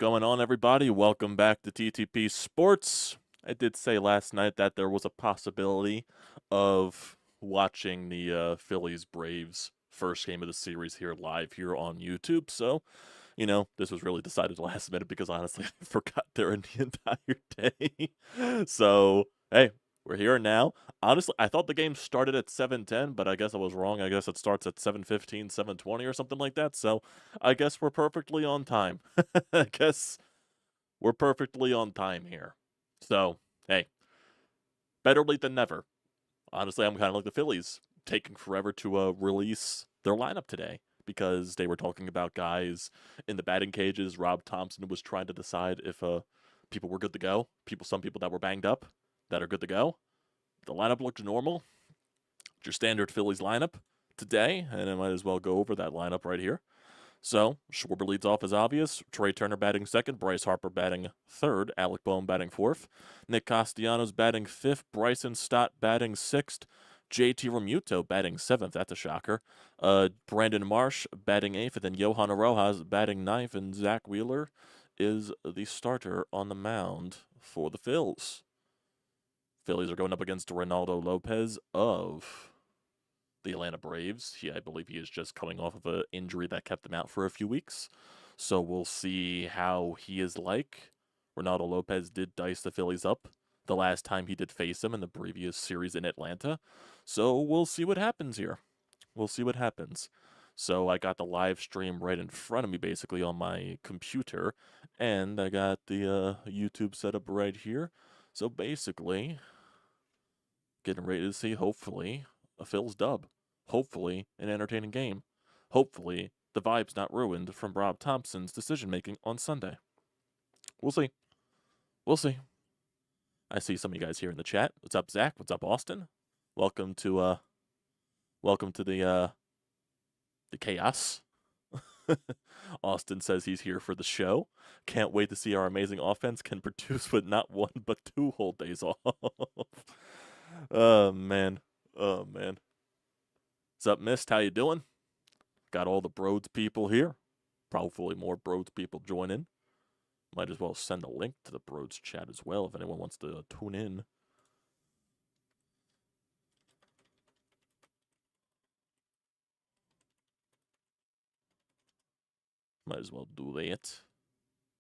going on, everybody? Welcome back to TTP Sports. I did say last night that there was a possibility of watching the Phillies Braves first game of the series here live here on YouTube. So, this was really decided last minute because honestly, I forgot there the entire day. So, hey, we're here now. Honestly, I thought the game started at 7:10, but I guess I was wrong. I guess it starts at 7:15, 7:20 or something like that. So, I guess we're perfectly on time. I guess we're perfectly on time here. So, hey, better late than never. Honestly, I'm kind of like the Phillies, taking forever to release their lineup today because they were talking about guys in the batting cages. Rob Thompson was trying to decide if people were good to go. Some people that were banged up that are good to go. The lineup looks normal. It's your standard Phillies lineup today, and I might as well go over that lineup right here. So, Schwarber leads off as obvious. Trey Turner batting second. Bryce Harper batting third. Alec Boehm batting fourth. Nick Castellanos batting fifth. Bryson Stott batting sixth. JT Realmuto batting seventh. That's a shocker. Brandon Marsh batting eighth. And then Johan Rojas batting ninth. And Zach Wheeler is the starter on the mound for the Phils. Phillies are going up against Ronaldo Lopez of the Atlanta Braves. I believe he is just coming off of an injury that kept him out for a few weeks. So we'll see how he is like. Ronaldo Lopez did dice the Phillies up the last time he did face them in the previous series in Atlanta. So we'll see what happens here. We'll see what happens. So I got the live stream right in front of me basically on my computer. And I got the YouTube setup right here. So basically, getting ready to see, hopefully, a Phil's dub. Hopefully, an entertaining game. Hopefully, the vibe's not ruined from Rob Thompson's decision-making on Sunday. We'll see. We'll see. I see some of you guys here in the chat. What's up, Zach? What's up, Austin? Welcome to the chaos. Austin says he's here for the show. Can't wait to see our amazing offense can produce with not one but 2 whole days off. Oh, man. Oh, man. What's up, Mist? How you doing? Got all the Brodes people here. Probably more Brodes people join in. Might as well send a link to the Brodes chat as well if anyone wants to tune in. Might as well do that.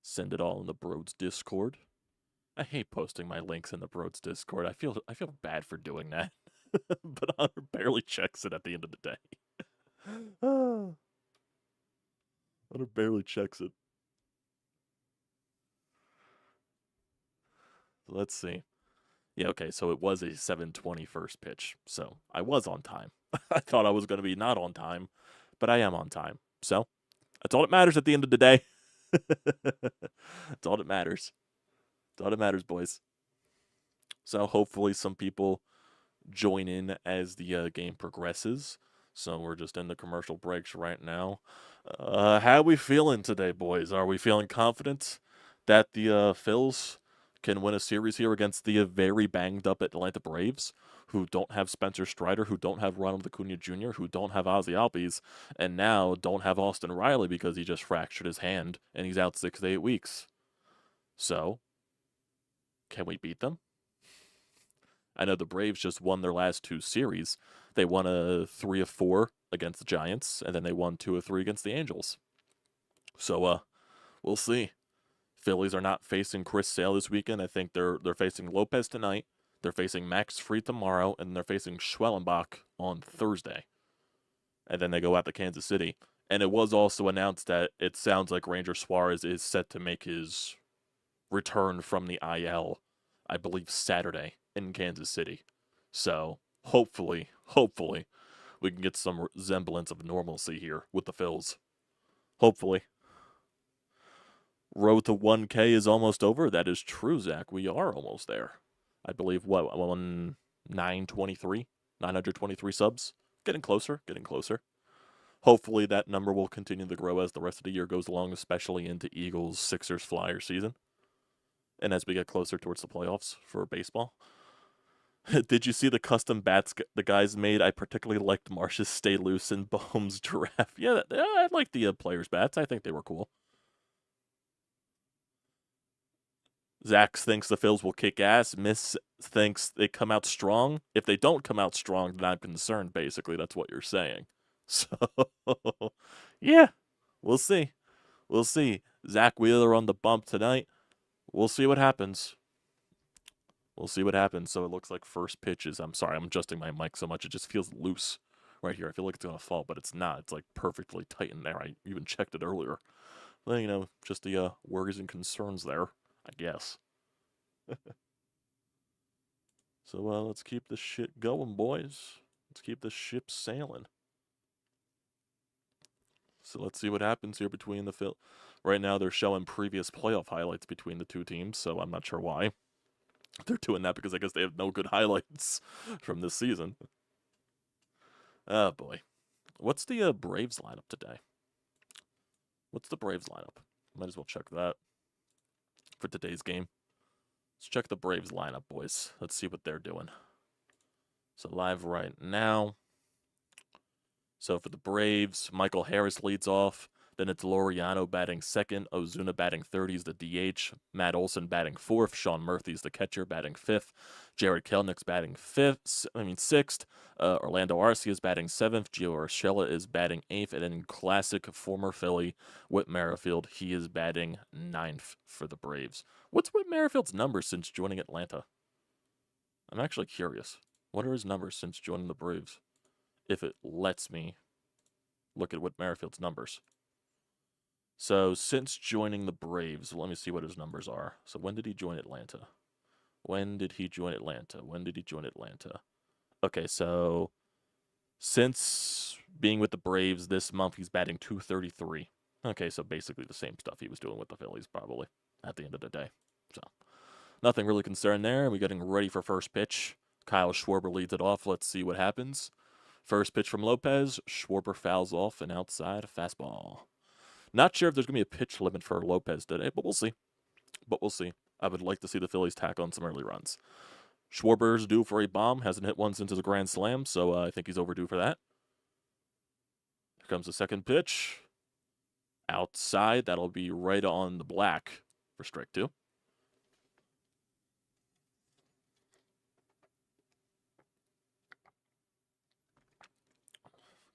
Send it all in the Brodes Discord. I hate posting my links in the Brodes Discord. I feel bad for doing that. But Hunter barely checks it at the end of the day. Hunter barely checks it. Let's see. Yeah, okay, so it was a 7:20 first pitch. So I was on time. I thought I was going to be not on time, but I am on time. So that's all that matters at the end of the day. That's all that matters. That's all that matters, boys. So hopefully some people join in as the game progresses. So we're just in the commercial breaks right now. How are we feeling today, boys? Are we feeling confident that the Phils can win a series here against the very banged up Atlanta Braves, who don't have Spencer Strider, who don't have Ronald Acuna Jr., who don't have Ozzy Albies, and now don't have Austin Riley because he just fractured his hand and he's out 6 to 8 weeks. So, can we beat them? I know the Braves just won their last 2 series. They won a 3 of 4 against the Giants, and then they won 2 of 3 against the Angels. So, we'll see. Phillies are not facing Chris Sale this weekend. I think they're facing Lopez tonight. They're facing Max Fried tomorrow, and they're facing Schwellenbach on Thursday. And then they go out to Kansas City. And it was also announced that it sounds like Ranger Suarez is set to make his return from the IL, I believe, Saturday in Kansas City. So hopefully, we can get some semblance of normalcy here with the Phils. Hopefully. Road to 1K is almost over. That is true, Zach. We are almost there. I believe, 923 subs? Getting closer. Hopefully that number will continue to grow as the rest of the year goes along, especially into Eagles, Sixers, Flyers season. And as we get closer towards the playoffs for baseball. Did you see the custom bats the guys made? I particularly liked Marsh's Stay Loose and Bohm's Giraffe. Yeah, I like the players' bats. I think they were cool. Zach thinks the Phils will kick ass. Miss thinks they come out strong. If they don't come out strong, then I'm concerned, basically. That's what you're saying. So, yeah, we'll see. We'll see. Zach Wheeler on the bump tonight. We'll see what happens. We'll see what happens. So it looks like first pitch is. I'm sorry, I'm adjusting my mic so much. It just feels loose right here. I feel like it's going to fall, but it's not. It's like perfectly tight in there. I even checked it earlier. Well, you know, just the worries and concerns there, I guess. So let's keep this shit going, boys. Let's keep this ship sailing. So let's see what happens here between the Phil. Right now, they're showing previous playoff highlights between the two teams, so I'm not sure why. They're doing that because I guess they have no good highlights from this season. Oh, boy. What's the Braves lineup today? What's the Braves lineup? Might as well check that for today's game. Let's check the Braves lineup, boys. Let's see what they're doing. So live right now. So for the Braves, Michael Harris leads off. Then it's Laureano batting second. Ozuna batting third. He's the DH. Matt Olson batting fourth. Sean Murphy's the catcher batting fifth. Jared Kelnick's batting sixth. Orlando Arcia is batting seventh. Gio Urshela is batting eighth. And then in classic former Philly, Whit Merrifield, he is batting ninth for the Braves. What's Whit Merrifield's numbers since joining Atlanta? I'm actually curious. What are his numbers since joining the Braves? If it lets me look at Whit Merrifield's numbers. So since joining the Braves, let me see what his numbers are. So when did he join Atlanta? When did he join Atlanta? When did he join Atlanta? Okay, so since being with the Braves this month, he's batting .233. Okay, so basically the same stuff he was doing with the Phillies, probably, at the end of the day. So nothing really concerned there. We're getting ready for first pitch. Kyle Schwarber leads it off. Let's see what happens. First pitch from Lopez. Schwarber fouls off an outside fastball. Not sure if there's going to be a pitch limit for Lopez today, but we'll see. I would like to see the Phillies tack on some early runs. Schwarber's due for a bomb. Hasn't hit one since his grand slam, so I think he's overdue for that. Here comes the second pitch. Outside. That'll be right on the black for strike two.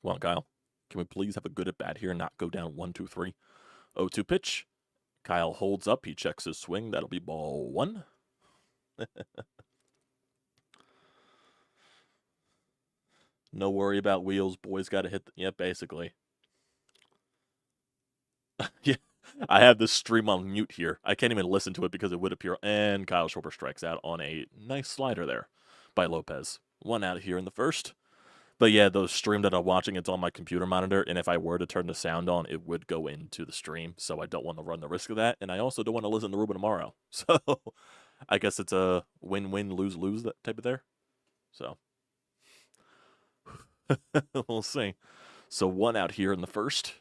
Come on, Kyle. Can we please have a good at-bat here and not go down 1-2-3? 0-2 pitch. Kyle holds up. He checks his swing. That'll be ball one. No worry about wheels. Boys got to hit. Yeah, basically. Yeah, I have this stream on mute here. I can't even listen to it because it would appear. And Kyle Schwarber strikes out on a nice slider there by Lopez. One out here in the first. But yeah, the stream that I'm watching, it's on my computer monitor, and if I were to turn the sound on, it would go into the stream, so I don't want to run the risk of that, and I also don't want to listen to Ruben tomorrow. So I guess it's a win-win, lose-lose type of there. So we'll see. So one out here in the first.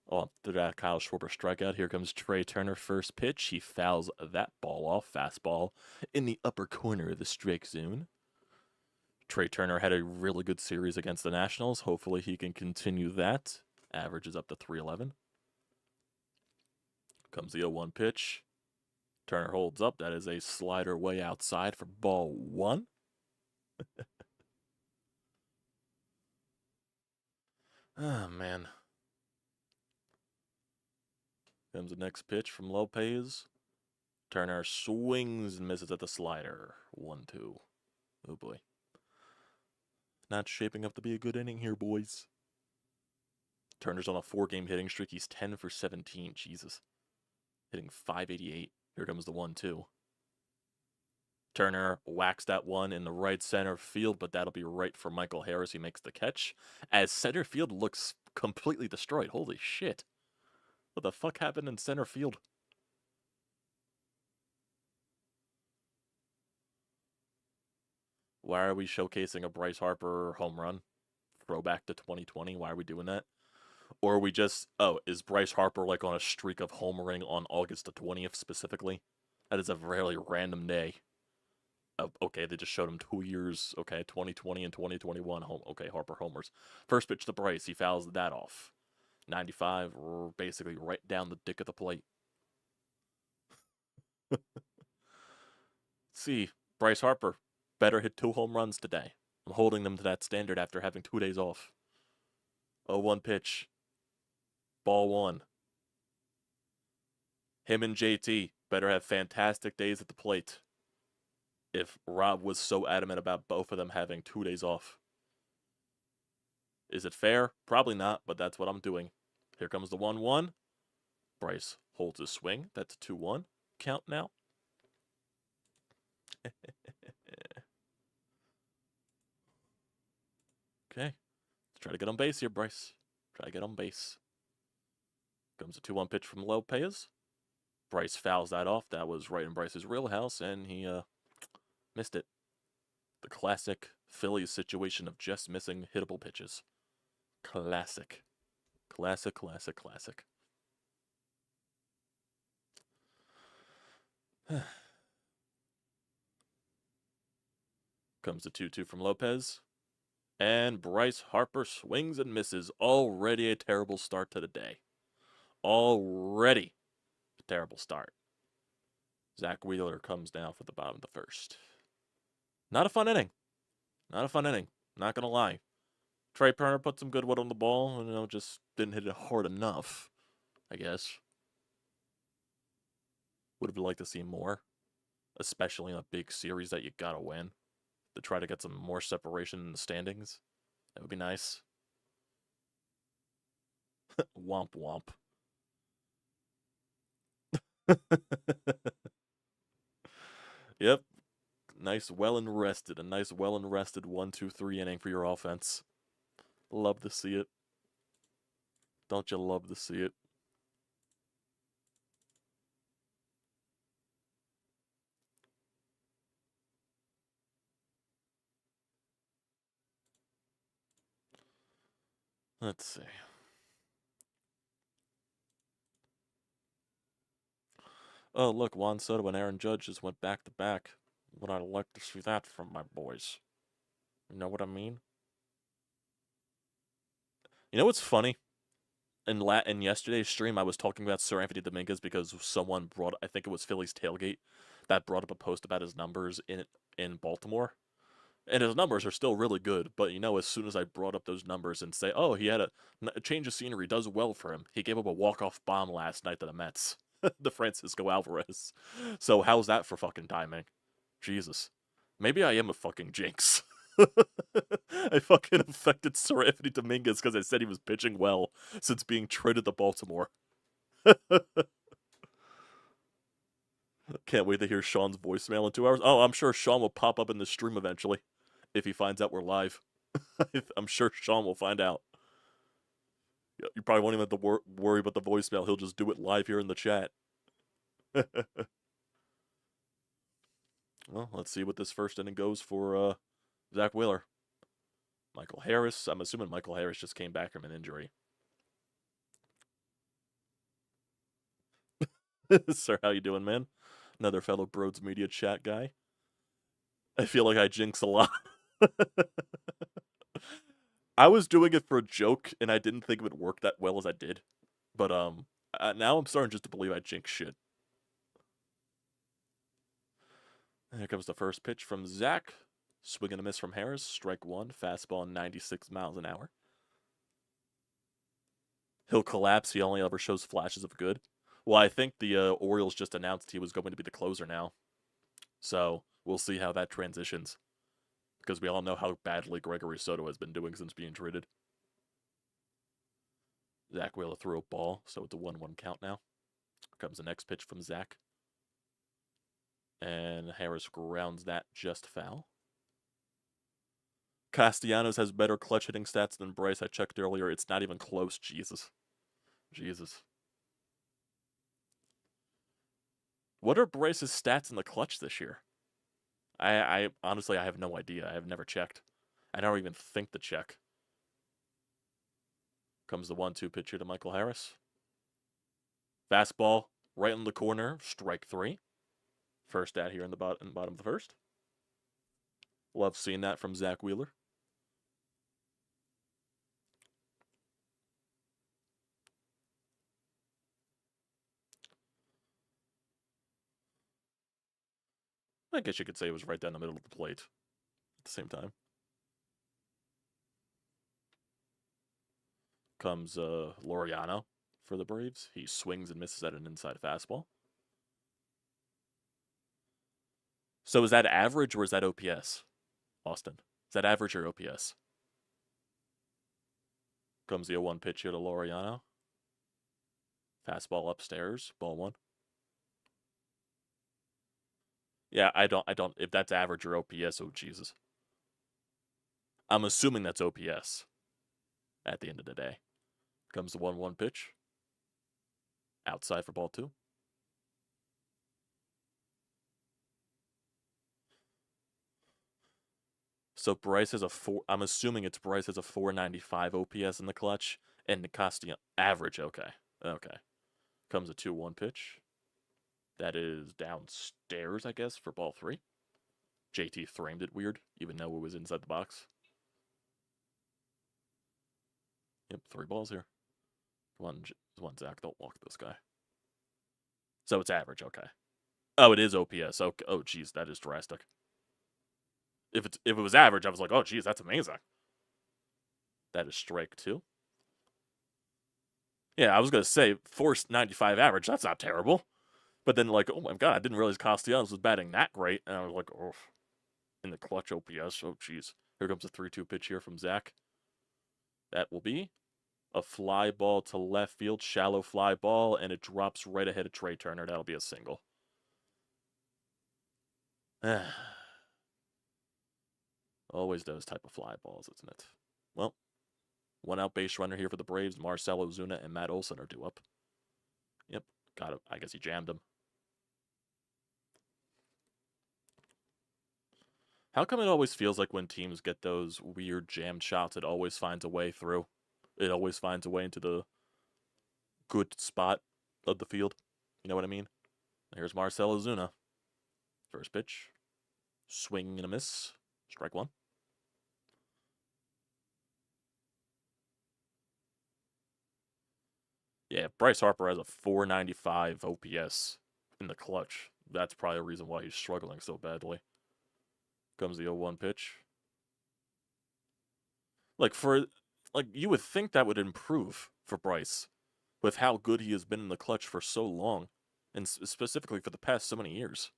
Oh, that Kyle Schwarber strikeout. Here comes Trey Turner, first pitch. He fouls that ball off. Fastball in the upper corner of the strike zone. Trey Turner had a really good series against the Nationals. Hopefully he can continue that. Averages up to 311. Comes the 0-1 pitch. Turner holds up. That is a slider way outside for ball one. Oh, man. Comes the next pitch from Lopez. Turner swings and misses at the slider. 1-2. Oh, boy. Not shaping up to be a good inning here, boys. Turner's on a 4-game hitting streak. He's 10 for 17. Jesus. Hitting .588. Here comes the 1-2. Turner whacks that one in the right center field, but that'll be right for Michael Harris. He makes the catch. As center field looks completely destroyed. Holy shit. What the fuck happened in center field? Why are we showcasing a Bryce Harper home run? Throwback to 2020. Why are we doing that? Or are we just, is Bryce Harper like on a streak of homering on August the 20th specifically? That is a really random day. Oh, okay, they just showed him 2 years. Okay, 2020 and 2021. Okay, Harper homers. First pitch to Bryce. He fouls that off. 95, basically right down the dick of the plate. See, Bryce Harper better hit 2 home runs today. I'm holding them to that standard after having 2 days off. 0-1 pitch. Ball 1. Him and JT better have fantastic days at the plate. If Rob was so adamant about both of them having 2 days off. Is it fair? Probably not, but that's what I'm doing. Here comes the 1-1. Bryce holds his swing. That's a 2-1 count now. Okay. Let's try to get on base here, Bryce. Try to get on base. Comes a 2-1 pitch from Lopez. Bryce fouls that off. That was right in Bryce's wheelhouse, and he missed it. The classic Phillies situation of just missing hittable pitches. Classic. Classic, classic, classic. Comes the 2-2 from Lopez. And Bryce Harper swings and misses. Already a terrible start to the day. Already a terrible start. Zach Wheeler comes down for the bottom of the first. Not a fun inning. Not a fun inning. Not going to lie. Trey Turner put some good wood on the ball. Just didn't hit it hard enough, I guess. Would have liked to see more. Especially in a big series that you got to win. To try to get some more separation in the standings. That would be nice. Womp womp. Yep. Nice, well and rested. A nice, well and rested 1-2-3 inning for your offense. Love to see it. Don't you love to see it? Let's see. Oh, look, Juan Soto and Aaron Judge just went back-to-back. Would I like to see that from my boys? You know what I mean? You know what's funny? In yesterday's stream, I was talking about Sir Anthony Dominguez because someone brought, I think it was Phillies Tailgate, that brought up a post about his numbers in Baltimore. And his numbers are still really good, but as soon as I brought up those numbers and say, oh, he had a change of scenery does well for him. He gave up a walk-off bomb last night to the Mets. The Francisco Alvarez. So how's that for fucking timing? Jesus. Maybe I am a fucking jinx. I fucking affected Sir Anthony Dominguez because I said he was pitching well since being traded to Baltimore. Can't wait to hear Sean's voicemail in 2 hours. Oh, I'm sure Sean will pop up in the stream eventually if he finds out we're live. I'm sure Sean will find out. You probably won't even have to worry about the voicemail. He'll just do it live here in the chat. Well, let's see what this first inning goes for Zach Wheeler. Michael Harris. I'm assuming Michael Harris just came back from an injury. Sir, how you doing, man? Another fellow BrodesMedia chat guy. I feel like I jinx a lot. I was doing it for a joke, and I didn't think it would work that well as I did. But now I'm starting just to believe I jinx shit. And here comes the first pitch from Zach. Swing and a miss from Harris. Strike 1. Fastball 96 miles an hour. He'll collapse. He only ever shows flashes of good. Well, I think the Orioles just announced he was going to be the closer now. So we'll see how that transitions. Because we all know how badly Gregory Soto has been doing since being traded. Zach Wheeler threw a ball, so it's a 1-1 count now. Here comes the next pitch from Zach. And Harris grounds that just foul. Castellanos has better clutch hitting stats than Bryce. I checked earlier. It's not even close. Jesus. Jesus. What are Bryce's stats in the clutch this year? I honestly, I have no idea. I have never checked. I don't even think to check. Comes the 1-2 pitch here to Michael Harris. Fastball right in the corner. Strike 3. First out here in the bottom of the first. Love seeing that from Zach Wheeler. I guess you could say it was right down the middle of the plate at the same time. Comes Laureano for the Braves. He swings and misses at an inside fastball. So is that average or is that OPS, Austin? Is that average or OPS? Comes the 0-1 pitch here to Laureano. Fastball upstairs, ball one. Yeah, I don't, if that's average or OPS, oh Jesus. I'm assuming that's OPS at the end of the day. Comes the 1-1 pitch. Outside for ball two. So Bryce has a I'm assuming it's Bryce has a 495 OPS in the clutch, and Nicastio average. Okay. Comes a 2-1 pitch. That is downstairs, I guess, for ball three. JT framed it weird, even though it was inside the box. Yep, 3 balls here. One, Zach. Don't walk this guy. So it's average. Okay. Oh, it is OPS. Okay. Oh, geez, that is drastic. If it was average, I was like, oh, geez, that's amazing. That is strike 2. Yeah, I was gonna say 495 average. That's not terrible. But then, like, oh my god, I didn't realize Castellanos was batting that great, and I was like, oh, in the clutch OPS. Oh, geez. Here comes a 3-2 pitch here from Zach. That will be a fly ball to left field, shallow fly ball, and it drops right ahead of Trey Turner. That'll be a single. Always those type of fly balls, isn't it? Well, 1 out base runner here for the Braves. Marcell Ozuna and Matt Olson are due up. Yep, got him. I guess he jammed him. How come it always feels like when teams get those weird jammed shots, it always finds a way through? It always finds a way into the good spot of the field. You know what I mean? Here's Marcell Ozuna. First pitch. Swing and a miss. Strike 1. Yeah, Bryce Harper has a 495 OPS in the clutch. That's probably a reason why he's struggling so badly. Comes the 0-1 pitch. Like, you would think that would improve for Bryce with how good he has been in the clutch for so long, and specifically for the past so many years.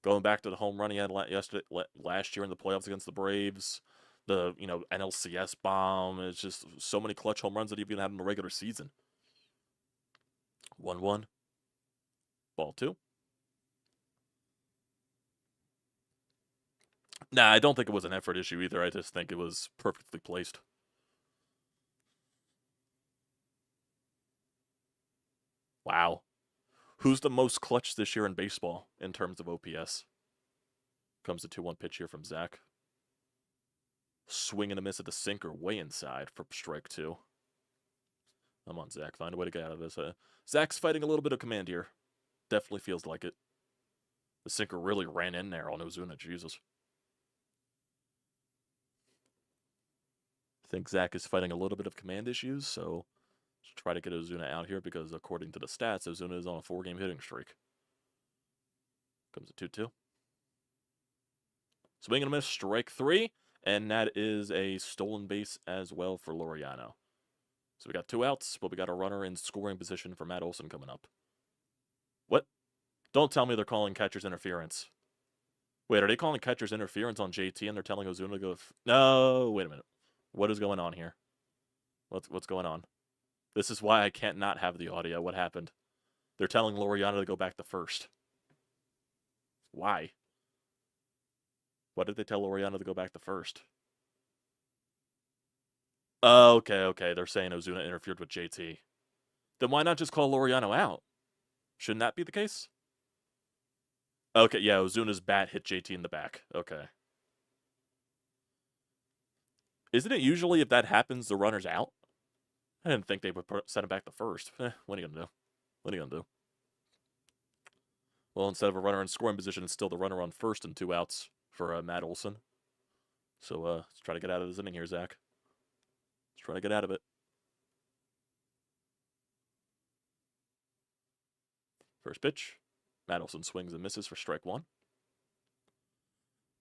Going back to the home run he had last year in the playoffs against the Braves, the NLCS bomb. It's just so many clutch home runs that he even had in the regular season. 1-1. Ball 2. Nah, I don't think it was an effort issue either. I just think it was perfectly placed. Wow. Who's the most clutch this year in baseball in terms of OPS? Comes the 2-1 pitch here from Zach. Swing and a miss at the sinker, way inside for strike 2. Come on, Zach. Find a way to get out of this. Zach's fighting a little bit of command here. Definitely feels like it. The sinker really ran in there on Ozuna. Jesus. I think Zach is fighting a little bit of command issues, so let's try to get Ozuna out here because according to the stats, Ozuna is on a 4-game hitting streak. Comes a 2-2. Swing and a miss, strike 3, and that is a stolen base as well for Laureano. So we got 2 outs, but we got a runner in scoring position for Matt Olson coming up. What? Don't tell me they're calling catcher's interference. Wait, are they calling catcher's interference on JT and they're telling Ozuna to go? No, wait a minute. What is going on here? What's going on? This is why I can't not have the audio. What happened? They're telling Laureano to go back to first. Why? Why did they tell Laureano to go back to first? Oh, okay. They're saying Ozuna interfered with JT. Then why not just call Laureano out? Shouldn't that be the case? Okay, yeah, Ozuna's bat hit JT in the back. Okay. Isn't it usually if that happens, the runner's out? I didn't think they would send him back to first. What are you going to do? What are you going to do? Well, instead of a runner in scoring position, it's still the runner on first and 2 outs for Matt Olson. So let's try to get out of this inning here, Zach. Let's try to get out of it. First pitch. Matt Olson swings and misses for strike 1.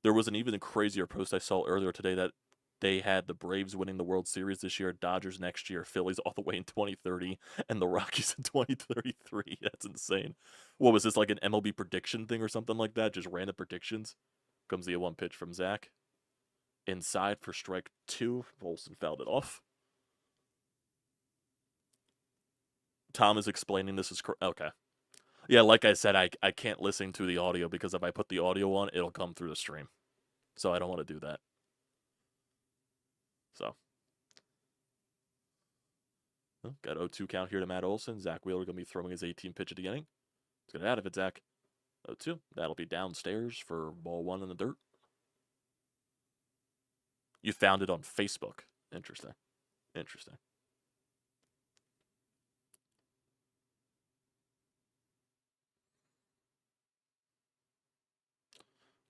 There was an even crazier post I saw earlier today that they had the Braves winning the World Series this year, Dodgers next year, Phillies all the way in 2030, and the Rockies in 2033. That's insane. What was this, like an MLB prediction thing or something like that? Just random predictions? Comes the 1 pitch from Zach. Inside for strike 2. Olsen fouled it off. Tom is explaining this is okay. Yeah, like I said, I can't listen to the audio because if I put the audio on, it'll come through the stream. So I don't want to do that. So. Got 0-2 count here to Matt Olson. Zach Wheeler going to be throwing his 18 pitch at the inning. Let's get out of it, Zach. 0-2. That'll be downstairs for ball 1 in the dirt. You found it on Facebook. Interesting. Interesting.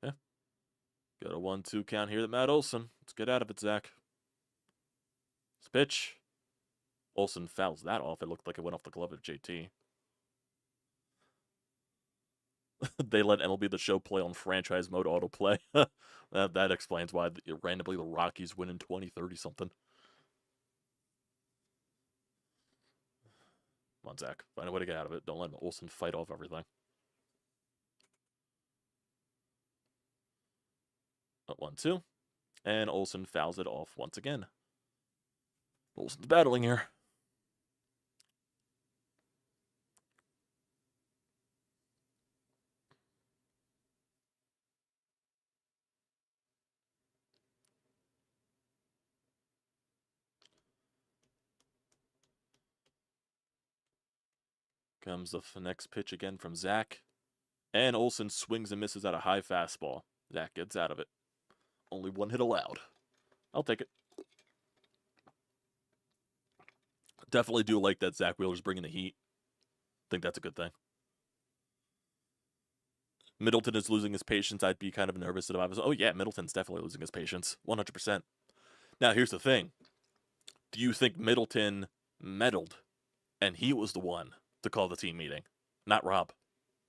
Yeah. Got a 1-2 count here to Matt Olson. Let's get out of it, Zach. This pitch. Olson fouls that off. It looked like it went off the glove of JT. They let MLB The Show play on franchise mode autoplay. that explains why randomly the Rockies win in 2030 something. Come on, Zach. Find a way to get out of it. Don't let Olson fight off everything. 1-2. And Olson fouls it off once again. Olson's battling here. Comes the next pitch again from Zach. And Olson swings and misses at a high fastball. Zach gets out of it. Only 1 hit allowed. I'll take it. Definitely do like that Zach Wheeler's bringing the heat. Think that's a good thing. Middleton is losing his patience. I'd be kind of nervous if I was, oh yeah, Middleton's definitely losing his patience. 100%. Now, here's the thing. Do you think Middleton meddled and he was the one to call the team meeting, not Rob?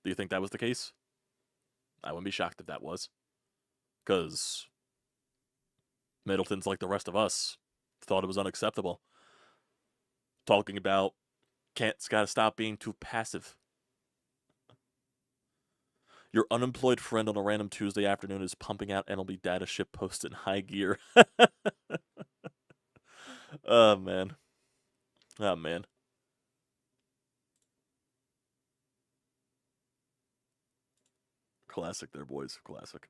Do you think that was the case? I wouldn't be shocked if that was. Because Middleton's like the rest of us. Thought it was unacceptable. Talking about Kent's got to stop being too passive. Your unemployed friend on a random Tuesday afternoon is pumping out MLB data ship posts in high gear. Oh, man. Oh, man. Classic there, boys. Classic.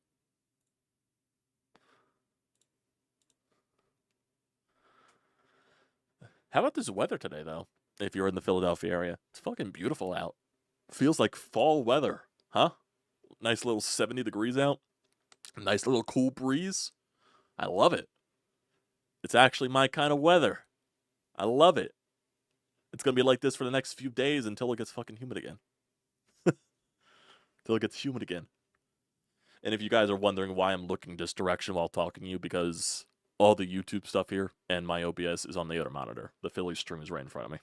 How about this weather today, though? If you're in the Philadelphia area, it's fucking beautiful out. Feels like fall weather, huh? Nice little 70 degrees out. Nice little cool breeze. I love it. It's actually my kind of weather. I love it. It's going to be like this for the next few days until it gets fucking humid again. Until it gets humid again. And if you guys are wondering why I'm looking this direction while talking to you, because all the YouTube stuff here and my OBS is on the other monitor. The Phillies stream is right in front of me.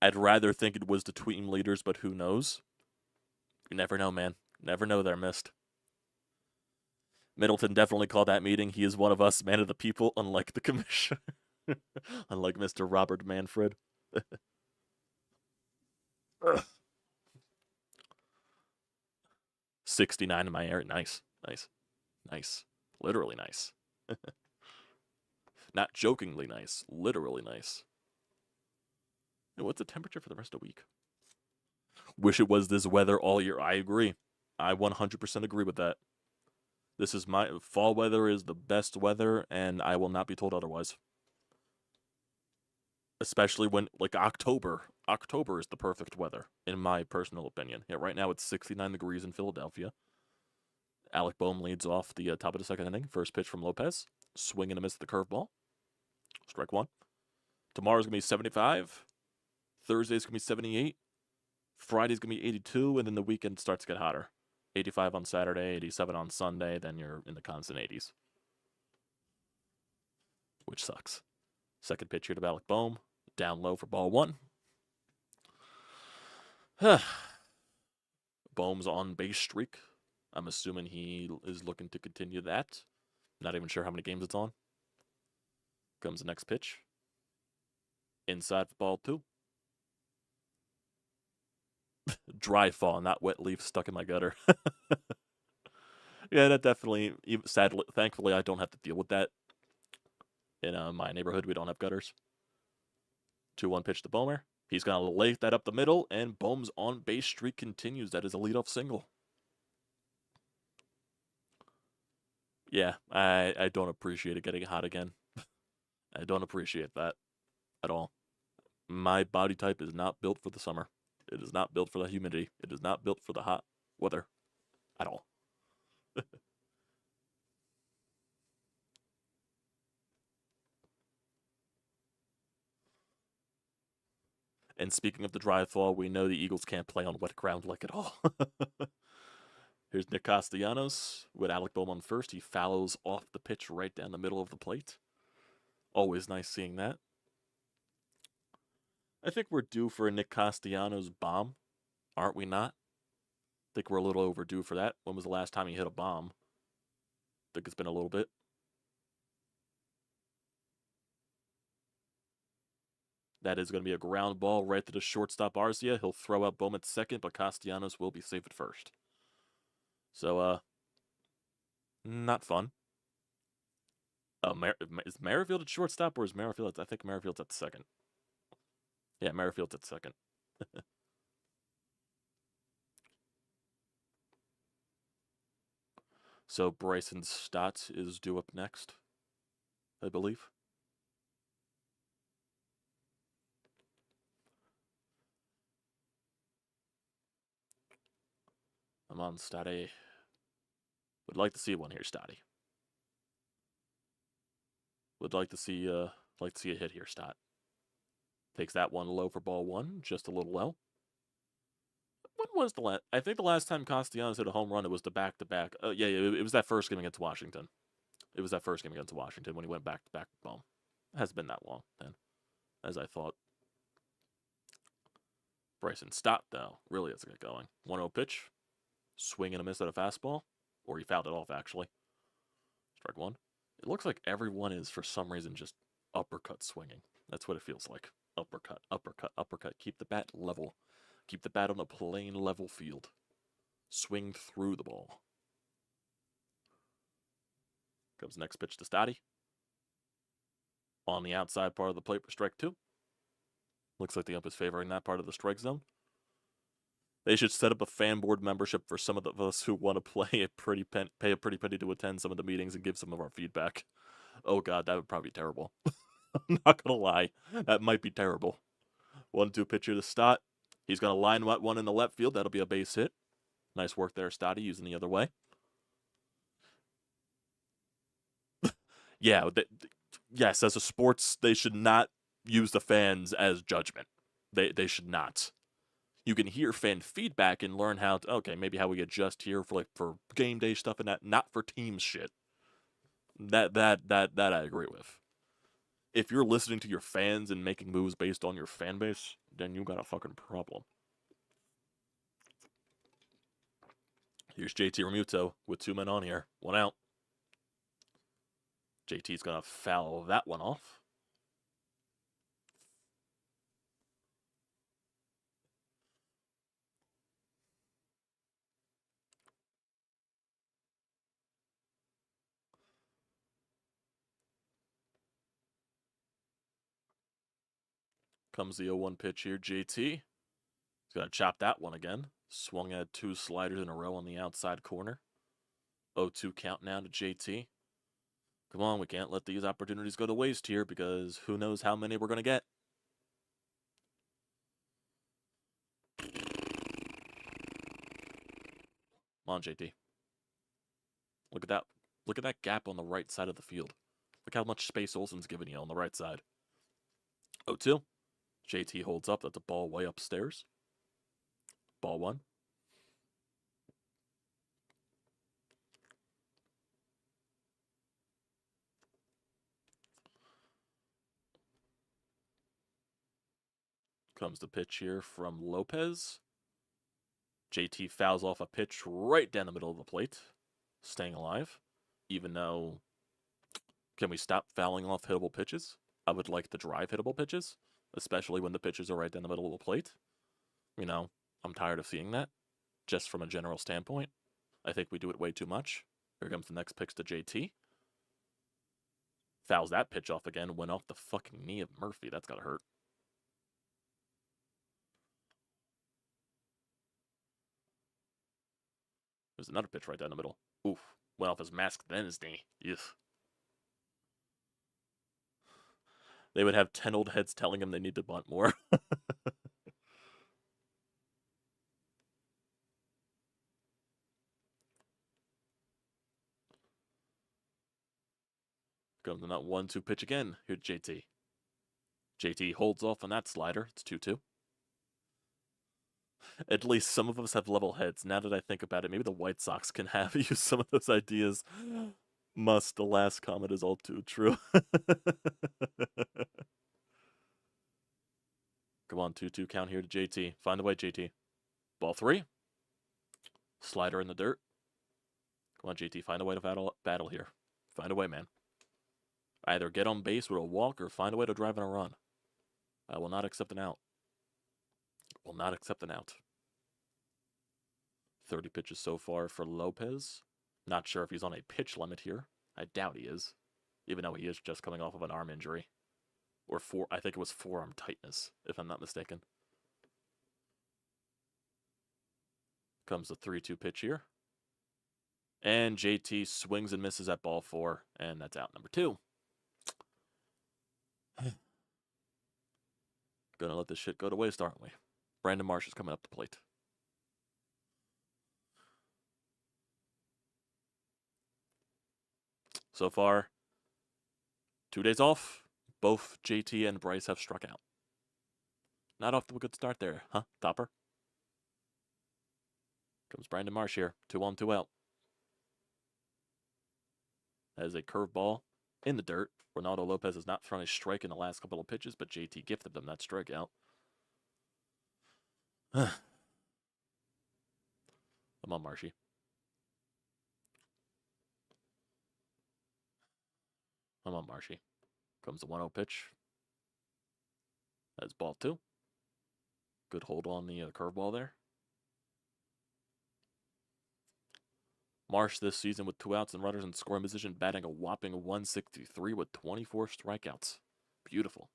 I'd rather think it was the team leaders, but who knows? You never know, man. Never know they're missed. Middleton definitely called that meeting. He is one of us, man of the people, unlike the commissioner. Unlike Mr. Robert Manfred. 69 in my area. Nice. Nice. Nice. Literally nice. Not jokingly nice. Literally nice. Hey, what's the temperature for the rest of the week? Wish it was this weather all year. I agree. I 100% agree with that. This is my fall weather is the best weather, and I will not be told otherwise. Especially when, like, October. October is the perfect weather, in my personal opinion. Yeah, right now it's 69 degrees in Philadelphia. Alec Boehm leads off the top of the second inning. First pitch from Lopez. Swing and a miss at the curveball. Strike 1. Tomorrow's going to be 75. Thursday's going to be 78. Friday's going to be 82, and then the weekend starts to get hotter. 85 on Saturday, 87 on Sunday, then you're in the constant 80s. Which sucks. Second pitch here to Alec Boehm. Down low for ball 1. Bohm's on base streak. I'm assuming he is looking to continue that. Not even sure how many games it's on. Comes the next pitch. Inside for ball 2. Dry fall, not wet leaf stuck in my gutter. Yeah, that definitely, sadly, thankfully, I don't have to deal with that. In my neighborhood, we don't have gutters. 2-1 pitch to Bomer. He's going to lay that up the middle, and Bohm's on base streak continues. That is a leadoff single. Yeah, I don't appreciate it getting hot again. I don't appreciate that at all. My body type is not built for the summer. It is not built for the humidity. It is not built for the hot weather at all. And speaking of the dry fall, we know the Eagles can't play on wet ground like at all. Here's Nick Castellanos with Alec Bohm on first. He fouls off the pitch right down the middle of the plate. Always nice seeing that. I think we're due for a Nick Castellanos bomb, aren't we not? I think we're a little overdue for that. When was the last time he hit a bomb? I think it's been a little bit. That is going to be a ground ball right to the shortstop Arcia. He'll throw out Bohm at second, but Castellanos will be safe at first. So, not fun. Is Merrifield at shortstop, or is Merrifield? I think Merrifield's at second. Yeah, Merrifield's at second. So Bryson Stott is due up next, I believe. I'm on Stotty. Would like to see one here, Stotty. Would like to see a hit here, Stott. Takes that one low for ball 1, just a little low. When was the last? I think the last time Castellanos hit a home run, it was the back-to-back. Yeah, it was that first game against Washington. It was that first game against Washington when he went back-to-back with Bohm. It hasn't been that long then, as I thought. Bryson Stott, though, really has to get going. 1-0 pitch. Swing and a miss at a fastball. Or he fouled it off, actually. Strike 1. It looks like everyone is, for some reason, just uppercut swinging. That's what it feels like. Uppercut, uppercut, uppercut. Keep the bat level. Keep the bat on a plain, level field. Swing through the ball. Comes next pitch to Stotty. On the outside part of the plate for strike 2. Looks like the ump is favoring that part of the strike zone. They should set up a fan board membership for some of us who want to pay a pretty penny to attend some of the meetings and give some of our feedback. Oh god, that would probably be terrible. I'm not gonna lie, that might be terrible. 1-2 pitcher to Stott. He's gonna line one in the left field. That'll be a base hit. Nice work there, Stotty, using the other way. Yeah, yes, as a sports, they should not use the fans as judgment. They should not. You can hear fan feedback and learn how to, okay, maybe how we adjust here for game day stuff and that, not for team shit. That I agree with. If you're listening to your fans and making moves based on your fan base, then you got a fucking problem. Here's JT Realmuto with 2 men on here. 1 out. JT's gonna foul that one off. Comes the 0-1 pitch here, JT. He's gonna chop that one again. Swung at 2 sliders in a row on the outside corner. 0-2 count now to JT. Come on, we can't let these opportunities go to waste here because who knows how many we're gonna get. Come on, JT. Look at that. Look at that gap on the right side of the field. Look how much space Olsen's giving you on the right side. 0-2. JT holds up. That's a ball way upstairs. Ball 1. Comes the pitch here from Lopez. JT fouls off a pitch right down the middle of the plate, staying alive, even though, can we stop fouling off hittable pitches? I would like to drive hittable pitches, especially when the pitches are right down the middle of the plate. You know, I'm tired of seeing that, just from a general standpoint. I think we do it way too much. Here comes the next pitch to JT. Fouls that pitch off again, went off the fucking knee of Murphy. That's gotta hurt. There's another pitch right down the middle. Oof. Went off his mask, then his knee. Yes. They would have 10 old heads telling him they need to bunt more. Comes in that 1-2 pitch again. Here's JT. JT holds off on that slider. It's 2-2. At least some of us have level heads. Now that I think about it, maybe the White Sox can have use some of those ideas. The last comment is all too true. Come on, 2-2 count here to JT. Find the way, JT. Ball 3. Slider in the dirt. Come on, JT. Find a way to battle here. Find a way, man. Either get on base with a walk or find a way to drive in a run. I will not accept an out. Will not accept an out. 30 pitches so far for Lopez. Not sure if he's on a pitch limit here. I doubt he is. Even though he is just coming off of an arm injury. Or I think it was forearm tightness, if I'm not mistaken. Comes the 3-2 pitch here. And JT swings and misses at ball 4. And that's out number 2. Gonna let this shit go to waste, aren't we? Brandon Marsh is coming up the plate. So far, 2 days off. Both JT and Bryce have struck out. Not off to a good start there, huh, Topper? Comes Brandon Marsh here. 2-1, 2 out. That is a curveball in the dirt. Ronaldo Lopez has not thrown a strike in the last couple of pitches, but JT gifted them that strikeout. Come on, Marshy. Come on, Marshy. Comes the 1-0 pitch. That's ball 2. Good hold on the curveball there. Marsh this season with 2 outs and runners in scoring position, batting a whopping 163 with 24 strikeouts. Beautiful.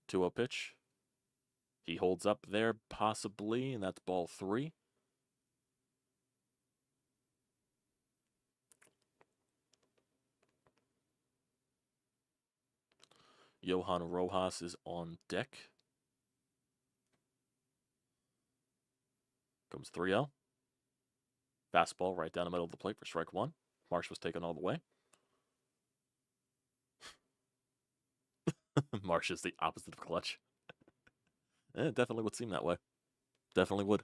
2-0 pitch. He holds up there, possibly, and that's ball 3. Johan Rojas is on deck. Comes 3-0. Fastball right down the middle of the plate for strike 1. Marsh was taken all the way. Marsh is the opposite of clutch. It definitely would seem that way. Definitely would.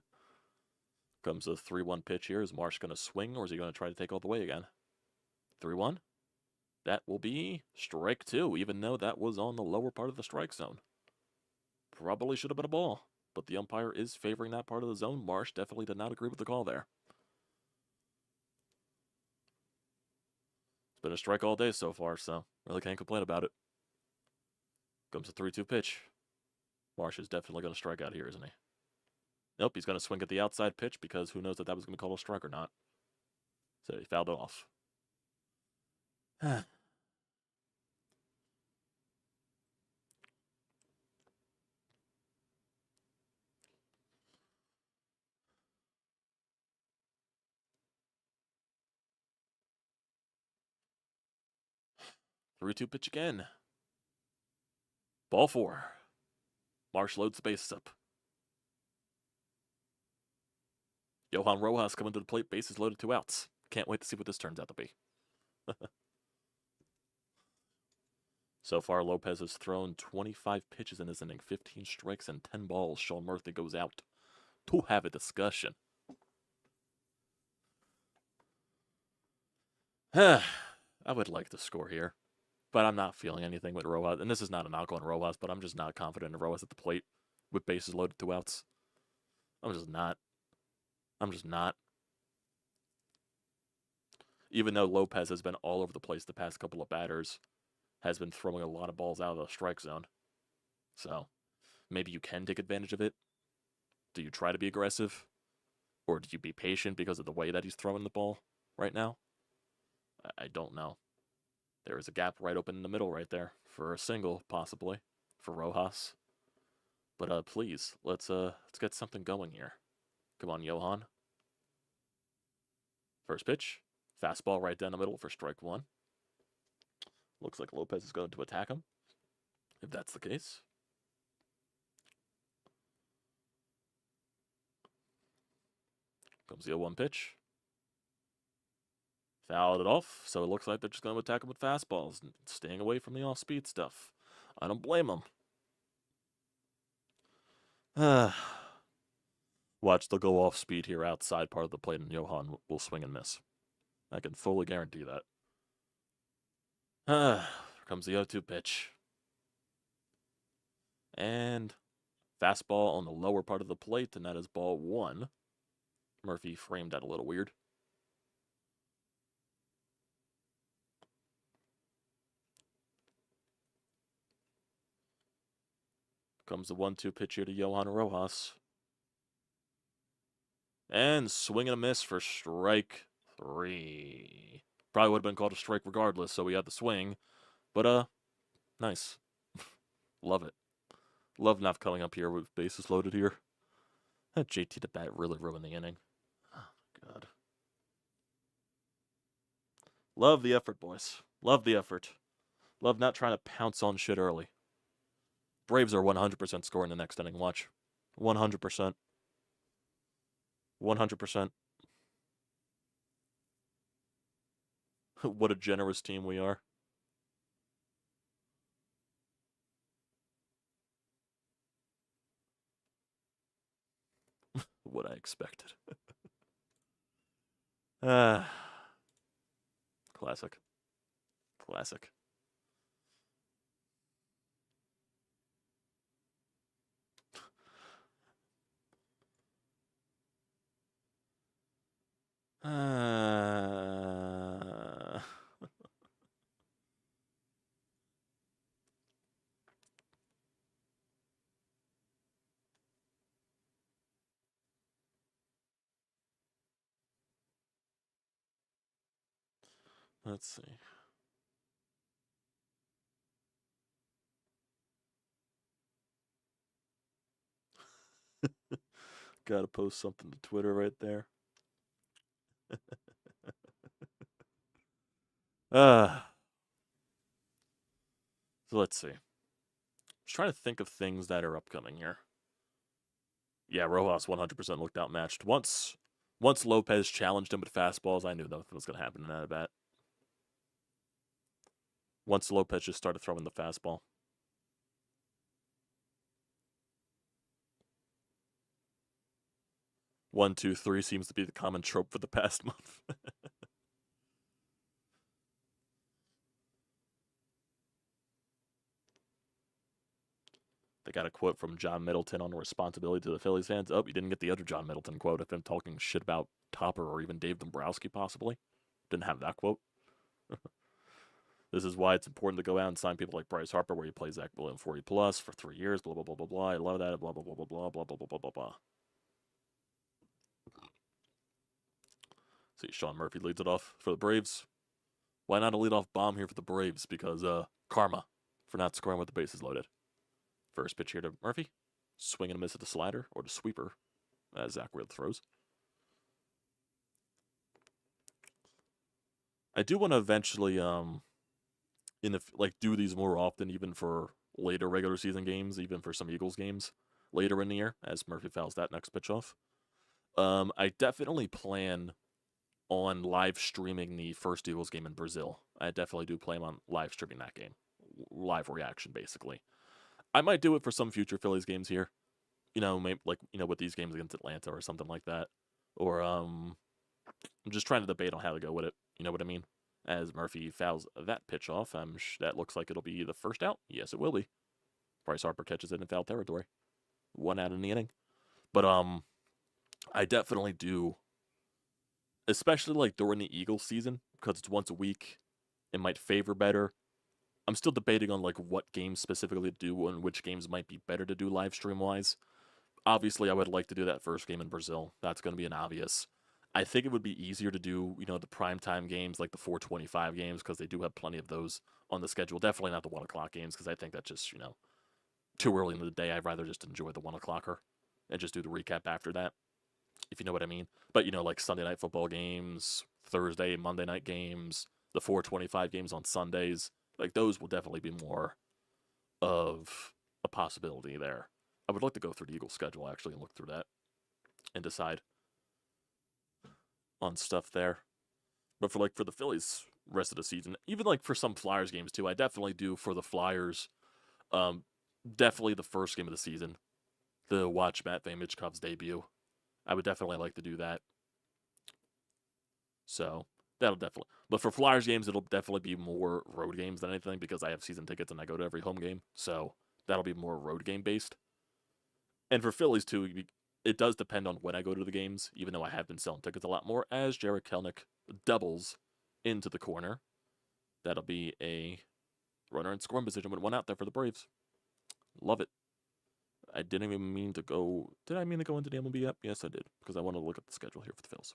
Comes a 3-1 pitch here. Is Marsh going to swing, or is he going to try to take all the way again? 3-1. That will be strike 2, even though that was on the lower part of the strike zone. Probably should have been a ball, but the umpire is favoring that part of the zone. Marsh definitely did not agree with the call there. It's been a strike all day so far, so really can't complain about it. Comes a 3-2 pitch. Marsh is definitely going to strike out here, isn't he? Nope, he's going to swing at the outside pitch because who knows if that was going to call a strike or not. So he fouled it off. 3-2 pitch again. Ball 4. Marsh loads the bases up. Johan Rojas coming to the plate, bases loaded, 2 outs. Can't wait to see what this turns out to be. So far, Lopez has thrown 25 pitches in this inning, 15 strikes and 10 balls. Sean Murphy goes out to have a discussion. I would like to score here, but I'm not feeling anything with Rojas. And this is not a knock on Rojas, but I'm just not confident in Rojas at the plate with bases loaded, 2 outs. I'm just not. I'm just not. Even though Lopez has been all over the place the past couple of batters, has been throwing a lot of balls out of the strike zone. So maybe you can take advantage of it. Do you try to be aggressive? Or do you be patient because of the way that he's throwing the ball right now? I don't know. There is a gap right open in the middle right there for a single, possibly, for Rojas. But please, let's get something going here. Come on, Johan. First pitch. Fastball right down the middle for strike one. Looks like Lopez is going to attack him, if that's the case. Comes the 0-1 pitch. Fouled it off, so it looks like they're just going to attack him with fastballs and staying away from the off-speed stuff. I don't blame them. Watch, they'll go off-speed here outside part of the plate, and Johan will swing and miss. I can fully guarantee that. Here comes the 0-2 pitch. And fastball on the lower part of the plate, and that is ball one. Murphy framed that a little weird. Comes the 1-2 pitch here to Johan Rojas. And swing and a miss for strike three. Probably would have been called a strike regardless, so we had the swing. But, nice. Love it. Love not coming up here with bases loaded here. That JT to bat really ruined the inning. Oh, God. Love the effort, boys. Love the effort. Love not trying to pounce on shit early. Braves are 100% scoring the next inning. Watch. 100%. 100%. What a generous team we are. What I expected. Classic. Classic. Let's see. Gotta post something to Twitter right there. So let's see. Just trying to think of things that are upcoming here. Yeah, Rojas 100% looked outmatched. Once Lopez challenged him with fastballs, I knew nothing was going to happen in that at bat. Once Lopez just started throwing the fastball. One, two, three seems to be the common trope for the past month. They got a quote from John Middleton on responsibility to the Phillies fans. Oh, you didn't get the other John Middleton quote of him talking shit about Topper or even Dave Dombrowski, possibly. Didn't have that quote. This is why it's important to go out and sign people like Bryce Harper, where he plays Zach William 40 plus for 3 years. Blah blah blah blah blah. I love that. Blah blah blah blah blah blah blah blah blah blah. See, Sean Murphy leads it off for the Braves. Why not a leadoff bomb here for the Braves? Because karma for not scoring with the bases loaded. First pitch here to Murphy. Swing and a miss at the slider or the sweeper, as Zach Williams throws. I do want to eventually do these more often, even for later regular season games, even for some Eagles games later in the year, as Murphy fouls that next pitch off. I definitely plan on live streaming the first Eagles game in Brazil. I definitely do plan on live streaming that game. Live reaction, basically. I might do it for some future Phillies games here. Maybe with these games against Atlanta or something like that. Or I'm just trying to debate on how to go with it. You know what I mean? As Murphy fouls that pitch off, that looks like it'll be the first out. Yes, it will be. Bryce Harper catches it in foul territory. 1 out in the inning. But I definitely do, especially like during the Eagles season, because it's once a week. It might favor better. I'm still debating on like what games specifically to do and which games might be better to do live stream wise. Obviously, I would like to do that first game in Brazil. That's going to be an obvious. I think it would be easier to do, the primetime games like the 425 games because they do have plenty of those on the schedule. Definitely not the 1 o'clock games because I think that's just, too early in the day. I'd rather just enjoy the 1 o'clocker and just do the recap after that, if you know what I mean. But, like Sunday night football games, Thursday, Monday night games, the 425 games on Sundays, like those will definitely be more of a possibility there. I would like to go through the Eagles schedule actually and look through that and decide on stuff there. But for the Phillies rest of the season, even like for some Flyers games too, I definitely do for the Flyers. Um, Definitely the first game of the season, the watch Matvey Michkov's debut. I would definitely like to do that. So that'll definitely. But for Flyers games, it'll definitely be more road games than anything because I have season tickets and I go to every home game. So that'll be more road game based. And for Phillies too, it does depend on when I go to the games, even though I have been selling tickets a lot more as Jarred Kelenic doubles into the corner. That'll be a runner in scoring position with one out there for the Braves. Love it. I didn't even mean to go. Did I mean to go into the MLB app? Yes, I did, because I wanted to look at the schedule here for the Phils.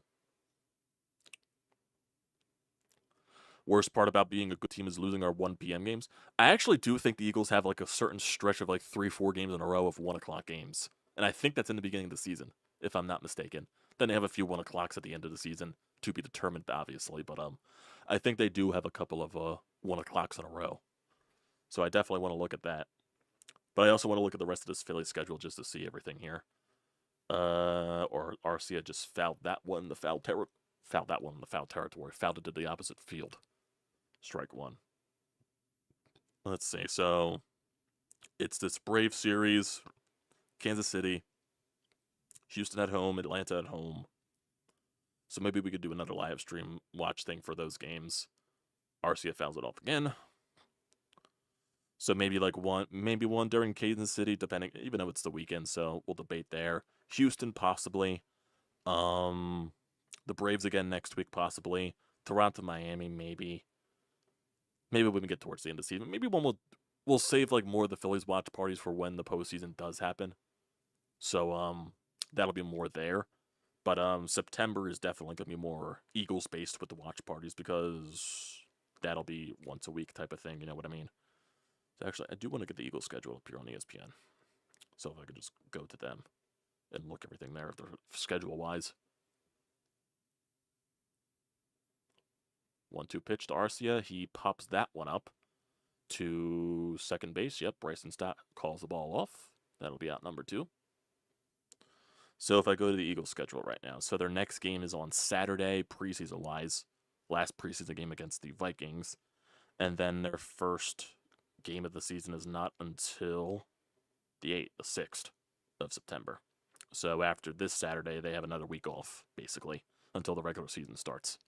Worst part about being a good team is losing our 1 p.m. games. I actually do think the Eagles have like a certain stretch of like 3-4 games in a row of 1 o'clock games. And I think that's in the beginning of the season, if I'm not mistaken. Then they have a few 1 o'clocks at the end of the season, to be determined, obviously. But I think they do have a couple of 1 o'clocks in a row. So I definitely want to look at that. But I also want to look at the rest of this Philly schedule just to see everything here. Or Arcia just fouled that one in the foul territory. Fouled it to the opposite field. Strike one. Let's see. So it's this Brave series. Kansas City, Houston at home, Atlanta at home. So maybe we could do another live stream watch thing for those games. Arcia fouls it off again. So maybe one during Kansas City, depending, even though it's the weekend, so we'll debate there. Houston, possibly. The Braves again next week, possibly. Toronto, Miami, maybe. Maybe when we get towards the end of the season. Maybe we'll save like more of the Phillies watch parties for when the postseason does happen. So that'll be more there. But September is definitely gonna be more Eagles based with the watch parties because that'll be once a week type of thing. You know what I mean? So actually, I do want to get the Eagles schedule up here on ESPN. So if I could just go to them and look everything there, schedule wise. 1-2 pitch to Arcia. He pops that one up to second base. Yep, Bryson Stott calls the ball off. That'll be out number 2. So if I go to the Eagles schedule right now, so their next game is on Saturday, preseason wise, last preseason game against the Vikings, and then their first game of the season is not until the 6th of September. So after this Saturday, they have another week off, basically, until the regular season starts.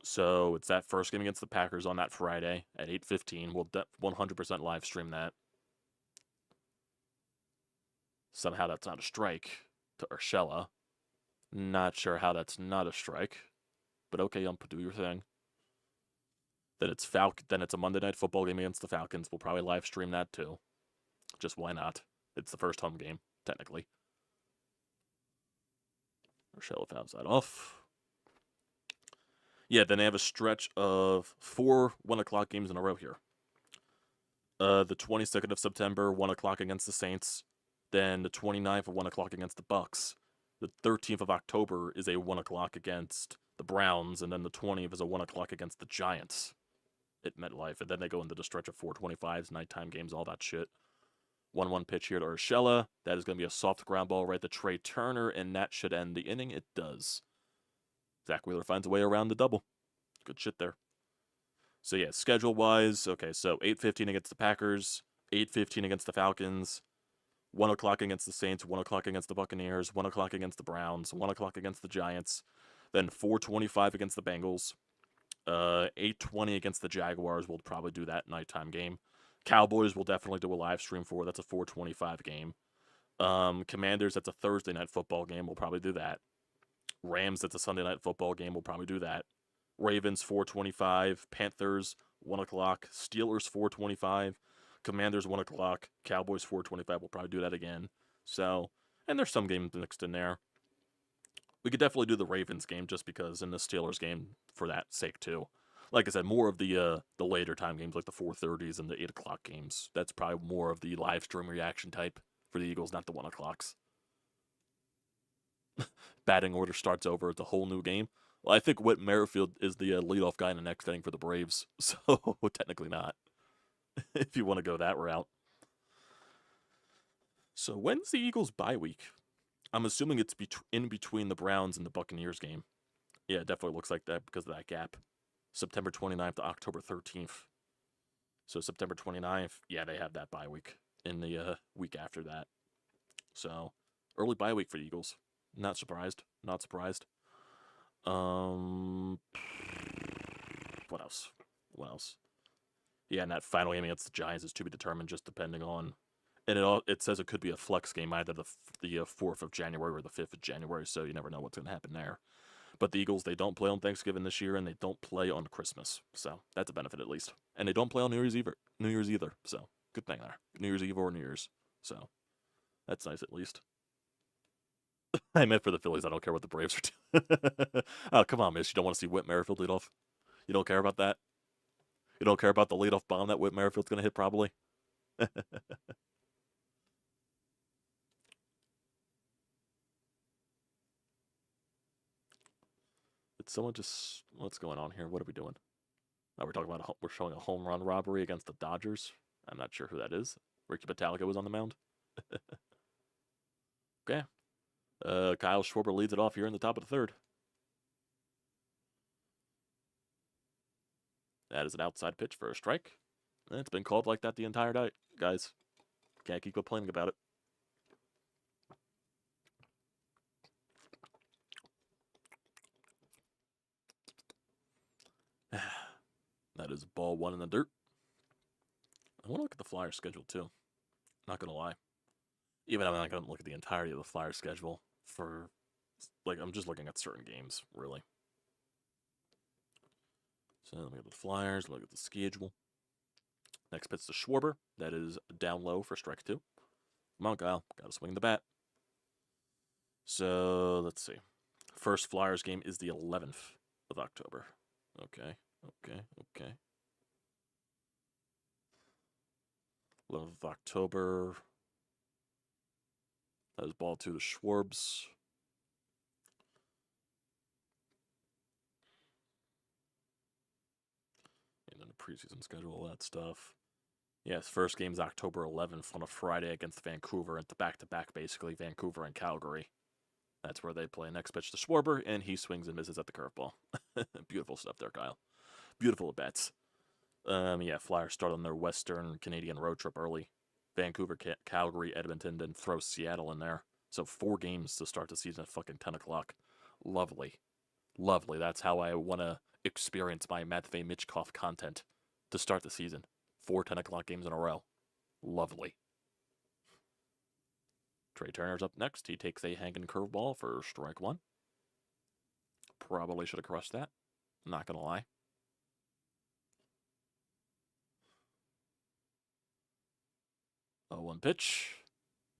So it's that first game against the Packers on that Friday at 8:15. We'll 100% live stream that. Somehow that's not a strike to Urshela. Not sure how that's not a strike, but okay, do your thing. Then it's a Monday Night Football game against the Falcons. We'll probably live stream that too. Just why not? It's the first home game, technically. Urshela fouls that off. Yeah, then they have a stretch of 4 1 o'clock games in a row here. The 22nd of September, 1 o'clock against the Saints. Then the 29th of 1 o'clock against the Bucks. The 13th of October is a 1 o'clock against the Browns, and then the 20th is a 1 o'clock against the Giants at MetLife. And then they go into the stretch of 425s, nighttime games, all that shit. 1-1 pitch here to Urshela. That is going to be a soft ground ball right to Trey Turner, and that should end the inning. It does. Zach Wheeler finds a way around the double. Good shit there. So yeah, schedule-wise, okay, so 8:15 against the Packers, 8:15 against the Falcons, 1 o'clock against the Saints, 1 o'clock against the Buccaneers, 1 o'clock against the Browns, 1 o'clock against the Giants, then 4:25 against the Bengals, 8:20 against the Jaguars. We'll probably do that nighttime game. Cowboys will definitely do a live stream for. That's a 4:25 game. Commanders, that's a Thursday night football game. We'll probably do that. Rams, that's a Sunday night football game. We'll probably do that. Ravens, 4:25. Panthers, 1 o'clock. Steelers, 4:25. Commanders, 1 o'clock. Cowboys, 4:25. We'll probably do that again. So, and there's some games mixed in there. We could definitely do the Ravens game just because, in the Steelers game for that sake too. Like I said, more of the later time games, like the 4:30s and the 8 o'clock games. That's probably more of the live stream reaction type for the Eagles, not the 1 o'clocks. Batting order starts over. It's a whole new game. Well, I think Whit Merrifield is the leadoff guy in the next inning for the Braves, so technically not, if you want to go that route. So when's the Eagles' bye week? I'm assuming it's in between the Browns and the Buccaneers game. Yeah, it definitely looks like that because of that gap. September 29th to October 13th. So September 29th, yeah, they have that bye week in the week after that. So early bye week for the Eagles. Not surprised. Not surprised. What else? What else? Yeah, and that final game against the Giants is to be determined, just depending on. And it says it could be a flex game, either the 4th of January or the 5th of January. So you never know what's going to happen there. But the Eagles, they don't play on Thanksgiving this year, and they don't play on Christmas. So that's a benefit at least. And they don't play on New Year's either. So good thing there. New Year's Eve or New Year's. So that's nice at least. I meant for the Phillies. I don't care what the Braves are doing. Oh, come on, miss. You don't want to see Whit Merrifield lead off? You don't care about that? You don't care about the leadoff bomb that Whit Merrifield's going to hit, probably? Did someone just... What's going on here? What are we doing? Oh, we're showing a home run robbery against the Dodgers. I'm not sure who that is. Ricky Battalica was on the mound. Okay. Kyle Schwarber leads it off here in the top of the third. That is an outside pitch for a strike. And it's been called like that the entire night, guys. Can't keep complaining about it. That is ball one in the dirt. I want to look at the Flyers schedule too. Not gonna lie. Even I'm not gonna look at the entirety of the Flyers schedule for, like, I'm just looking at certain games, really. So let me look at the Flyers, look at the schedule. Next pitch to Schwarber. That is down low for strike two. Come on, Kyle. Gotta swing the bat. So let's see. First Flyers game is the 11th of October. Okay. 11th of October. That is ball two to Schwarbs. And then the preseason schedule, all that stuff. Yes, first game is October 11th on a Friday against Vancouver. At the back-to-back, basically, Vancouver and Calgary. That's where they play. Next pitch to Schwarber, and he swings and misses at the curveball. Beautiful stuff there, Kyle. Beautiful at bats. Yeah, Flyers start on their Western Canadian road trip early. Vancouver, Calgary, Edmonton, then throw Seattle in there. So 4 games to start the season at fucking 10 o'clock. Lovely. Lovely. That's how I want to experience my Matvey Michkov content to start the season. 4 10 o'clock games in a row. Lovely. Trey Turner's up next. He takes a hanging curveball for strike one. Probably should have crushed that. Not going to lie. 0-1 pitch.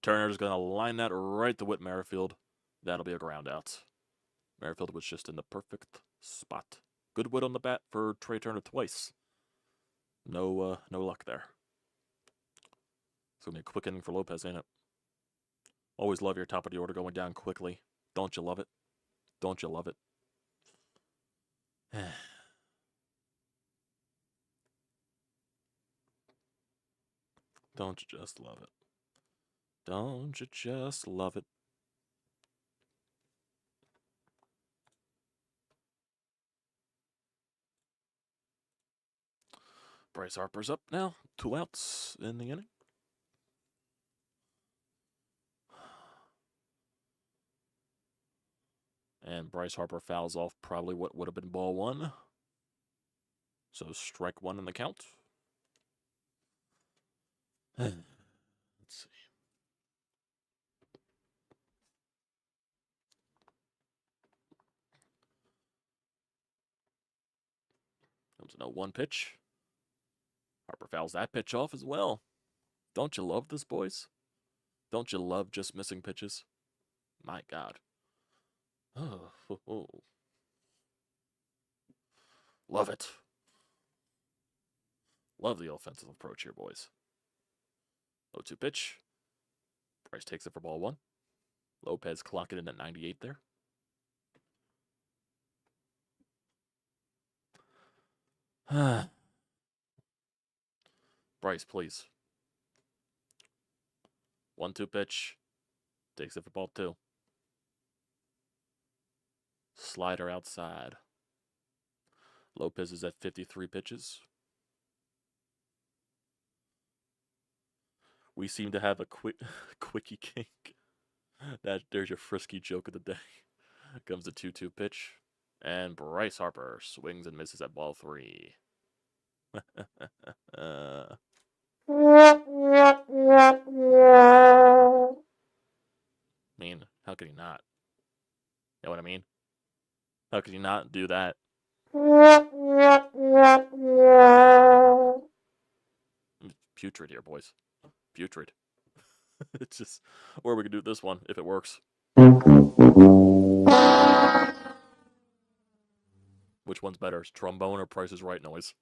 Turner's going to line that right to Whit Merrifield. That'll be a ground out. Merrifield was just in the perfect spot. Good wood on the bat for Trey Turner twice. No luck there. It's going to be a quick inning for Lopez, ain't it? Always love your top of the order going down quickly. Don't you love it? Don't you love it? Don't you just love it? Don't you just love it? Bryce Harper's up now. 2 outs in the inning. And Bryce Harper fouls off probably what would have been ball one. So strike one in the count. Let's see. Comes a 0-1 pitch. Harper fouls that pitch off as well. Don't you love this, boys? Don't you love just missing pitches? My God. Oh. Love it. Love the offensive approach here, boys. 0-2 pitch. Bryce takes it for ball 1. Lopez clocking in at 98 there. Bryce, please. 1-2 pitch. Takes it for ball 2. Slider outside. Lopez is at 53 pitches. We seem to have a quickie kink. There's your frisky joke of the day. Comes the 2-2 pitch. And Bryce Harper swings and misses at ball 3. mean, how could he not? You know what I mean? How could he not do that? Putrid here, boys. Putrid. It's just, or we could do this one if it works. Which one's better? Is trombone or Price is Right noise?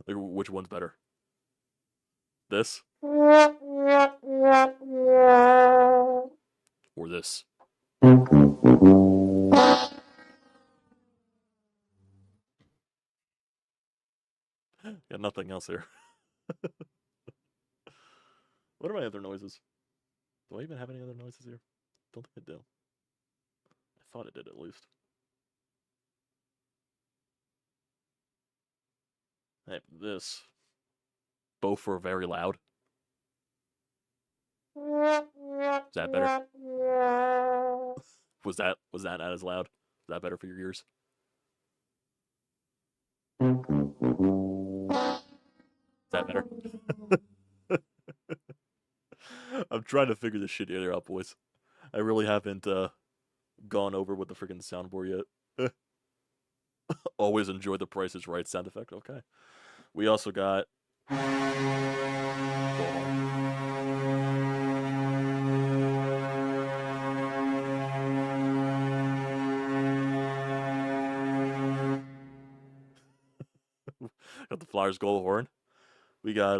Like, which one's better? This? Or this? Got nothing else here. What are my other noises? Do I even have any other noises here? Don't think I do. I thought it did at least. I have this. Both were very loud. Is that better? Was that not as loud? Is that better for your ears? Is that better? I'm trying to figure this shit either out, boys. I really haven't gone over with the freaking soundboard yet. Always enjoy the Price is Right sound effect. Okay. We also got... got the Flyers goal horn. We got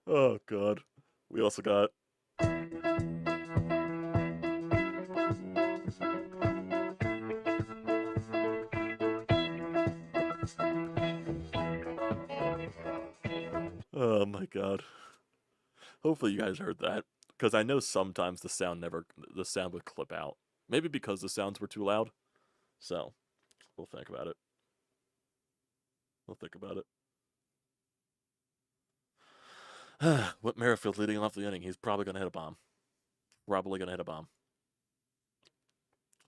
oh God. We also got oh my God. Hopefully you guys heard that, because I know sometimes the sound would clip out. Maybe because the sounds were too loud. So, we'll think about it. Whit Merrifield leading off the inning. He's probably going to hit a bomb.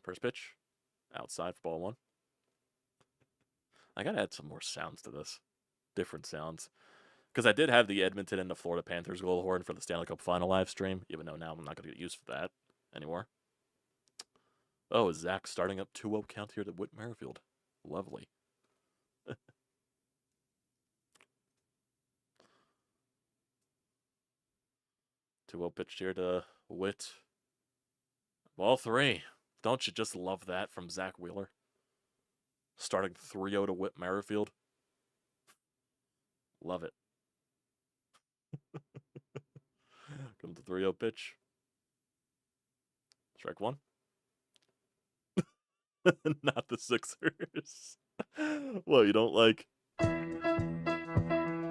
First pitch. Outside for ball 1. I got to add some more sounds to this. Different sounds. Because I did have the Edmonton and the Florida Panthers goal horn for the Stanley Cup Final live stream, even though now I'm not going to get used for that anymore. Oh, is Zach starting up 2-0 count here to Whit Merrifield? Lovely. 2-0 pitch here to Whit. Ball 3. Don't you just love that from Zach Wheeler? Starting 3-0 to Whit Merrifield. Love it. Comes the 3-0 pitch. Strike 1. Not the Sixers. What, you don't like?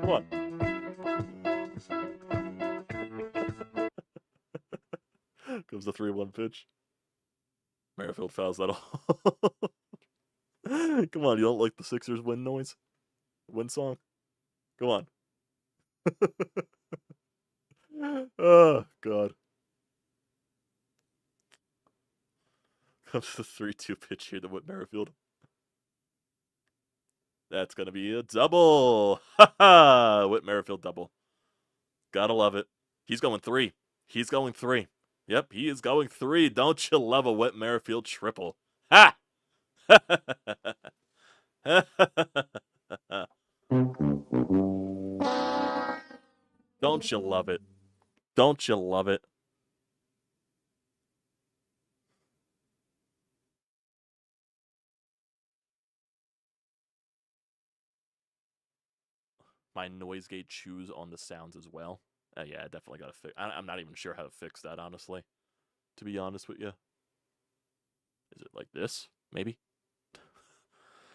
What? Comes the 3-1 pitch. Merrifield fouls that off. Come on, you don't like the Sixers win noise? Win song? Come on. Oh, God. Comes the 3-2 pitch here to Whit Merrifield. That's going to be a double. Ha ha! Whit Merrifield double. Gotta love it. He's going 3. He's going 3. Yep, he is going 3. Don't you love a Whit Merrifield triple? Ha! Don't you love it? Don't you love it? My noise gate chews on the sounds as well. Yeah, I definitely gotta fix. I'm not even sure how to fix that, honestly. To be honest with you, is it like this? Maybe.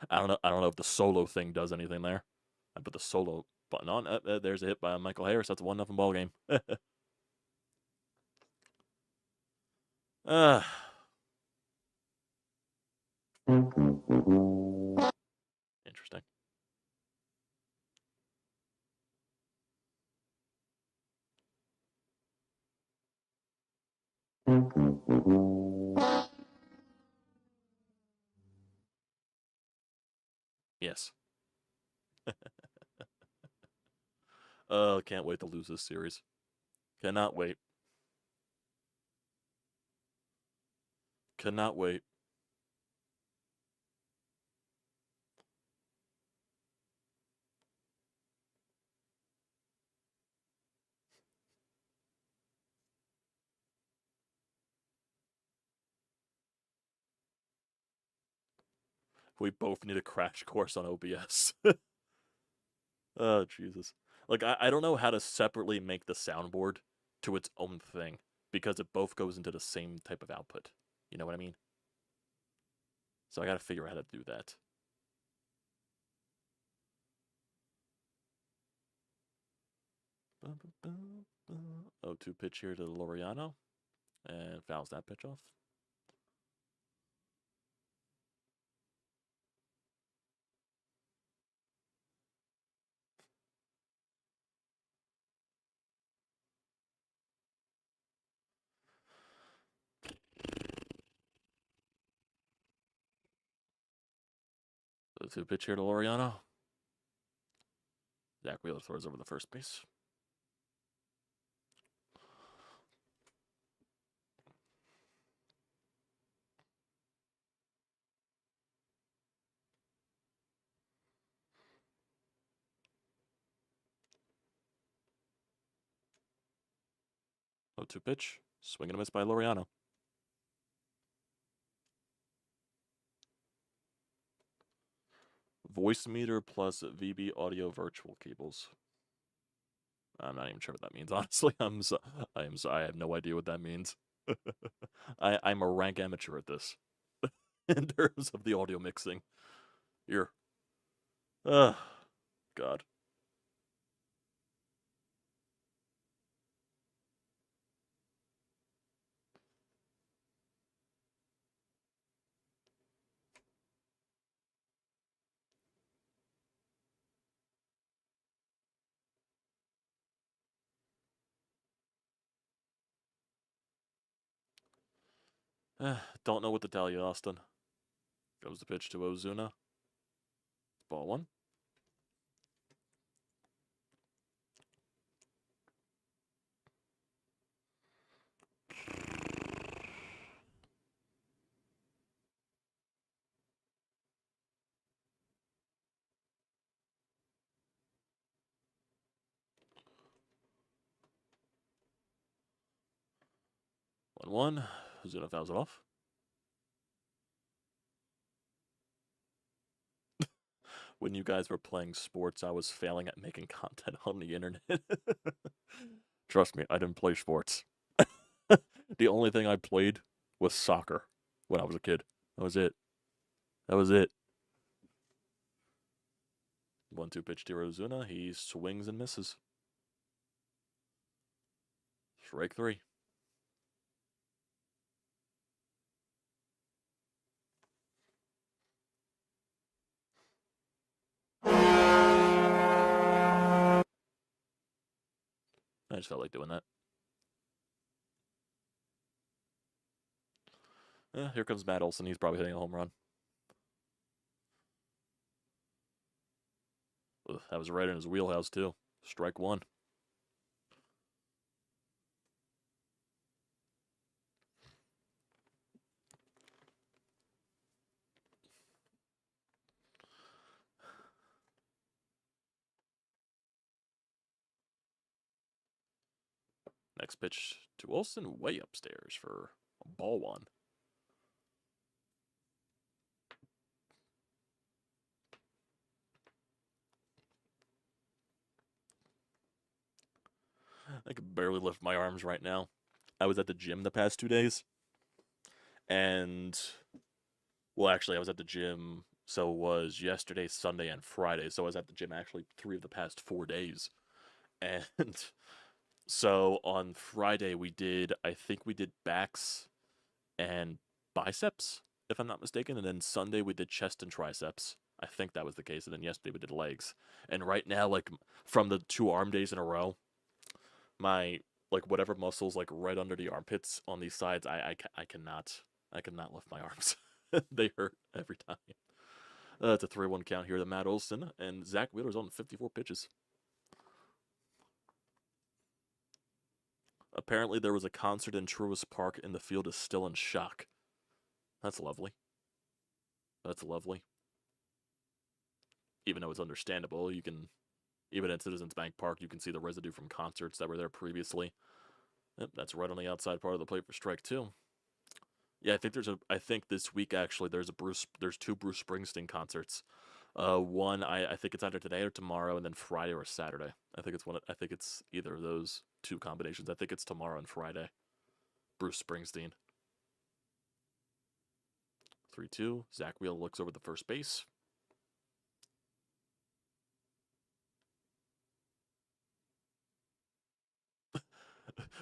I don't know. I don't know if the solo thing does anything there. I put the solo button on. There's a hit by Michael Harris. That's a 1-0 ball game. uh, Interesting. Yes. Can't wait to lose this series. Cannot wait. Cannot wait. We both need a crash course on OBS. Oh, Jesus. Like, I don't know how to separately make the soundboard to its own thing, because it both goes into the same type of output. You know what I mean? So I gotta figure out how to do that. Oh, 2 pitch here to Laureano. And fouls that pitch off. So 2 pitch here to Laureano. Zach Wheeler throws over the first base. Oh, 2 pitch. Swing and a miss by Laureano. Voice meter plus VB audio virtual cables. I'm not even sure what that means, honestly. I am sorry. I have no idea what that means. I'm a rank amateur at this in terms of the audio mixing. Here. God. Don't know what to tell you, Austin. Goes the pitch to Ozuna. Ball 1. One. Ozuna fouls it off. When you guys were playing sports, I was failing at making content on the internet. Trust me, I didn't play sports. The only thing I played was soccer when I was a kid. That was it. That was it. 1-2 pitch to Ozuna. He swings and misses. Strike 3. I just felt like doing that. Here comes Matt Olson. He's probably hitting a home run. That was right in his wheelhouse, too. Strike one. Next pitch to Olsen, way upstairs for a ball one. I can barely lift my arms right now. I was at the gym the past 2 days, and well, actually, I was at the gym. So it was yesterday, Sunday, and Friday. So I was at the gym actually 3 of the past 4 days, and so on Friday I think we did backs and biceps, if I'm not mistaken, and then Sunday we did chest and triceps. I think that was the case, and then yesterday we did legs. And right now, like from the 2 arm days in a row, my like whatever muscles like right under the armpits on these sides, I cannot lift my arms. They hurt every time. It's a 3-1 count here to Matt Olson, and Zach Wheeler's on 54 pitches. Apparently, there was a concert in Truist Park, and the field is still in shock. That's lovely. That's lovely. Even though it's understandable, even at Citizens Bank Park, you can see the residue from concerts that were there previously. Yep, that's right on the outside part of the plate for strike 2. Yeah, I think this week actually there's 2 Bruce Springsteen concerts. One I think it's either today or tomorrow, and then Friday or Saturday. I think it's either of those 2 combinations. I think it's tomorrow and Friday. Bruce Springsteen. 3-2. Zach Wheeler looks over the first base.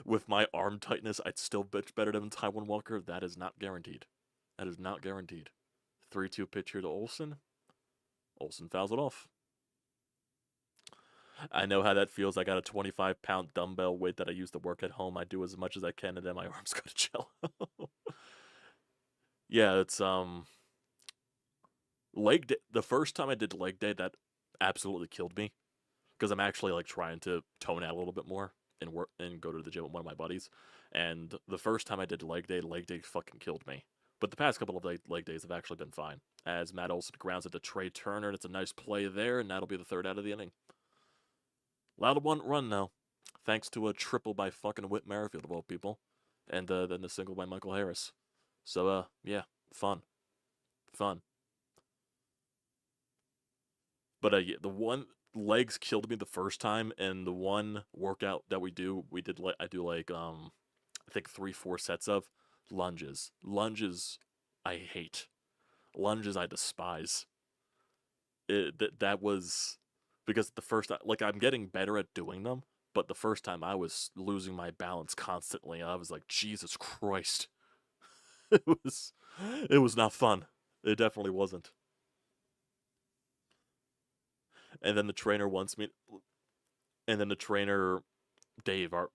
With my arm tightness, I'd still pitch better than Taijuan Walker. That is not guaranteed. That is not guaranteed. 3-2 pitch here to Olsen. Olsen fouls it off. I know how that feels. I got a 25-pound dumbbell weight that I use to work at home. I do as much as I can, and then my arms go to chill. Yeah, it's leg day. The first time I did leg day, that absolutely killed me because I'm actually like trying to tone out a little bit more and work and go to the gym with one of my buddies. And the first time I did leg day fucking killed me. But the past couple of leg days have actually been fine. As Matt Olson grounds it to Trey Turner, and it's a nice play there, and that'll be the 3rd out of the inning. Allowed 1 run now, thanks to a triple by fucking Whit Merrifield of all people, and then the single by Michael Harris. So yeah, fun. But yeah, the one legs killed me the first time, and the one workout that I do like I think 3-4 sets of lunges. Lunges I hate. Lunges I despise. That was because the first like I'm getting better at doing them, but the first time I was losing my balance constantly. I was like, Jesus Christ. it was it was not fun. It definitely wasn't. And then the trainer wants me and then the trainer Dave, our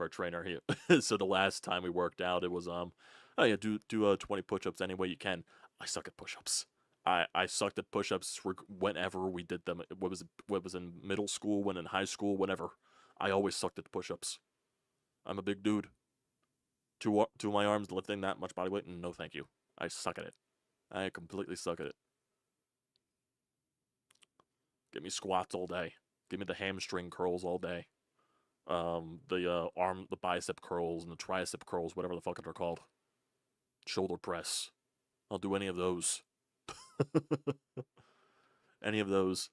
trainer here. So the last time we worked out, it was oh yeah, do 20 push-ups any way you can. I suck at push-ups. I sucked at push-ups whenever we did them. What was in middle school, when in high school, whenever. I always sucked at push-ups. I'm a big dude. Two of my arms lifting that much body weight, no thank you. I suck at it. I completely suck at it. Give me squats all day. Give me the hamstring curls all day. The bicep curls and the tricep curls, whatever the fuck they're called. Shoulder press. I'll do any of those. Any of those.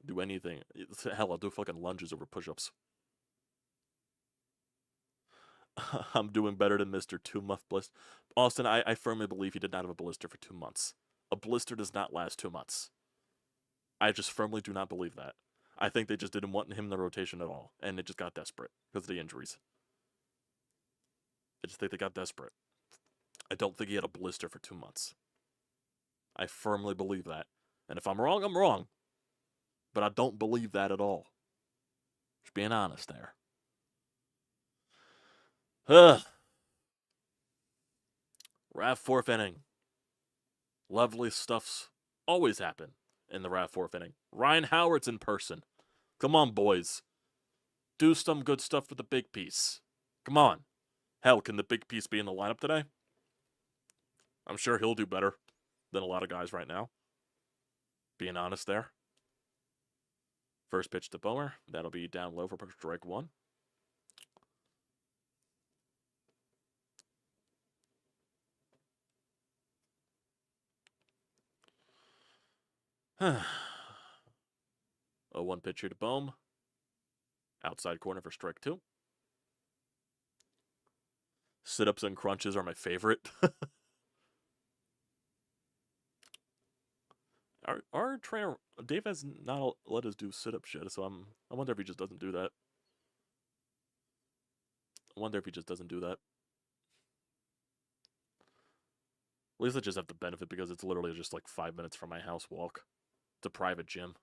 Do anything. Hell, I'll do fucking lunges over push-ups. I'm doing better than Mr. 2-month blister. Austin, I firmly believe he did not have a blister for 2 months. A blister does not last 2 months. I just firmly do not believe that. I think they just didn't want him in the rotation at all, and they just got desperate because of the injuries. I just think they got desperate. I don't think he had a blister for 2 months. I firmly believe that. And if I'm wrong, I'm wrong. But I don't believe that at all. Just being honest there. We're at 4th inning. Lovely stuff's always happen in the fourth inning. Ryan Howard's in person. Come on, boys. Do some good stuff for the big piece. Come on. Hell, can the big piece be in the lineup today? I'm sure he'll do better than a lot of guys right now. Being honest there. First pitch to Bomer. That'll be down low for strike one. Oh, 1 pitch here to Bohm. Outside corner for strike two. Sit-ups and crunches are my favorite. Our trainer, Dave, has not let us do sit-ups yet, so I wonder if he just doesn't do that. At least I just have the benefit because it's literally just like 5 minutes from my house walk. It's a private gym.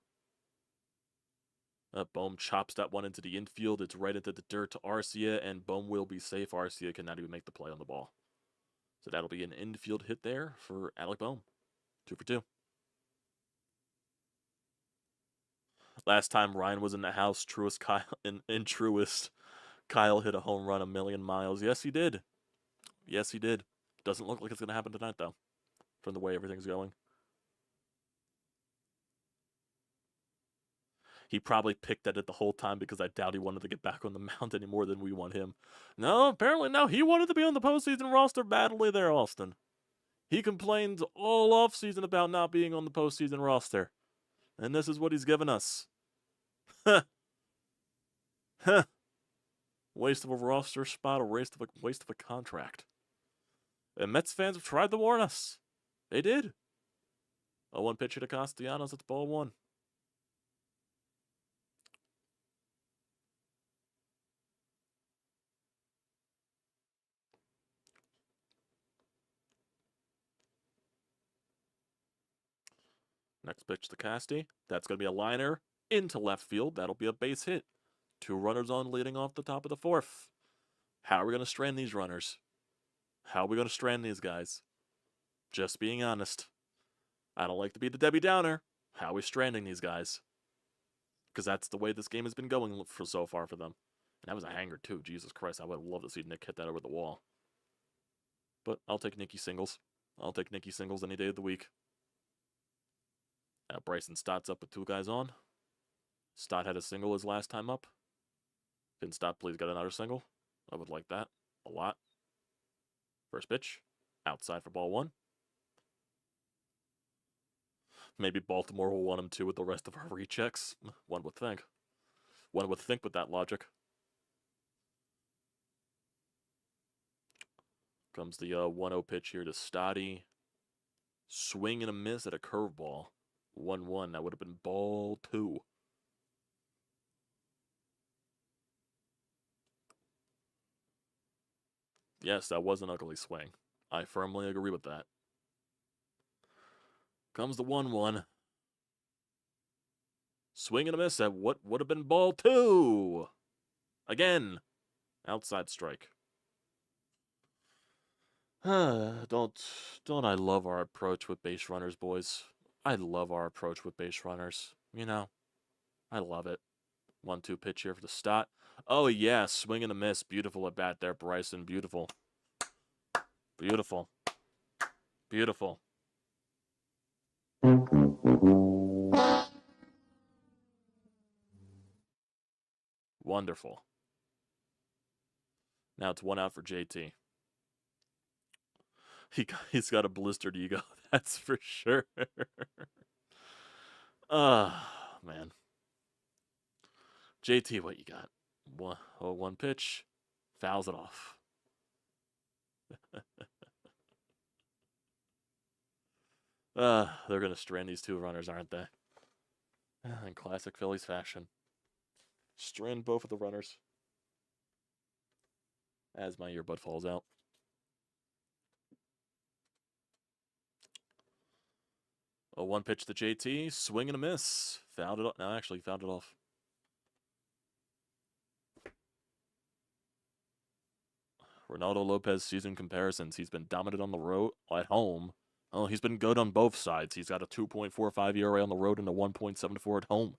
Bohm chops that one into the infield. It's right into the dirt to Arcia, and Bohm will be safe. Arcia cannot even make the play on the ball. So that'll be an infield hit there for Alec Bohm. 2 for 2. Last time Ryan was in the house, in Truist, Kyle hit a home run a million miles. Yes, he did. Doesn't look like it's going to happen tonight, though, from the way everything's going. He probably picked at it the whole time because I doubt he wanted to get back on the mound any more than we want him. No, apparently no. He wanted to be on the postseason roster badly there, Austin. He complained all offseason about not being on the postseason roster. And this is what he's given us. Huh. Waste of a roster spot, a waste of a contract. And Mets fans have tried to warn us. They did. 0-1 pitcher to Castellanos. It's ball one. Next pitch to Casty. That's going to be a liner into left field. That'll be a base hit. 2 runners on leading off the top of the 4th. How are we going to strand these runners? How are we going to strand these guys? Just being honest. I don't like to be the Debbie Downer. How are we stranding these guys? Because that's the way this game has been going for so far for them. And that was a hanger, too. Jesus Christ, I would love to see Nick hit that over the wall. But I'll take Nicky singles. I'll take Nicky singles any day of the week. Now Bryson Stott's up with 2 guys on. Stott had a single his last time up. Can Stott please get another single? I would like that a lot. First pitch. Outside for ball 1. Maybe Baltimore will want him to with the rest of our rechecks. One would think. One would think with that logic. Comes the 1-0 pitch here to Stotty. Swing and a miss at a curveball. 1-1. That would have been ball 2. Yes, that was an ugly swing. I firmly agree with that. Comes the 1-1. Swing and a miss at what would have been ball 2. Again. Outside strike. Don't I love our approach with base runners, boys? I love our approach with base runners. You know, I love it. 1-2 pitch here for the Stott. Oh, yeah, swing and a miss. Beautiful at bat there, Bryson. Beautiful. Beautiful. Beautiful. Wonderful. Now it's 1 out for JT. He's got a blistered ego, that's for sure. Man. JT, what you got? 1 pitch. Fouls it off. They're going to strand these 2 runners, aren't they? In classic Phillies fashion. Strand both of the runners. As my earbud falls out. A 1 pitch to JT. Swing and a miss. Fouled it off. No, actually fouled it off. Ronaldo Lopez season comparisons. He's been dominant on the road, at home, Oh, he's been good on both sides. He's got a 2.45 ERA on the road and a 1.74 at home.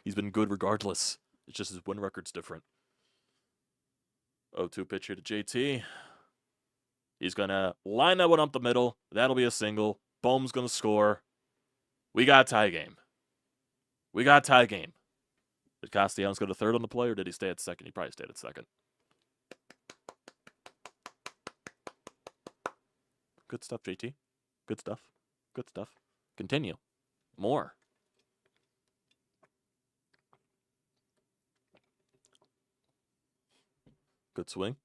He's been good regardless. It's just his win record's different. 0-2 pitch here to JT. He's going to line that one up the middle. That'll be a single. Bohm's going to score. We got a tie game. Did Castellanos go to third on the play, or did he stay at second? He probably stayed at second. Good stuff, JT. Good stuff. Continue. More. Good swing.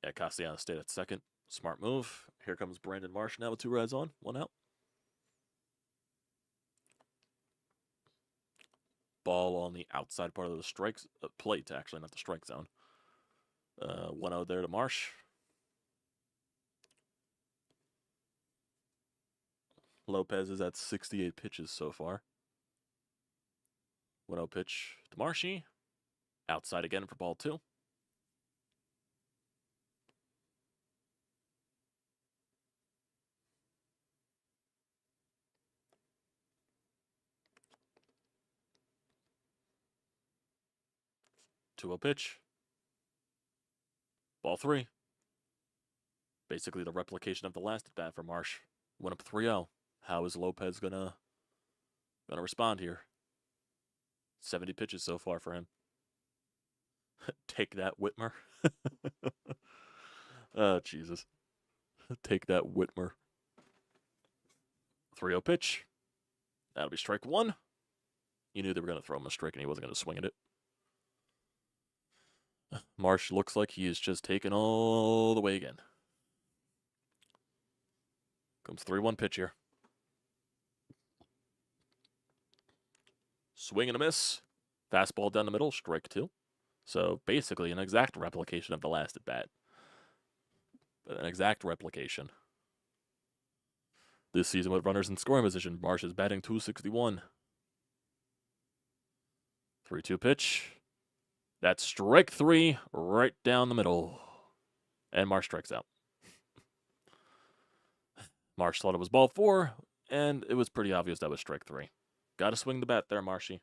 Yeah, Castellanos stayed at second. Smart move. Here comes Brandon Marsh now with 2 runs on, 1 out. Ball on the outside part of the strike plate, actually, not the strike zone. 1-0 there to Marsh. Lopez is at 68 pitches so far. 1-0 pitch to Marshy. Outside again for ball 2. Two-0 pitch. Ball 3. Basically the replication of the last at bat for Marsh. Went up 3-0. How is Lopez gonna respond here? 70 pitches so far for him. Take that, Whitmer. Oh, Jesus. Take that, Whitmer. 3-0 pitch. That'll be strike 1. You knew they were going to throw him a strike and he wasn't going to swing at it. Marsh looks like he is just taken all the way again. Comes 3-1 pitch here. Swing and a miss. Fastball down the middle, strike 2. So basically an exact replication of the last at bat. But an exact replication. This season with runners in scoring position, Marsh is batting .261. 3-2 pitch. That's strike 3 right down the middle. And Marsh strikes out. Marsh thought it was ball 4, and it was pretty obvious that was strike 3. Got to swing the bat there, Marshy.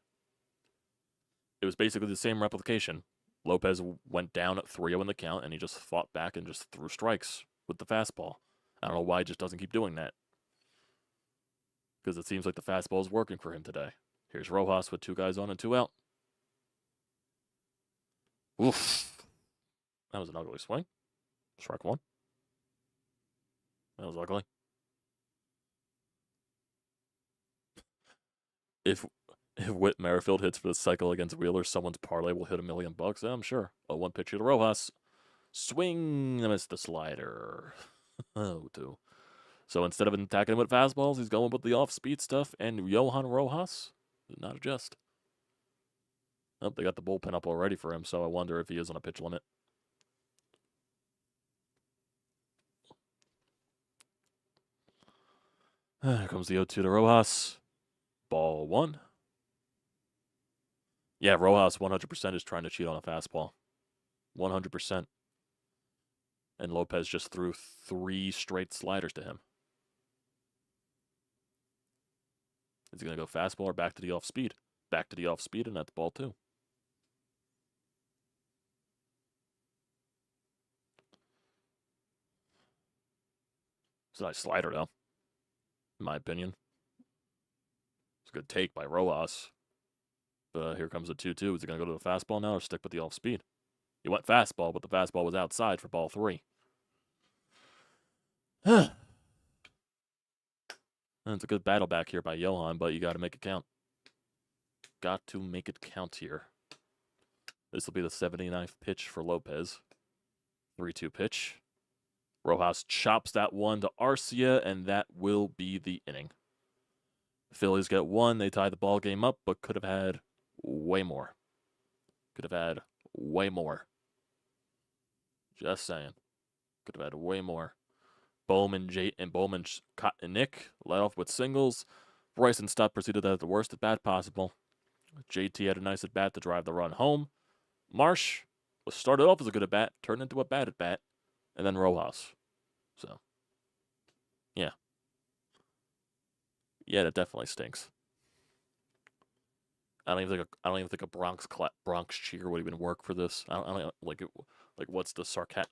It was basically the same replication. Lopez went down at 3-0 in the count, and he just fought back and just threw strikes with the fastball. I don't know why he just doesn't keep doing that. Because it seems like the fastball is working for him today. Here's Rojas with 2 guys on and 2 out. Oof. That was an ugly swing. Strike 1. That was ugly. If Whit Merrifield hits for the cycle against Wheeler, someone's parlay will hit $1 million. Yeah, I'm sure. 0-1 pitch to Rojas. Swing and miss the slider. 0-2. So instead of attacking him with fastballs, he's going with the off-speed stuff, and Johan Rojas did not adjust. Oh, they got the bullpen up already for him, so I wonder if he is on a pitch limit. Here comes the 0-2 to Rojas. Ball 1. Yeah, Rojas 100% is trying to cheat on a fastball. 100%. And Lopez just threw 3 straight sliders to him. Is he going to go fastball or back to the off-speed? Back to the off-speed, and that's ball 2. It's a nice slider, though, in my opinion. It's a good take by Rojas. But here comes the 2-2. Is he going to go to the fastball now or stick with the off-speed? He went fastball, but the fastball was outside for ball 3. And it's a good battle back here by Johan, but you got to make it count. Got to make it count here. This will be the 79th pitch for Lopez. 3-2 pitch. Rojas chops that one to Arcia, and that will be the inning. The Phillies get 1. They tie the ball game up, but could have had way more. Could have had way more. Just saying. Could have had way more. Bowman and Nick led off with singles. Bryson Stott proceeded at the worst at bat possible. JT had a nice at bat to drive the run home. Marsh was started off as a good at bat, turned into a bad at bat, and then Rojas. So, yeah. Yeah, that definitely stinks. I don't even think a Bronx cheer would even work for this. I don't like it. Like, what's the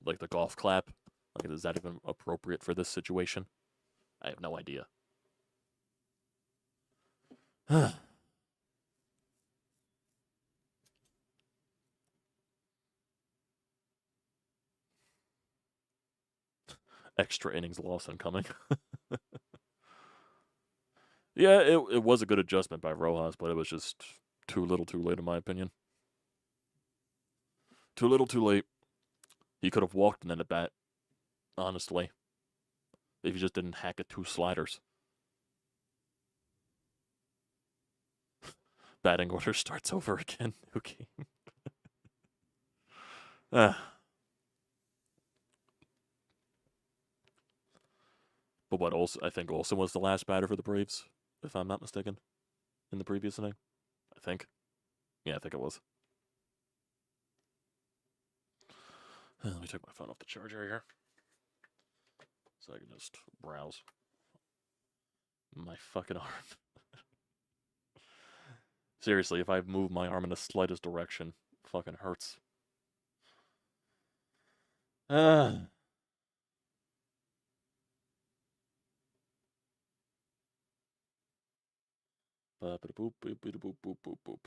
like the golf clap? Like, is that even appropriate for this situation? I have no idea. Extra innings loss incoming. Yeah, it was a good adjustment by Rojas, but it was just too little too late, in my opinion. Too little too late. He could have walked and then at bat, honestly, if he just didn't hack at 2 sliders. Batting order starts over again. Okay. But what, also, I think Olsen was the last batter for the Braves, if I'm not mistaken, in the previous inning. I think. Yeah, I think it was. Let me take my phone off the charger here, so I can just browse. My fucking arm. Seriously, if I move my arm in the slightest direction, it fucking hurts. Ah. Boop, boop, boop, boop, boop, boop, boop.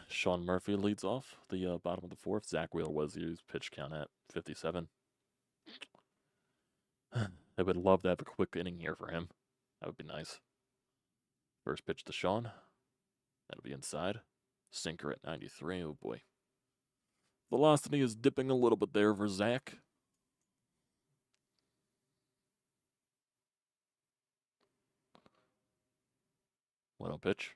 Sean Murphy leads off the bottom of the 4th. Zach Wheeler was his pitch count at 57. I would love to have a quick inning here for him. That would be nice. First pitch to Sean. That'll be inside. Sinker at 93. Oh boy. Velocity is dipping a little bit there for Zach. 1-0 pitch.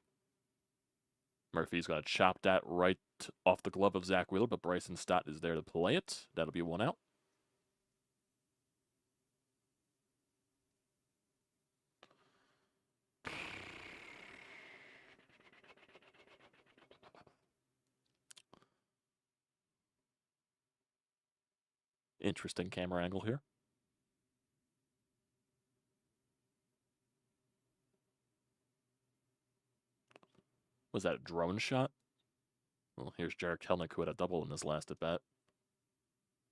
Murphy's going to chop that right off the glove of Zach Wheeler, but Bryson Stott is there to play it. That'll be 1 out. Interesting camera angle here. Was that a drone shot? Well, here's Jared Kelnick, who had a double in his last at bat.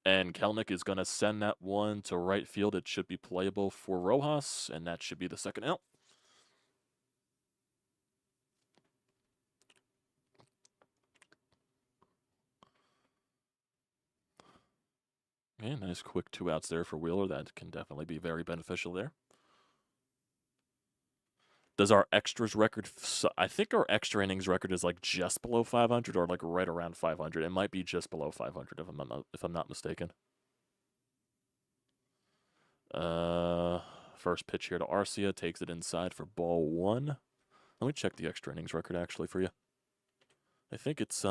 And Kelnick is going to send that one to right field. It should be playable for Rojas, and that should be the 2nd out. Yeah, nice quick 2 outs there for Wheeler. That can definitely be very beneficial there. Does our extras record... I think our extra innings record is like just below 500 or like right around 500. It might be just below 500 if I'm not mistaken. First pitch here to Arcia. Takes it inside for ball 1. Let me check the extra innings record actually for you. I think it's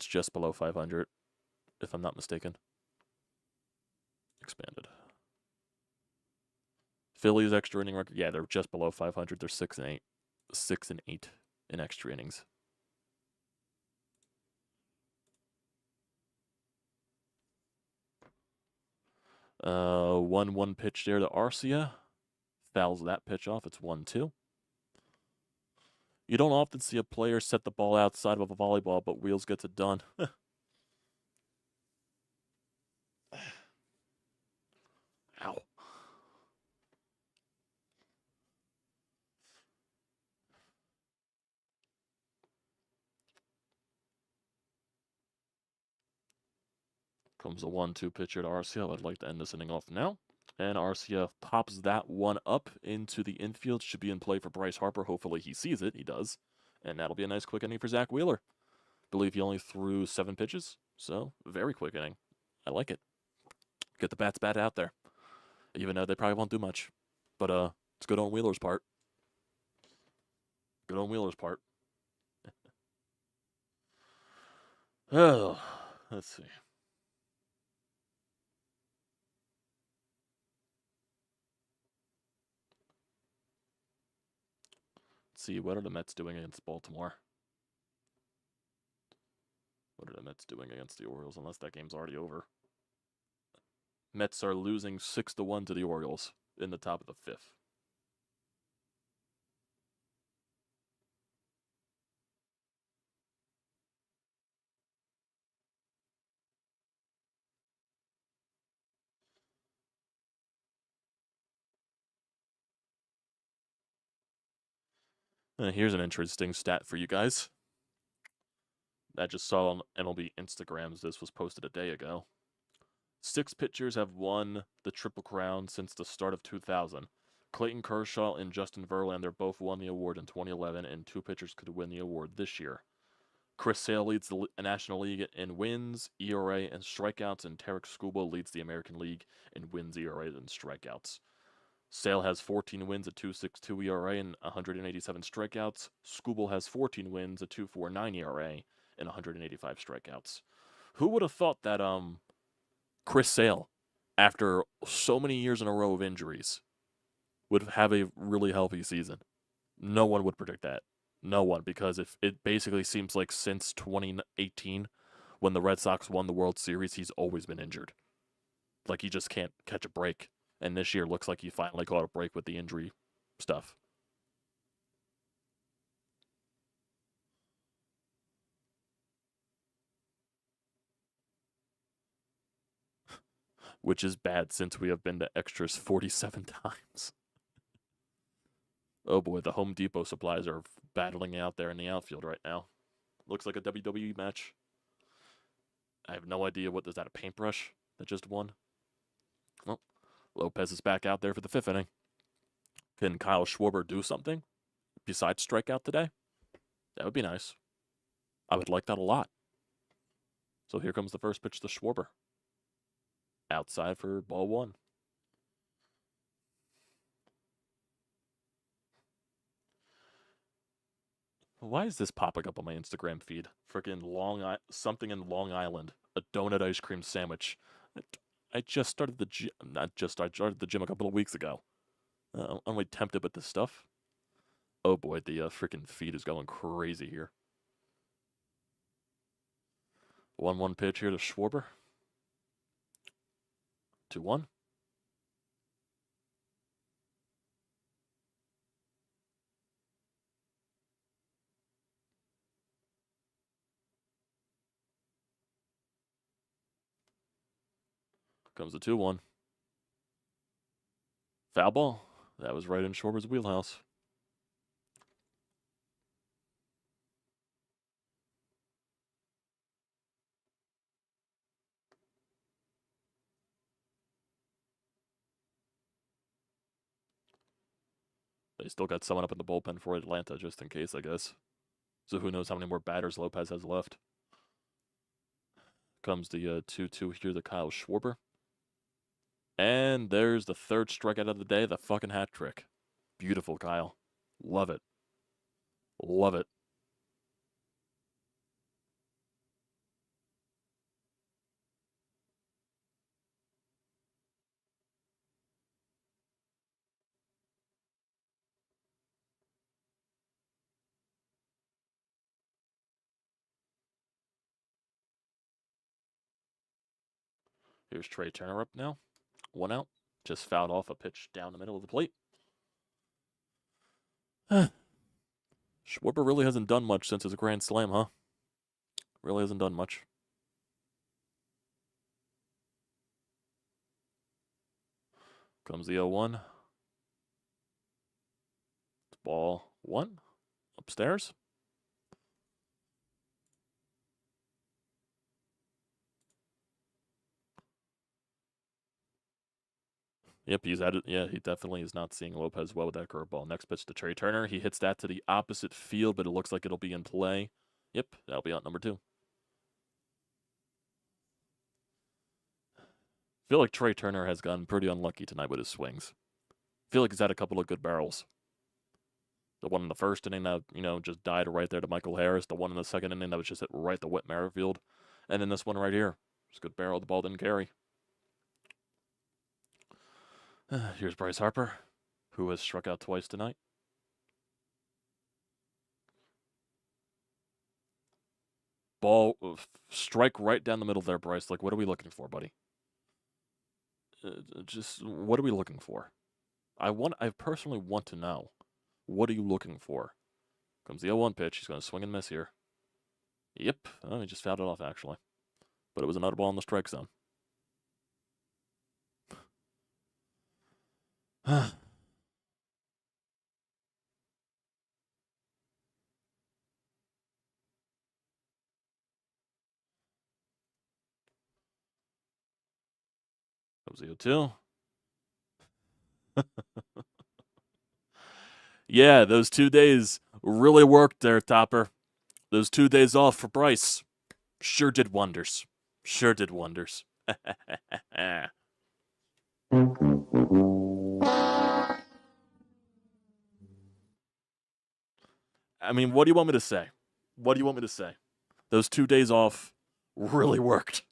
just below 500 if I'm not mistaken. Expanded. Phillies extra inning record. Yeah, they're just below 500. They're 6 and 8. 6 and 8 in extra innings. Uh, 1-1 pitch there to Arcia. Fouls that pitch off. It's 1-2. You don't often see a player set the ball outside of a volleyball, but Wheels gets it done. Ow. Comes the 1-2 pitcher to Arcia. I'd like to end this inning off now. And Arcia pops that one up into the infield. Should be in play for Bryce Harper. Hopefully he sees it. He does. And that'll be a nice quick inning for Zach Wheeler. Believe he only threw 7 pitches. So, very quick inning. I like it. Get the bats bat out there. even though they probably won't do much. But it's good on Wheeler's part. Good on Wheeler's part. Oh, let's see. Let's see, what are the Mets doing against Baltimore? What are the Mets doing against the Orioles? Unless that game's already over. Mets are losing 6-1 to the Orioles in the top of the fifth. And here's an interesting stat for you guys. I just saw on MLB Instagrams. This was posted a day ago. 6 pitchers have won the Triple Crown since the start of 2000. Clayton Kershaw and Justin Verlander both won the award in 2011, and 2 pitchers could win the award this year. Chris Sale leads the National League in wins, ERA, and strikeouts, and Tarek Skubal leads the American League in wins, ERA, and strikeouts. Sale has 14 wins, a 2.62 ERA, and 187 strikeouts. Skubal has 14 wins, a 2.49 ERA, and 185 strikeouts. Who would have thought that Chris Sale, after so many years in a row of injuries, would have a really healthy season? No one would predict that. No one, because if it basically seems like since 2018, when the Red Sox won the World Series, he's always been injured. Like he just can't catch a break. And this year looks like he finally caught a break with the injury stuff. Which is bad since we have been to extras 47 times. Oh boy, the Home Depot supplies are battling out there in the outfield right now. Looks like a WWE match. I have no idea what is that, a paintbrush that just won? Well, Lopez is back out there for the 5th inning. Can Kyle Schwarber do something besides strike out today? That would be nice. I would like that a lot. So here comes the first pitch to Schwarber. Outside for ball 1. Why is this popping up on my Instagram feed? Freaking something in Long Island, a donut ice cream sandwich. I just started the gym. Not just I started the gym a couple of weeks ago. I'm only tempted with this stuff. Oh boy, the freaking feed is going crazy here. 1-1 pitch here to Schwarber. 2-1. Comes the 2-1. Foul ball. That was right in Schwarber's wheelhouse. They still got someone up in the bullpen for Atlanta just in case, I guess. So who knows how many more batters Lopez has left. Comes the 2-2 here to Kyle Schwarber. And there's the 3rd strikeout of the day, the fucking hat trick. Beautiful, Kyle. Love it. Love it. Here's Trey Turner up now. 1 out. Just fouled off a pitch down the middle of the plate. Schwarber really hasn't done much since his grand slam, huh? Really hasn't done much. Comes the 0-1. Ball 1. Upstairs. Yep, he's at it. Yeah, he definitely is not seeing Lopez well with that curveball. Next pitch to Trey Turner. He hits that to the opposite field, but it looks like it'll be in play. Yep, that'll be out number 2. feel like Trey Turner has gotten pretty unlucky tonight with his swings. Feel like he's had a couple of good barrels. The one in the first inning that, just died right there to Michael Harris. The one in the second inning that was just hit right to Whit Merrifield. And then this one right here. Just good barrel. The ball didn't carry. Here's Bryce Harper, who has struck out twice tonight. Ball, strike right down the middle there, Bryce. Like, what are we looking for, buddy? Just, what are we looking for? I personally want to know. What are you looking for? Comes the 0-1 pitch. He's going to swing and miss here. Yep. Oh, he just fouled it off, actually. But it was another ball in the strike zone. Comes the 0-2. Yeah, those 2 days really worked there, Topper. Those 2 days off for Bryce sure did wonders. Sure did wonders. I mean, what do you want me to say? What do you want me to say? Those 2 days off really worked.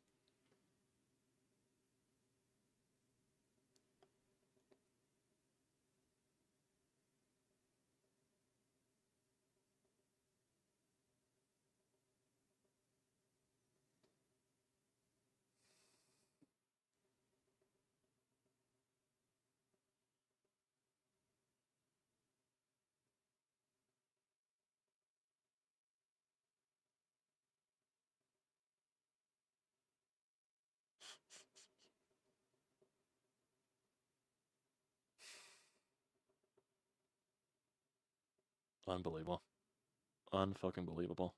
Unbelievable. Unfucking believable.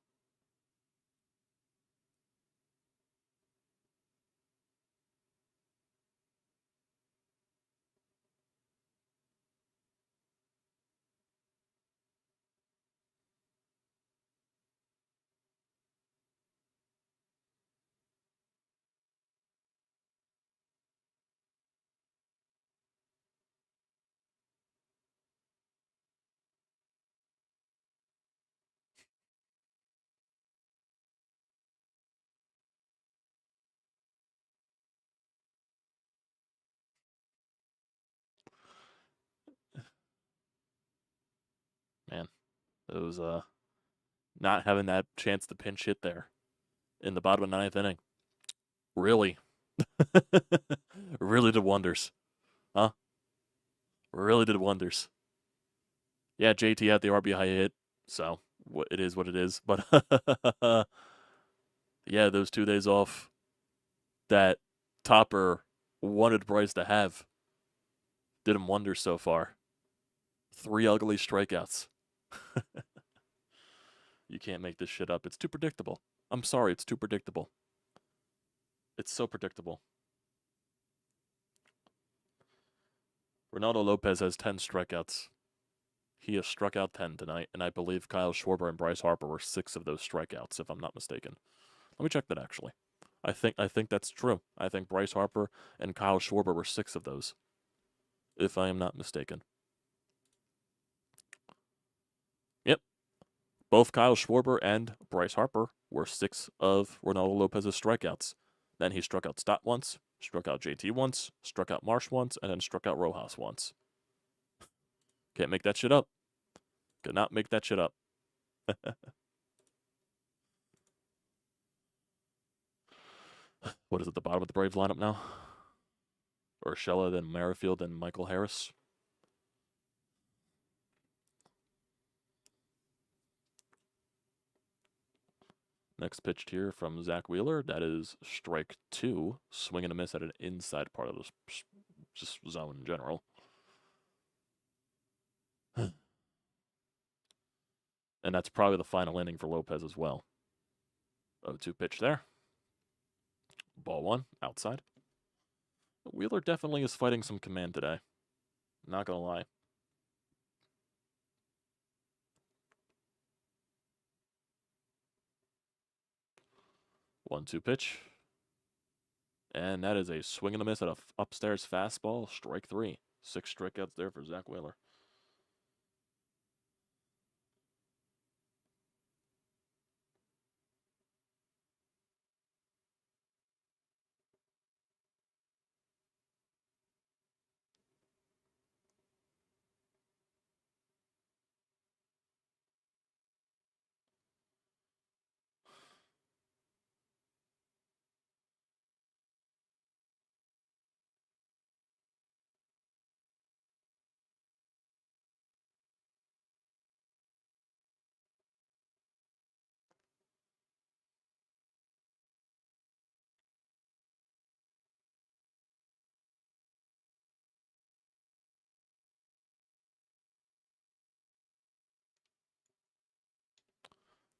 Man, it was not having that chance to pinch hit there in the bottom of the 9th inning. Really, really did wonders. Huh? Really did wonders. Yeah, JT had the RBI hit, so it is what it is. But yeah, those 2 days off that Topper wanted Bryce to have did him wonders so far. 3 ugly strikeouts. You can't make this shit up. It's too predictable. I'm sorry, it's too predictable. It's so predictable. Ronaldo Lopez has 10 strikeouts. He has struck out 10 tonight, and I believe Kyle Schwarber and Bryce Harper were 6 of those strikeouts, if I'm not mistaken. Let me check that, actually. I think that's true. I think Bryce Harper and Kyle Schwarber were 6 of those, if I am not mistaken. Yep. Both Kyle Schwarber and Bryce Harper were 6 of Ronaldo Lopez's strikeouts. Then he struck out Stott once, struck out JT once, struck out Marsh once, and then struck out Rojas once. Can't make that shit up. Could not make that shit up. What is at the bottom of the Braves lineup now? Urshela, then Merrifield, then Michael Harris. Next pitched here from Zach Wheeler. That is strike 2. Swing and a miss at an inside part of the just zone in general. And that's probably the final inning for Lopez as well. 0-2 pitch there. Ball 1, outside. Wheeler definitely is fighting some command today. Not gonna lie. One, 2 pitch. And that is a swing and a miss at a upstairs fastball, strike 3. 6 strikeouts there for Zach Wheeler.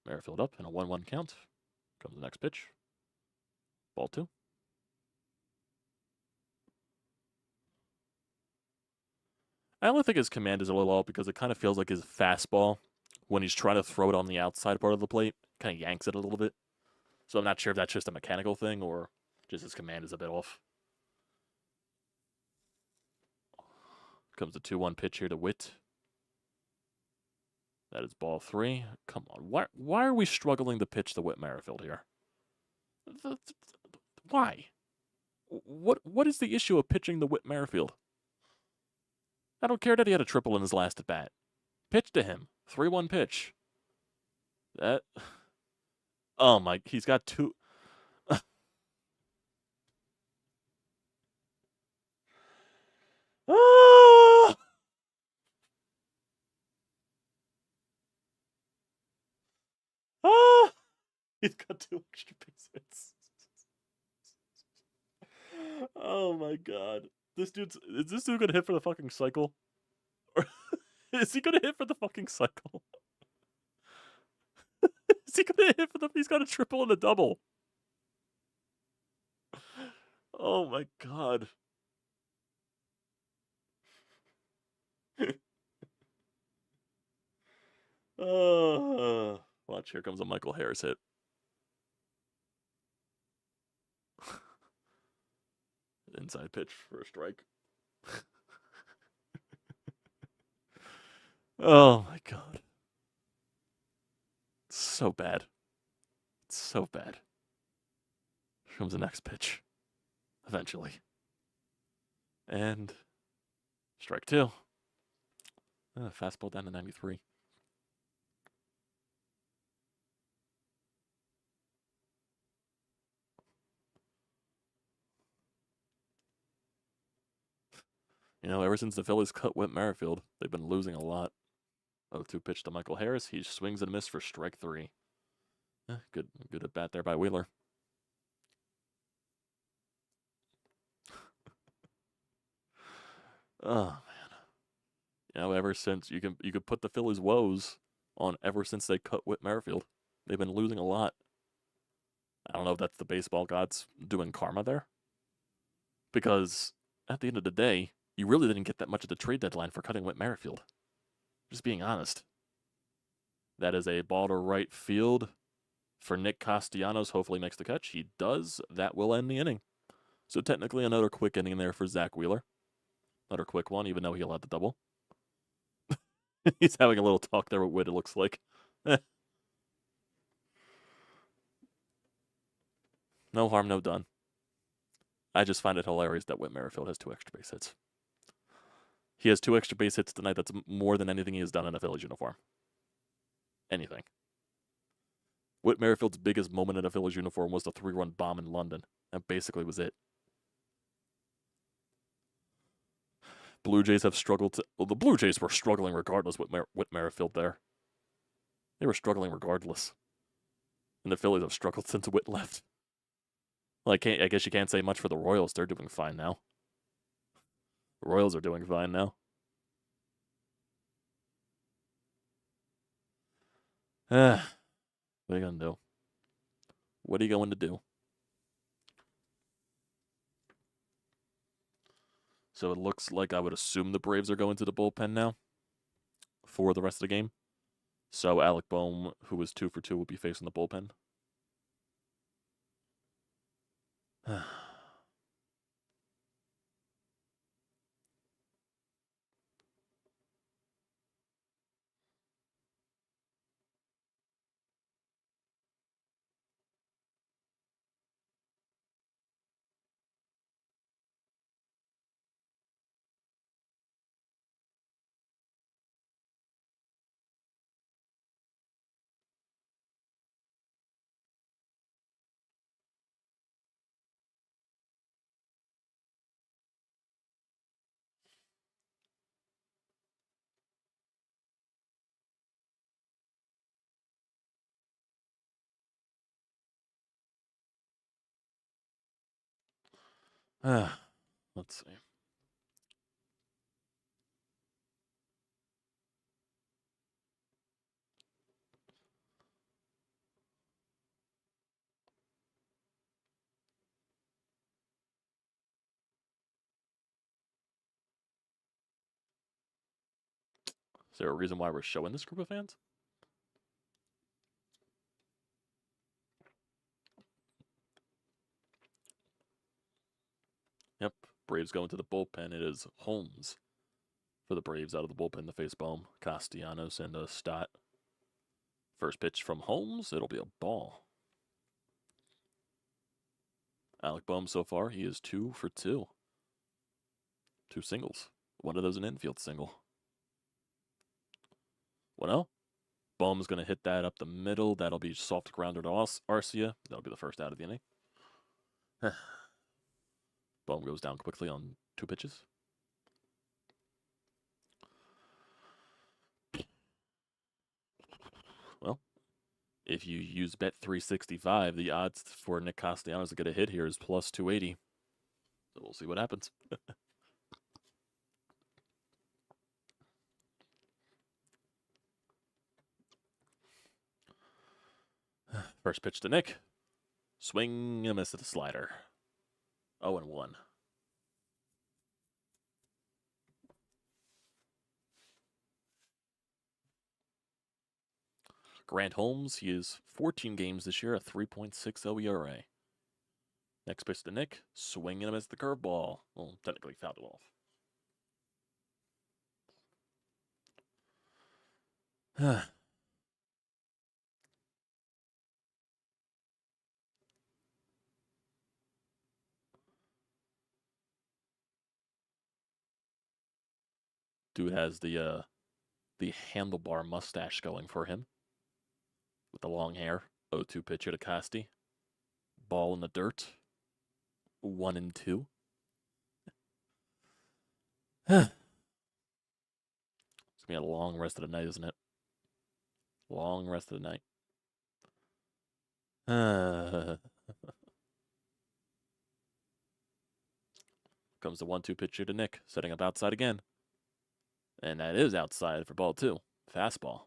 Merrifield up in a 1-1 count. Comes the next pitch. Ball 2. I only think his command is a little off because it kind of feels like his fastball, when he's trying to throw it on the outside part of the plate, kind of yanks it a little bit. So I'm not sure if that's just a mechanical thing or just his command is a bit off. Comes the 2-1 pitch here to Witt. That is ball 3. Come on. Why are we struggling to pitch the Whit Merrifield here? Why? What is the issue of pitching the Whit Merrifield? I don't care that he had a triple in his last at bat. Pitch to him. 3-1 pitch. That. Oh my. He's got 2. Ah! Ah! He's got 2 extra base hits. Oh my god. Is this dude gonna hit for the fucking cycle? Or is he gonna hit for the fucking cycle? Is he gonna hit for he's got a triple and a double. Oh my god. Watch, here comes a Michael Harris hit. Inside pitch for a strike. Oh my god. It's so bad. It's so bad. Here comes the next pitch. Eventually. And strike 2. Fastball down to 93. You know, ever since the Phillies cut Whit Merrifield, they've been losing a lot. 0-2 pitch to Michael Harris. He swings and a miss for strike 3. Good at bat there by Wheeler. Oh man. You know, ever since you could put the Phillies' woes on ever since they cut Whit Merrifield. They've been losing a lot. I don't know if that's the baseball gods doing karma there. Because at the end of the day, you really didn't get that much at the trade deadline for cutting Whit Merrifield. Just being honest. That is a ball to right field for Nick Castellanos. Hopefully makes the catch. He does. That will end the inning. So technically another quick inning there for Zach Wheeler. Another quick one, even though he allowed the double. He's having a little talk there with Witt, it looks like. No harm, no done. I just find it hilarious that Whit Merrifield has 2 extra base hits. He has 2 extra base hits tonight. That's more than anything he has done in a Phillies uniform. Anything. Whit Merrifield's biggest moment in a Phillies uniform was the 3-run bomb in London. That basically was it. Blue Jays have struggled to... Well, the Blue Jays were struggling regardless with Whit Merrifield there. They were struggling regardless. And the Phillies have struggled since Whit left. Well, I guess you can't say much for the Royals. They're doing fine now. The Royals are doing fine now. What are you going to do? What are you going to do? So it looks like I would assume the Braves are going to the bullpen now for the rest of the game. So Alec Bohm, who was 2 for 2, will be facing the bullpen. Let's see. Is there a reason why we're showing this group of fans? Yep, Braves going to the bullpen. It is Holmes for the Braves out of the bullpen to face Bohm, Castellanos, and Stott. First pitch from Holmes, it'll be a ball. Alec Bohm so far, he is 2 for 2. 2 singles. One of those an infield single. 1-0. Bohm's going to hit that up the middle. That'll be soft grounder to Arcia. That'll be the first out of the inning. Bohm goes down quickly on 2 pitches. Well, if you use Bet365, the odds for Nick Castellanos to get a hit here is plus 280. So we'll see what happens. First pitch to Nick. Swing and a miss at the slider. 0-1. Grant Holmes, he is 14 games this year, a 3.60 ERA. Next pitch to Nick. Swing and a miss at the curveball. Well, technically fouled it off. Dude has the handlebar mustache going for him with the long hair. 0-2 pitcher to Costi. Ball in the dirt. 1-2. It's gonna be a long rest of the night, isn't it? Long rest of the night. Comes the 1-2 pitcher to Nick, setting up outside again. And that is outside for ball 2. Fastball.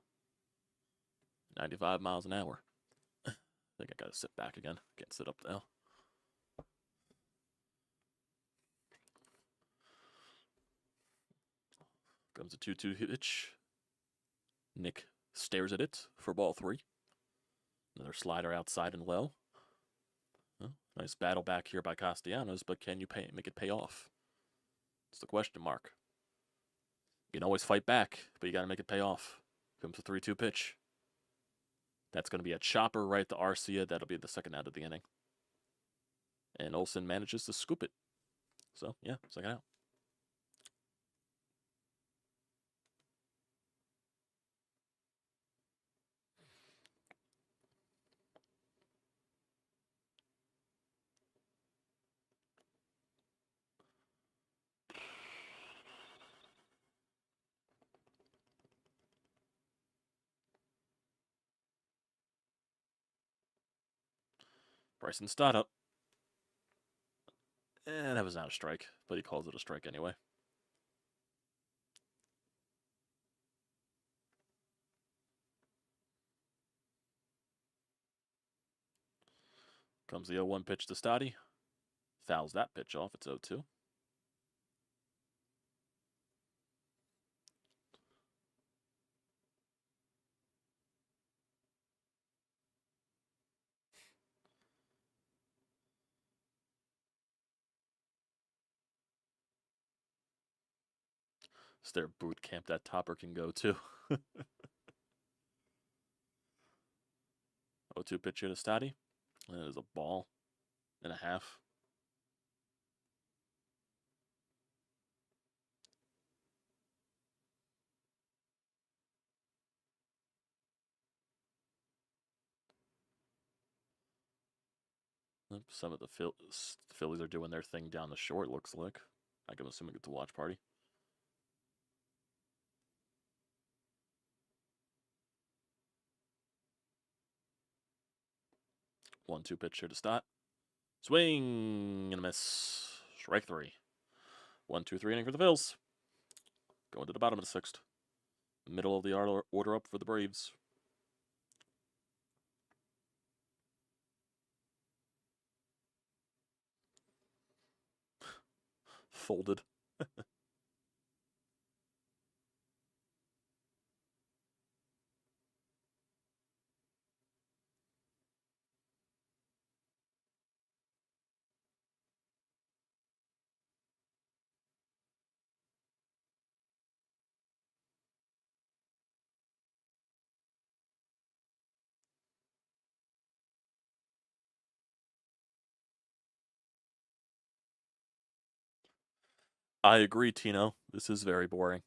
95 miles an hour. I think I gotta sit back again. Can't sit up now. Comes a 2-2 pitch. Nick stares at it for ball 3. Another slider outside and low. Well, nice battle back here by Castellanos, but can you make it pay off? It's the question mark. You can always fight back, but you got to make it pay off. Comes a 3-2 pitch. That's going to be a chopper right to Arcia. That'll be the second out of the inning. And Olsen manages to scoop it. So, yeah, second out. Bryson Stott up. And that was not a strike, but he calls it a strike anyway. Comes the 0-1 pitch to Stotty. Fouls that pitch off. It's 0-2. It's their boot camp that Topper can go to. 0-2 pitch here to Stotty. That is a ball and a half. Some of the Phillies are doing their thing down the short, looks like. I'm assuming it's a watch party. One-two pitch here to Stott. Swing and a miss. Strike 3. 1-2-3 inning for the Phils. Going to the bottom of the 6th. Middle of the order up for the Braves. Folded. I agree, Tino. This is very boring.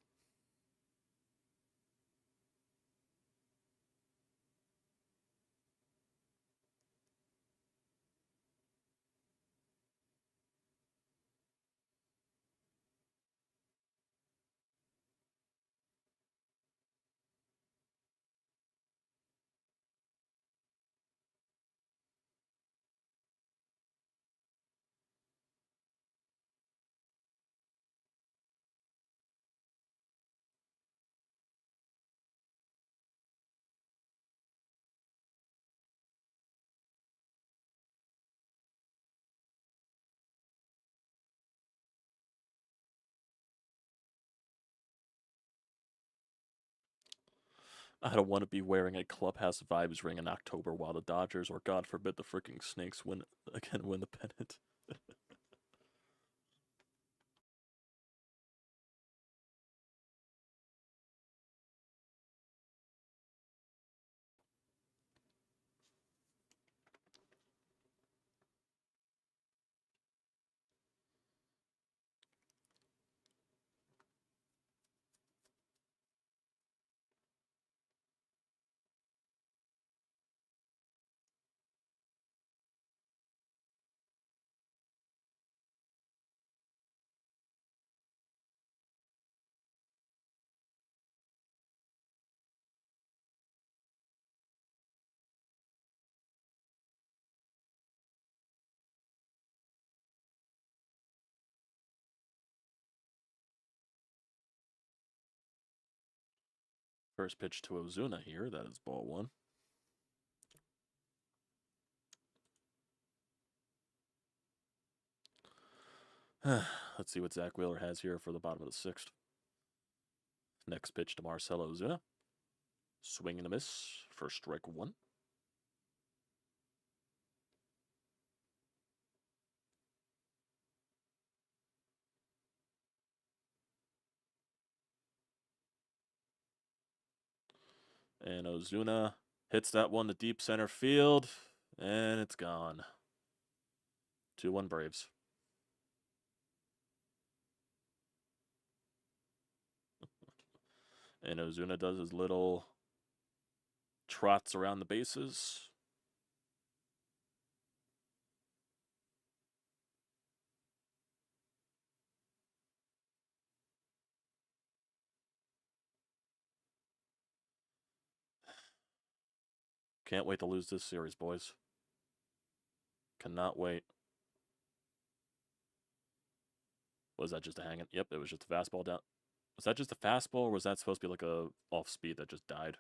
I don't want to be wearing a Clubhouse Vibes ring in October while the Dodgers, or God forbid, the freaking Snakes win the pennant. First pitch to Ozuna here. That is ball 1. Let's see what Zach Wheeler has here for the bottom of the 6th. Next pitch to Marcell Ozuna. Swing and a miss for strike 1. And Ozuna hits that one to deep center field, and it's gone. 2-1 Braves. And Ozuna does his little trots around the bases. Can't wait to lose this series, boys. Cannot wait. Was that just a hanging? Yep, it was just a fastball down. Was that just a fastball, or was that supposed to be like a off speed that just died?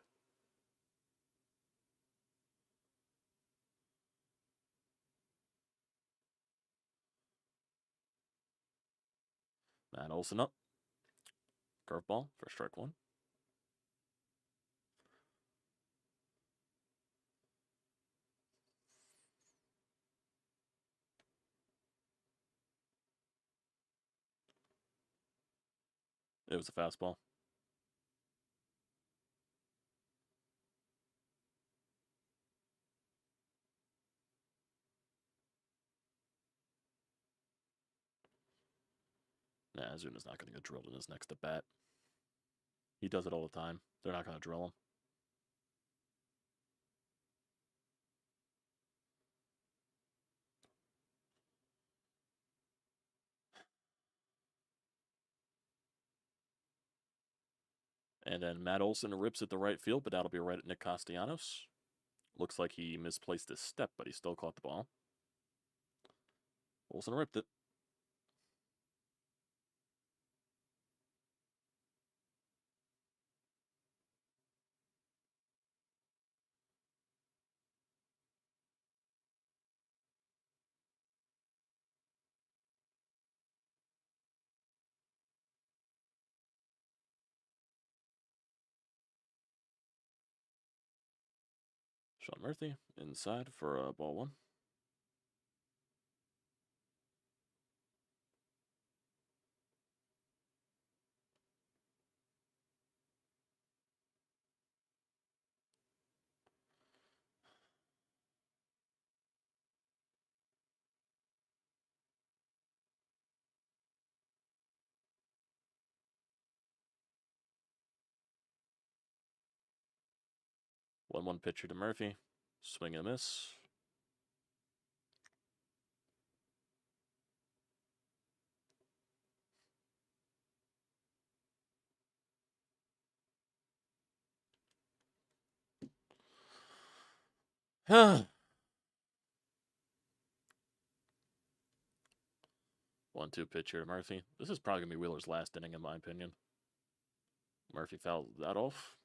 Matt Olson up. Curveball for strike 1. It was a fastball. Nah, Ozuna's not going to get drilled in his next at bat. He does it all the time. They're not going to drill him. And then Matt Olson rips it to right field, but that'll be right at Nick Castellanos. Looks like he misplaced his step, but he still caught the ball. Olson ripped it. Sean Murphy inside for ball one. One pitcher to Murphy. Swing and a miss. Huh. 1-2 pitch here to Murphy. This is probably going to be Wheeler's last inning, in my opinion. Murphy fouled that off.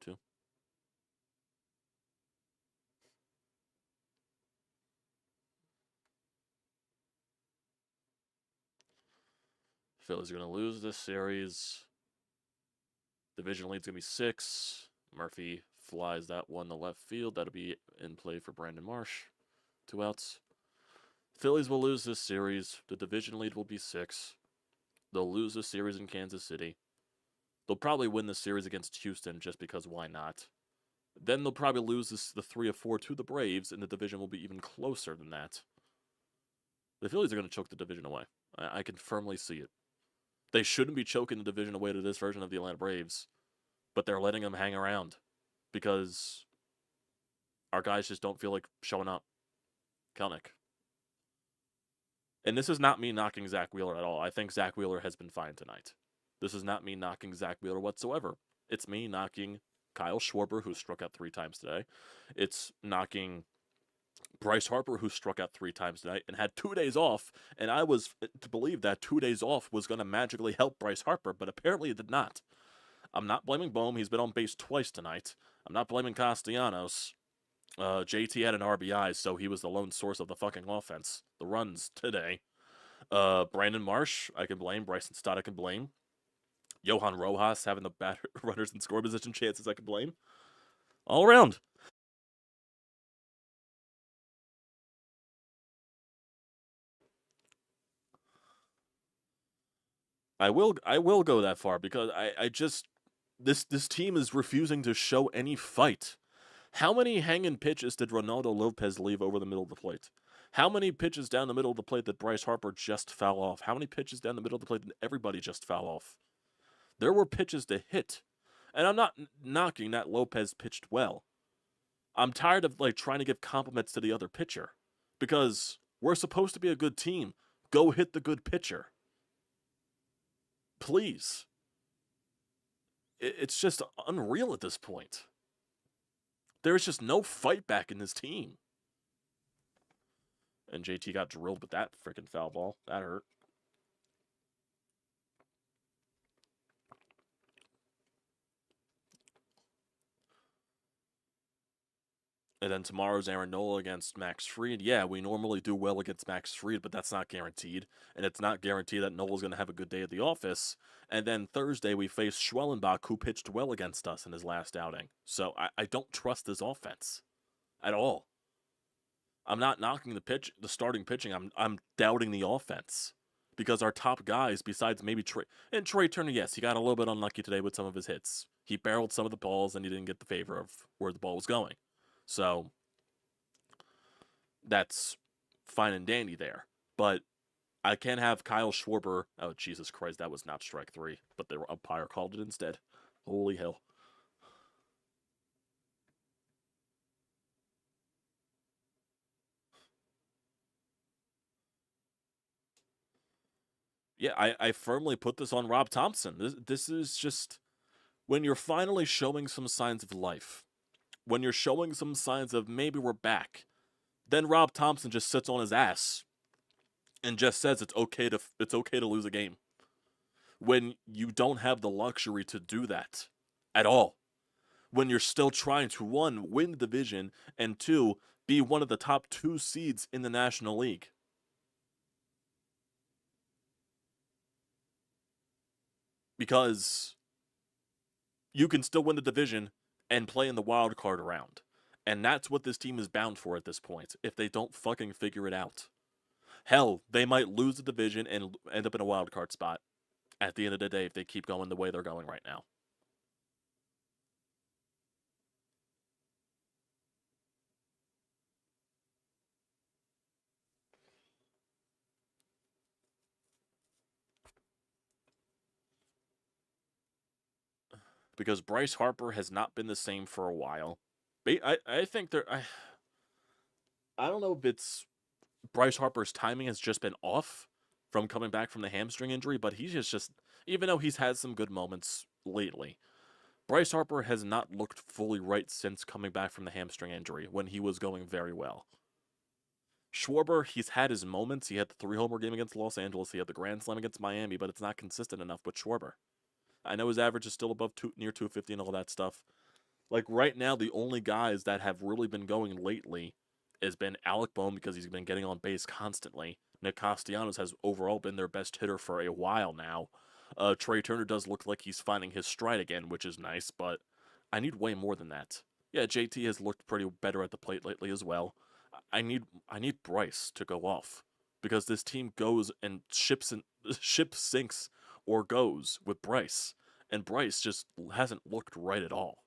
Two. Phillies are going to lose this series. Division lead's going to be 6. Murphy flies that one to left field. That'll be in play for Brandon Marsh. 2 outs. Phillies will lose this series. The division lead will be 6. They'll lose the series in Kansas City. They'll probably win the series against Houston just because why not? Then they'll probably lose the 3 of 4 to the Braves, and the division will be even closer than that. The Phillies are going to choke the division away. I can firmly see it. They shouldn't be choking the division away to this version of the Atlanta Braves, but they're letting them hang around because our guys just don't feel like showing up. Kelnick. And this is not me knocking Zach Wheeler at all. I think Zach Wheeler has been fine tonight. This is not me knocking Zach Wheeler whatsoever. It's me knocking Kyle Schwarber, who struck out 3 times today. It's knocking Bryce Harper, who struck out 3 times tonight and had 2 days off, and I was to believe that 2 days off was going to magically help Bryce Harper, but apparently it did not. I'm not blaming Bohm. He's been on base twice tonight. I'm not blaming Castellanos. JT had an RBI, so he was the lone source of the fucking offense. The runs today. Brandon Marsh, I can blame. Bryson Stott, I can blame. Johan Rojas having the runners in score position chances, I can blame. All around. I will go that far because I just this team is refusing to show any fight. How many hanging pitches did Ronaldo Lopez leave over the middle of the plate? How many pitches down the middle of the plate did Bryce Harper just foul off? How many pitches down the middle of the plate did everybody just foul off? There were pitches to hit. And I'm not knocking that Lopez pitched well. I'm tired of trying to give compliments to the other pitcher because we're supposed to be a good team. Go hit the good pitcher. Please. It's just unreal at this point. There's just no fight back in this team. And JT got drilled with that freaking foul ball. That hurt. And then tomorrow's Aaron Nola against Max Fried. Yeah, we normally do well against Max Fried, but that's not guaranteed. And it's not guaranteed that Nola's going to have a good day at the office. And then Thursday, we face Schwellenbach, who pitched well against us in his last outing. So I don't trust this offense at all. I'm not knocking the starting pitching. I'm doubting the offense. Because our top guys, besides maybe Trey... And Trey Turner, yes, he got a little bit unlucky today with some of his hits. He barreled some of the balls, and he didn't get the favor of where the ball was going. So that's fine and dandy there. But I can't have Kyle Schwarber. Oh, Jesus Christ, that was not strike 3. But the umpire called it instead. Holy hell. Yeah, I firmly put this on Rob Thompson. This is just when you're finally showing some signs of life. When you're showing some signs of maybe we're back. Then Rob Thompson just sits on his ass and just says it's okay to lose a game. when you don't have the luxury to do that at all. When you're still trying to, one, win the division, and two, be one of the top 2 seeds in the National League. Because you can still win the division and play in the wild card round. And that's what this team is bound for at this point, if they don't fucking figure it out. Hell, they might lose the division and end up in a wild card spot at the end of the day if they keep going the way they're going right now. Because Bryce Harper has not been the same for a while. I think I don't know if it's Bryce Harper's timing has just been off from coming back from the hamstring injury, but he's just even though he's had some good moments lately, Bryce Harper has not looked fully right since coming back from the hamstring injury when he was going very well. Schwarber, he's had his moments. He had the 3-homer game against Los Angeles. He had the grand slam against Miami, but it's not consistent enough with Schwarber. I know his average is still above near 250 and all that stuff. Like right now, the only guys that have really been going lately has been Alec Bohm because he's been getting on base constantly. Nick Castellanos has overall been their best hitter for a while now. Trey Turner does look like he's finding his stride again, which is nice, but I need way more than that. Yeah, JT has looked pretty better at the plate lately as well. I need Bryce to go off because this team goes and ship sinks or goes with Bryce, and Bryce just hasn't looked right at all.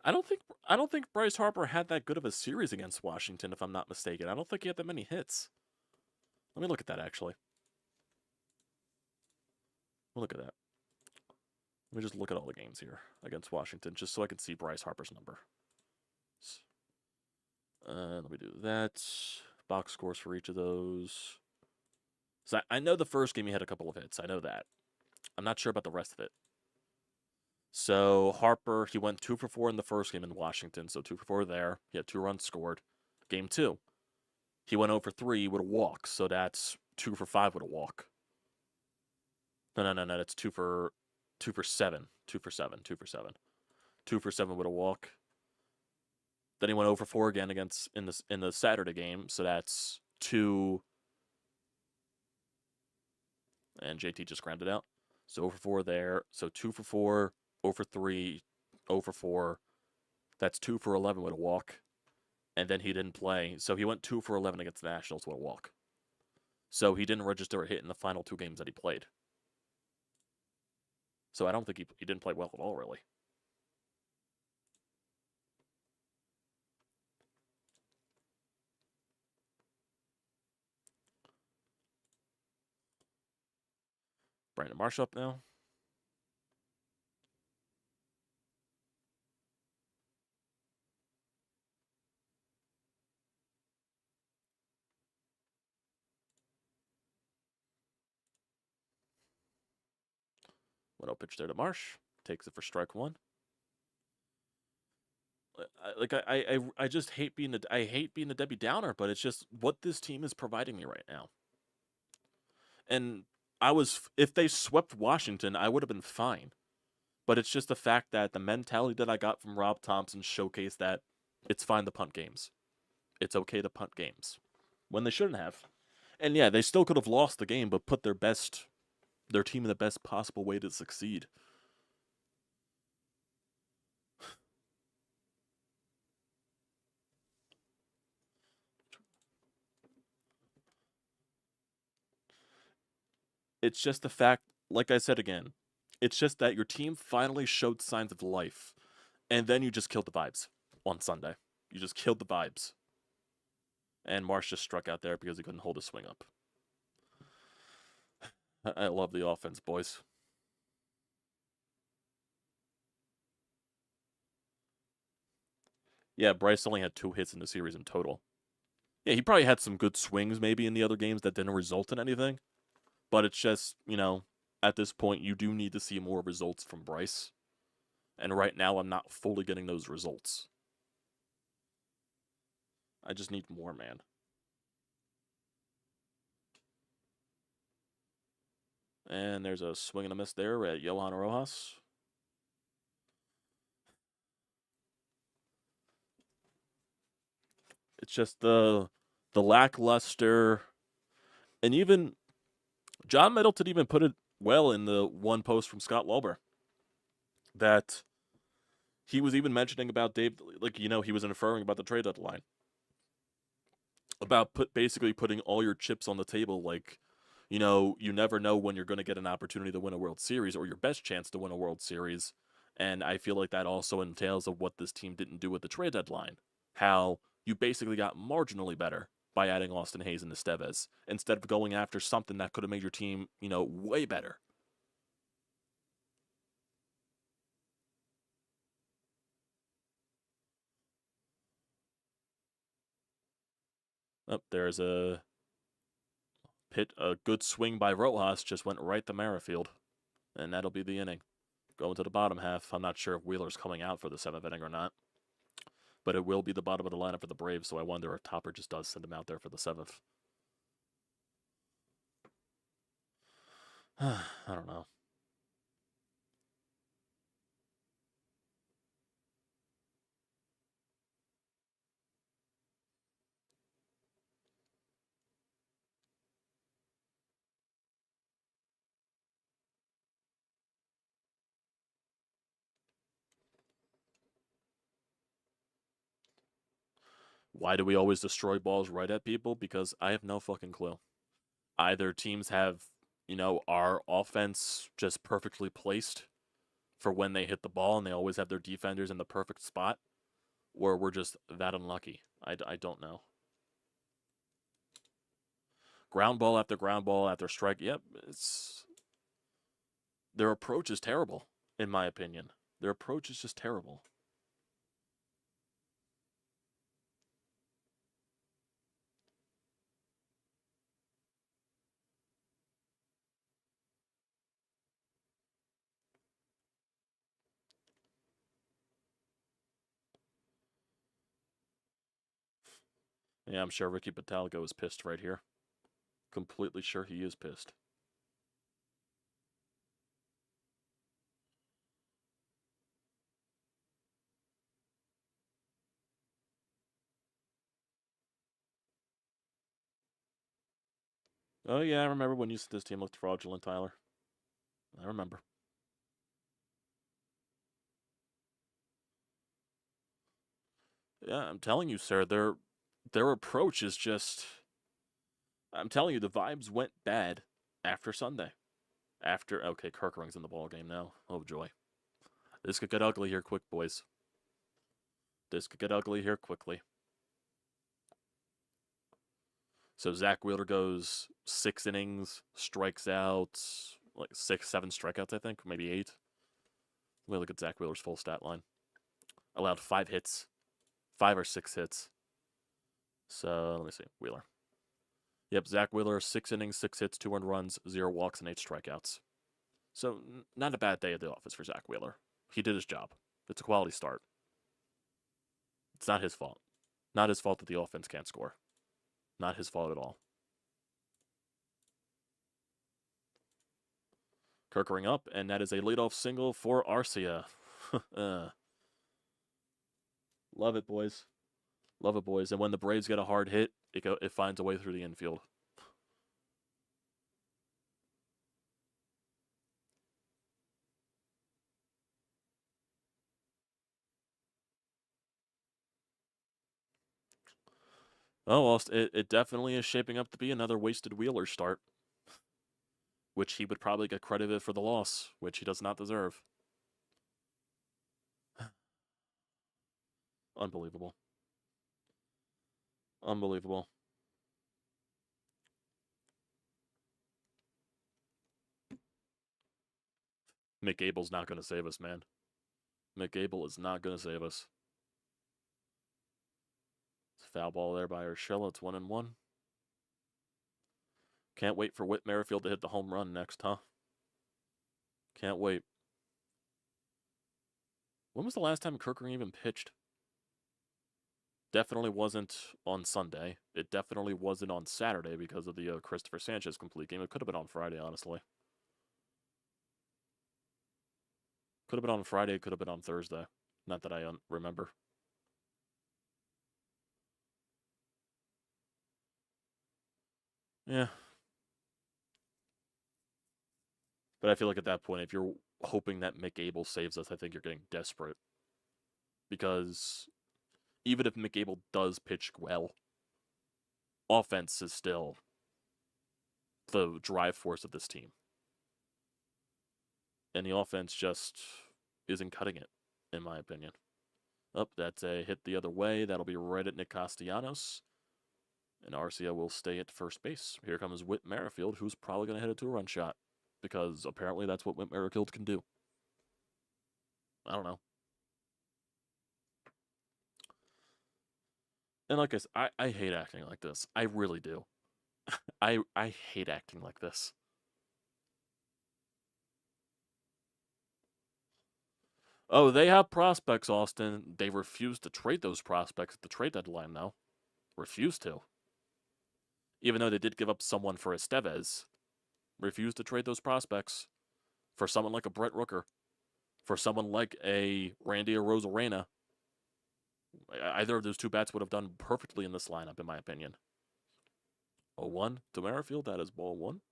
I don't think Bryce Harper had that good of a series against Washington, if I'm not mistaken. I don't think he had that many hits. Let me look at that actually. Look at that. Let me just look at all the games here against Washington, just so I can see Bryce Harper's number. Let me do that. Box scores for each of those. So I know the first game he had a couple of hits. I know that. I'm not sure about the rest of it. So Harper, he went 2 for 4 in the first game in Washington, so 2 for 4 there. He had 2 runs scored. Game 2, he went 0 for 3 with a walk, so that's 2 for 5 with a walk. No, that's 2 for 7. 2 for 7. 2 for 7. 2 for 7 with a walk. Then he went 0 for 4 again against in the Saturday game, so that's 2. And JT just grounded out. So 0 for 4 there. So 2 for 4, 0 for 3, 0 for 4. That's 2 for 11 with a walk. And then he didn't play. So he went 2 for 11 against the Nationals with a walk. So he didn't register a hit in the final 2 games that he played. So I don't think he didn't play well at all, really. Brandon Marsh up now. One out pitch there to Marsh. Takes it for strike 1. I just hate being the Debbie Downer, but it's just what this team is providing me right now. And if they swept Washington, I would have been fine. But it's just the fact that the mentality that I got from Rob Thompson showcased that it's fine to punt games. It's okay to punt games when they shouldn't have. And yeah, they still could have lost the game, but put their team in the best possible way to succeed. It's just the fact, like I said again, it's just that your team finally showed signs of life, and then you just killed the vibes on Sunday. You just killed the vibes. And Marsh just struck out there because he couldn't hold his swing up. I love the offense, boys. Yeah, Bryce only had 2 hits in the series in total. Yeah, he probably had some good swings maybe in the other games that didn't result in anything. But it's just, at this point, you do need to see more results from Bryce. And right now, I'm not fully getting those results. I just need more, man. And there's a swing and a miss there at Johan Rojas. It's just the lackluster, and even John Middleton even put it well in the one post from Scott Lauber that he was even mentioning about Dave, like, he was inferring about the trade deadline, about basically putting all your chips on the table. Like, you never know when you're going to get an opportunity to win a World Series or your best chance to win a World Series. And I feel like that also entails of what this team didn't do with the trade deadline. How you basically got marginally better by adding Austin Hayes and Estevez instead of going after something that could have made your team, way better. Oh, there's a good swing by Rojas, just went right to Merrifield. And that'll be the inning. Going to the bottom half. I'm not sure if Wheeler's coming out for the 7th inning or not. But it will be the bottom of the lineup for the Braves, so I wonder if Topper just does send him out there for the 7th. I don't know. Why do we always destroy balls right at people? Because I have no fucking clue. Either teams have, our offense just perfectly placed for when they hit the ball and they always have their defenders in the perfect spot, or we're just that unlucky. I don't know. Ground ball after strike. Yep, their approach is terrible, in my opinion. Their approach is just terrible. Yeah, I'm sure Ricky Batalgo is pissed right here. Completely sure he is pissed. Oh, yeah, I remember when you said this team looked fraudulent, Tyler. I remember. Yeah, I'm telling you, sir, their approach is just... I'm telling you, the vibes went bad after Sunday. Okay, Kirkering's in the ball game now. Oh, joy. This could get ugly here quick, boys. This could get ugly here quickly. So Zach Wheeler goes 6 innings, strikes out, like 6, 7 strikeouts, I think, maybe 8. Let me look at Zach Wheeler's full stat line. Allowed 5 hits, 5 or 6 hits. So let me see, Wheeler. Yep, Zach Wheeler, 6 innings, 6 hits, 2 earned runs, 0 walks, and 8 strikeouts. So not a bad day at the office for Zach Wheeler. He did his job. It's a quality start. It's not his fault. Not his fault that the offense can't score. Not his fault at all. Kirkering up, and that is a leadoff single for Arcia. Love it, boys. Love it, boys. And when the Braves get a hard hit, it finds a way through the infield. Oh, well, it definitely is shaping up to be another wasted Wheeler start, which he would probably get credited for the loss, which he does not deserve. Unbelievable. Unbelievable. Mick Abel's not going to save us, man. Mick Abel is not going to save us. It's a foul ball there by Urshela. It's 1-1. Can't wait for Whit Merrifield to hit the home run next, huh? Can't wait. When was the last time Kirkering even pitched? definitely wasn't on Sunday. It definitely wasn't on Saturday because of the Christopher Sanchez complete game. It could have been on Friday, honestly. Could have been on Friday. Could have been on Thursday. Not that I remember. Yeah. But I feel like at that point, if you're hoping that McAble saves us, I think you're getting desperate. Because even if McAble does pitch well, offense is still the drive force of this team. And the offense just isn't cutting it, in my opinion. Oh, that's a hit the other way. That'll be right at Nick Castellanos. And Arcia will stay at first base. Here comes Whit Merrifield, who's probably going to hit it to a run shot. Because apparently that's what Whit Merrifield can do. I don't know. And like I said, I hate acting like this. I really do. I hate acting like this. Oh, they have prospects, Austin. They refuse to trade those prospects at the trade deadline, though. Refuse to. Even though they did give up someone for Estevez. Refuse to trade those prospects for someone like a Brett Rooker. For someone like a Randy Arozarena. Either of those two bats would have done perfectly in this lineup, in my opinion. 0-1 to Merrifield. That is ball one.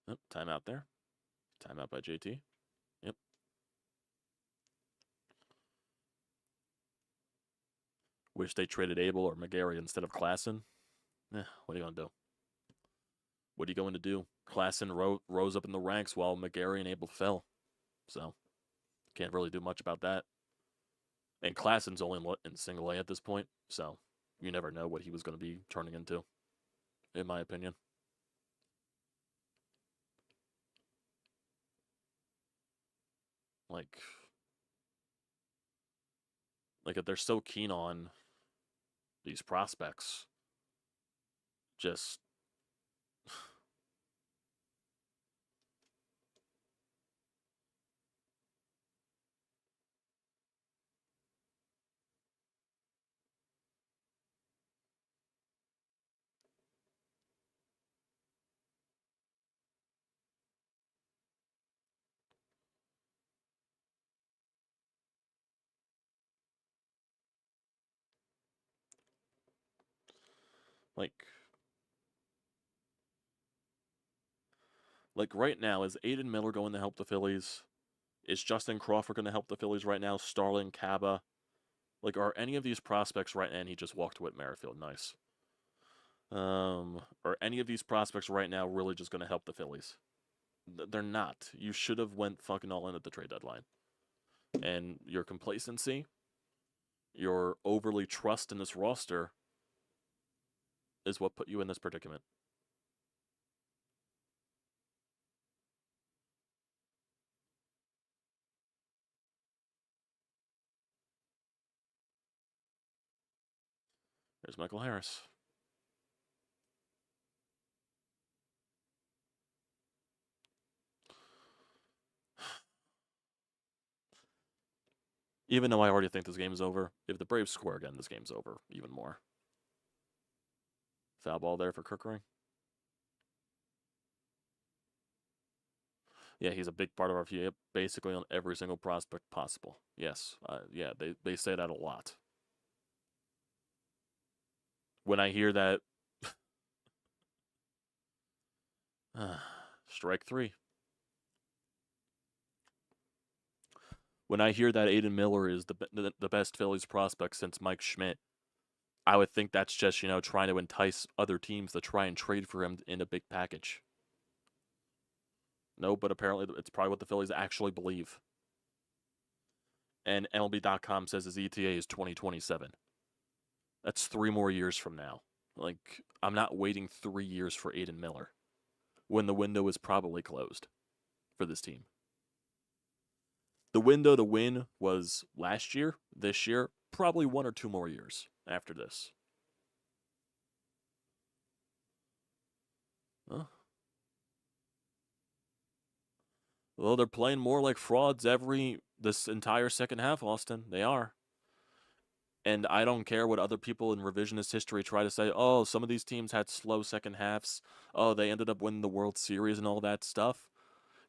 Yep, timeout there. Timeout by JT. Yep. Wish they traded Abel or McGarry instead of Klassen. What are you going to do? What are you going to do? Klassen rose up in the ranks while McGarry and Abel fell. So, can't really do much about that. And Klassen's only in single A at this point. So, you never know what he was going to be turning into, in my opinion. Like if they're so keen on these prospects, just like right now, is Aiden Miller going to help the Phillies? Is Justin Crawford going to help the Phillies right now? Starling, Caba? Like, are any of these prospects right now? And he just walked to Whit Merrifield. Nice. Are any of these prospects right now really just going to help the Phillies? They're not. You should have went fucking all in at the trade deadline. And your complacency, your overly trust in this roster is what put you in this predicament. There's Michael Harris. Even though I already think this game is over, if the Braves score again, this game's over even more. Foul ball there for Kirkering. Yeah, he's a big part of our view, basically on every single prospect possible. Yes, yeah, they say that a lot. When I hear that, strike three. When I hear that Aiden Miller is the best Phillies prospect since Mike Schmidt, I would think that's just, trying to entice other teams to try and trade for him in a big package. No, but apparently it's probably what the Phillies actually believe. And MLB.com says his ETA is 2027. That's 3 more years from now. Like, I'm not waiting 3 years for Aiden Miller when the window is probably closed for this team. The window to win was last year. This year, probably 1 or 2 more years after this. Huh? Well, they're playing more like frauds this entire second half, Austin. They are. And I don't care what other people in revisionist history try to say. Oh, some of these teams had slow second halves. Oh, they ended up winning the World Series and all that stuff.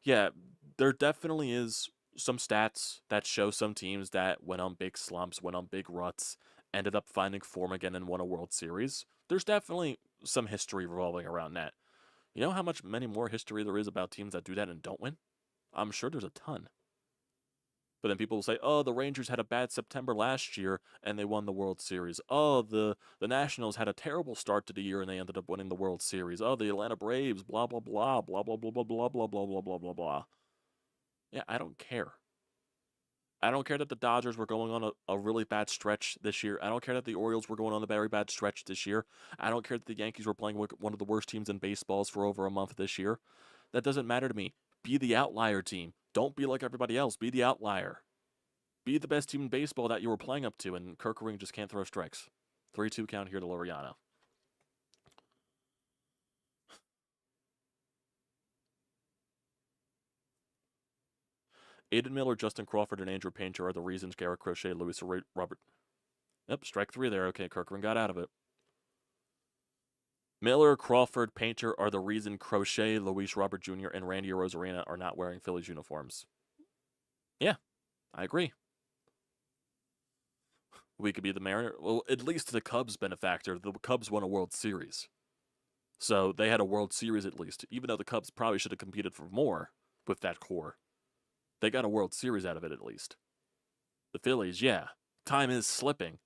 Yeah, there definitely is some stats that show some teams that went on big slumps, went on big ruts, ended up finding form again and won a World Series. There's definitely some history revolving around that. You know how many more history there is about teams that do that and don't win? I'm sure there's a ton. But then people will say, "Oh, the Rangers had a bad September last year and they won the World Series. Oh, the Nationals had a terrible start to the year and they ended up winning the World Series. Oh, the Atlanta Braves, blah blah blah, blah blah blah blah blah blah blah blah blah blah blah." Yeah, I don't care. I don't care that the Dodgers were going on a really bad stretch this year. I don't care that the Orioles were going on a very bad stretch this year. I don't care that the Yankees were playing with one of the worst teams in baseballs for over a month this year. That doesn't matter to me. Be the outlier team. Don't be like everybody else. Be the outlier. Be the best team in baseball that you were playing up to, and Kirkering just can't throw strikes. 3-2 count here to Laureano. Aiden Miller, Justin Crawford, and Andrew Painter are the reasons Garrett Crochet, Luis Robert. Yep, strike 3 there. Okay, Kirkering got out of it. Miller, Crawford, Painter are the reason Crochet, Luis Robert Jr., and Randy Arozarena are not wearing Phillies uniforms. Yeah, I agree. We could be the Mariners. Well, at least the Cubs been a factor. The Cubs won a World Series. So they had a World Series at least, even though the Cubs probably should have competed for more with that core. They got a World Series out of it at least. The Phillies, yeah. Time is slipping.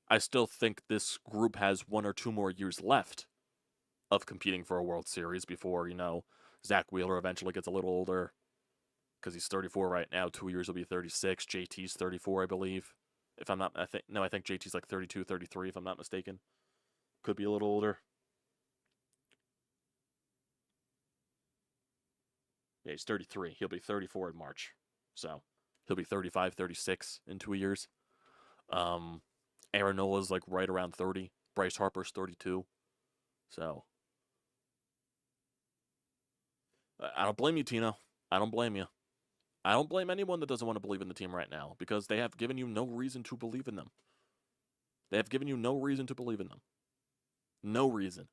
I still think this group has 1 or 2 more years left of competing for a World Series before, Zach Wheeler eventually gets a little older because he's 34 right now. 2 years will be 36. JT's 34, I believe. If I'm not, I think JT's like 32, 33, if I'm not mistaken. Could be a little older. Yeah, he's 33. He'll be 34 in March. So he'll be 35, 36 in 2 years. Aaron Nola's like right around 30. Bryce Harper's 32. So I don't blame you, Tino. I don't blame you. I don't blame anyone that doesn't want to believe in the team right now because they have given you no reason to believe in them. They have given you no reason to believe in them. No reason.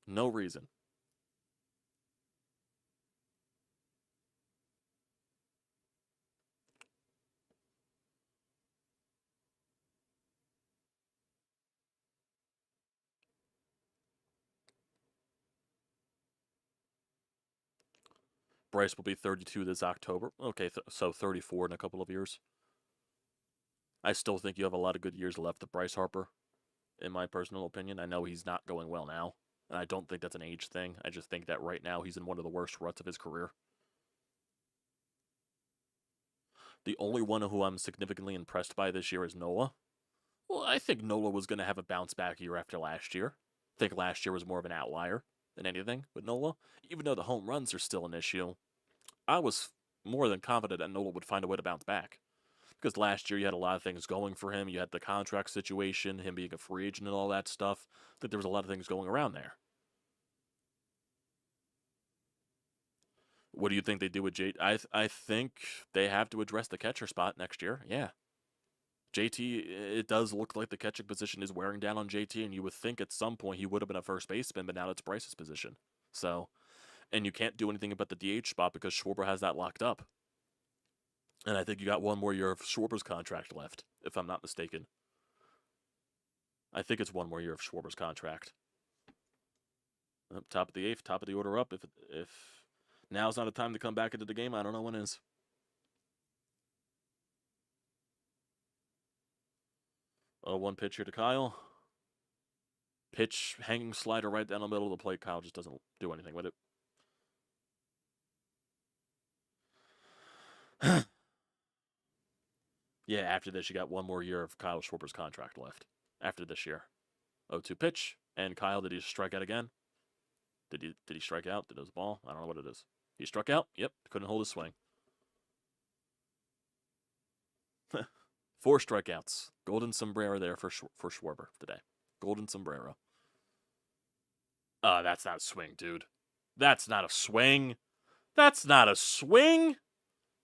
No reason. Bryce will be 32 this October. Okay, so 34 in a couple of years. I still think you have a lot of good years left of Bryce Harper, in my personal opinion. I know he's not going well now, and I don't think that's an age thing. I just think that right now he's in one of the worst ruts of his career. The only one who I'm significantly impressed by this year is Nola. Well, I think Nola was going to have a bounce back year after last year. I think last year was more of an outlier than anything with Nola. Even though the home runs are still an issue, I was more than confident that Nola would find a way to bounce back. Because last year you had a lot of things going for him. You had the contract situation, him being a free agent and all that stuff. I think there was a lot of things going around there. What do you think they do with JT? I think they have to address the catcher spot next year. Yeah. JT, it does look like the catching position is wearing down on JT, and you would think at some point he would have been a first baseman, but now it's Bryce's position. So, and you can't do anything about the DH spot because Schwarber has that locked up. And I think you got 1 more year of Schwarber's contract left, if I'm not mistaken. I think it's 1 more year of Schwarber's contract. Top of the 8th, top of the order up. If now's not a time to come back into the game, I don't know when is. Oh, 1 pitch here to Kyle. Pitch, hanging slider right down the middle of the plate. Kyle just doesn't do anything with it. Yeah, after this, you got 1 more year of Kyle Schwarber's contract left. After this year. 0-2 pitch. And Kyle, did he strike out again? Did he strike out? Did it was a ball? I don't know what it is. He struck out? Yep. Couldn't hold his swing. 4 strikeouts. Golden sombrero there for Schwarber today. Golden sombrero. That's not a swing, dude. That's not a swing. That's not a swing.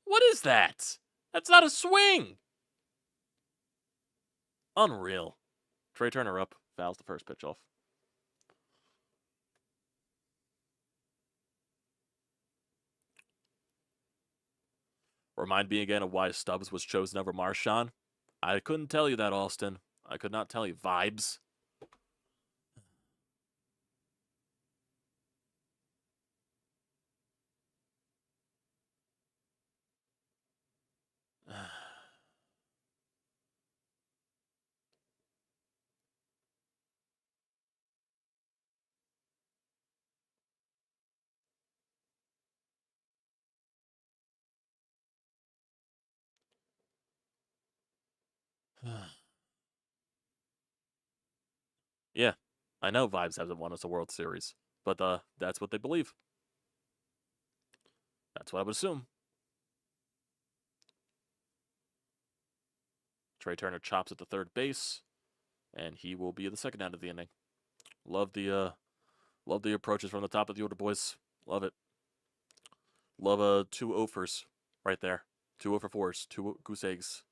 What is that? That's not a swing. Unreal. Trey Turner up. Fouls the first pitch off. Remind me again of why Stubbs was chosen over Marshawn. I couldn't tell you that, Austin. I could not tell you. Vibes. Yeah, I know Vibes hasn't won us a World Series, but that's what they believe. That's what I would assume. Trey Turner chops at the third base, and he will be the second out of the inning. Love the approaches from the top of the order, boys. Love it. Love 2 offers right there. 2 over 4s, 2 goose eggs.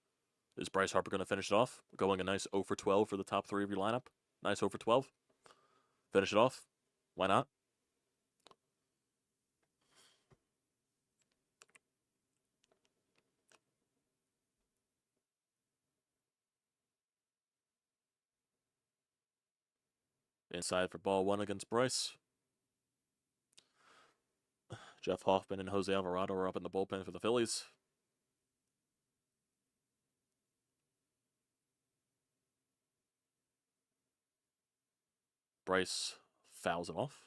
Is Bryce Harper going to finish it off? Going a nice 0 for 12 for the top 3 of your lineup. Nice 0 for 12. Finish it off. Why not? Inside for ball 1 against Bryce. Jeff Hoffman and Jose Alvarado are up in the bullpen for the Phillies. Bryce fouls it off.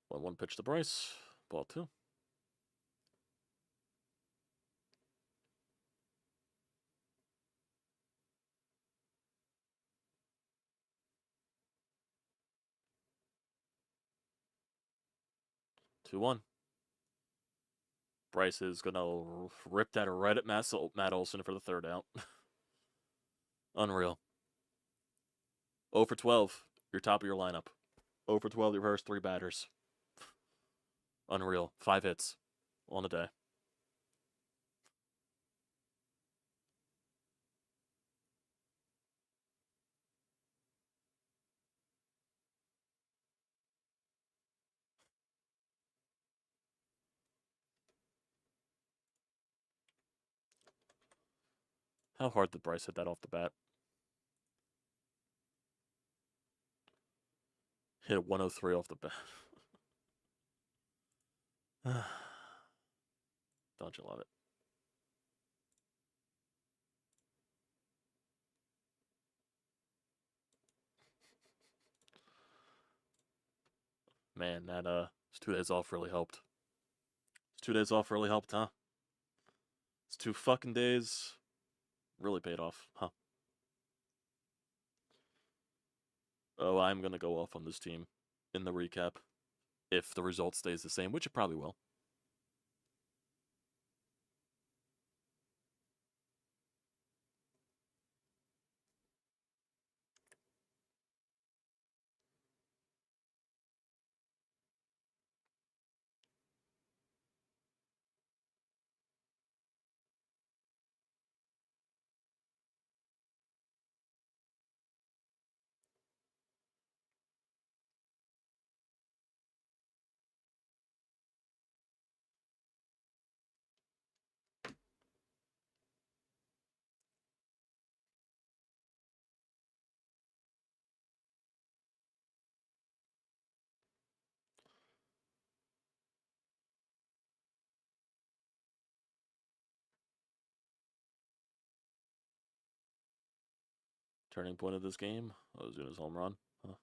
One pitch to Bryce. Ball 2. Two one. Bryce is gonna rip that right at Matt Olson for the third out. Unreal. 0 for 12. Your top of your lineup. 0 for 12. Your first 3 batters. Unreal. 5 hits on the day. How hard did Bryce hit that off the bat? Hit a 103 off the bat. Don't you love it? Man, that 2 days off really helped. 2 days off really helped, huh? It's 2 fucking days. Really paid off, huh? Oh, I'm gonna go off on this team in the recap if the result stays the same, which it probably will. Turning point of this game, Ozuna's home run. Huh.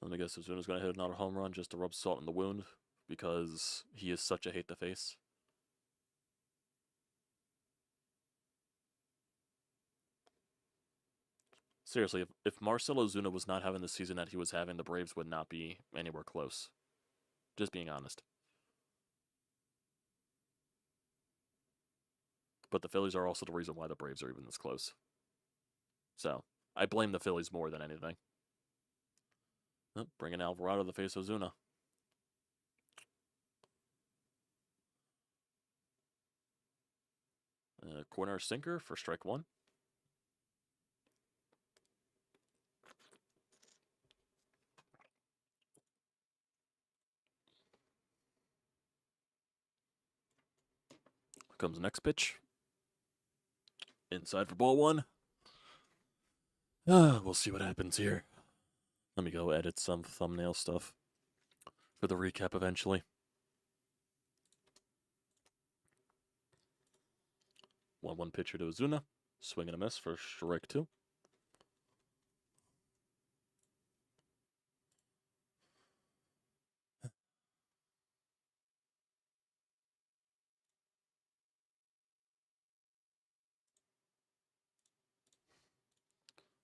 Let me guess, Ozuna's going to hit another home run just to rub salt in the wound because he is such a hate to face. Seriously, if Marcell Ozuna was not having the season that he was having, the Braves would not be anywhere close. Just being honest. But the Phillies are also the reason why the Braves are even this close. So, I blame the Phillies more than anything. Oh, bringing Alvarado to face Ozuna. Corner sinker for strike one. Comes the next pitch. Inside for ball one. We'll see what happens here. Let me go edit some thumbnail stuff for the recap eventually. 1-1 pitcher to Ozuna. Swing and a miss for strike two.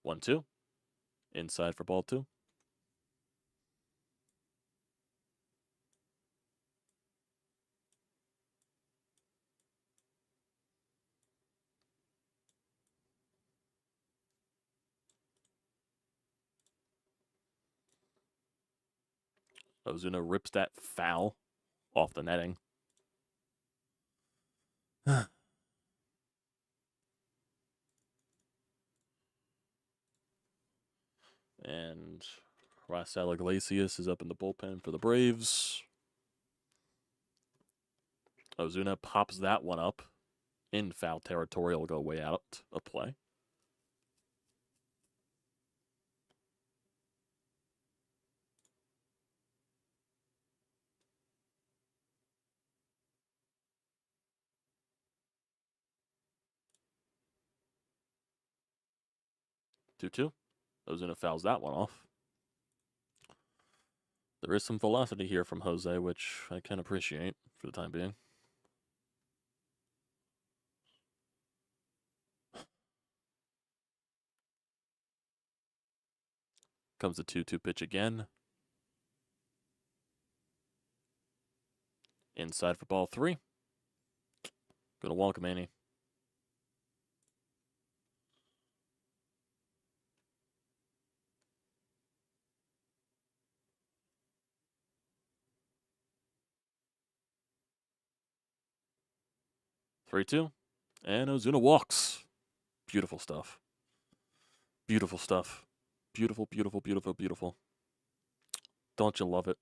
One, two. Inside for ball two. Ozuna rips that foul off the netting. And Raisel Iglesias is up in the bullpen for the Braves. Ozuna pops that one up in foul territory. It'll go way out of play. Two. Ozuna fouls that one off. There is some velocity here from Jose, which I can appreciate for the time being. Comes the 2-2 pitch again. Inside for ball three. Gonna walk Manny. 3-2. And Ozuna walks. Beautiful stuff. Beautiful stuff. Beautiful, beautiful, beautiful, beautiful. Don't you love it?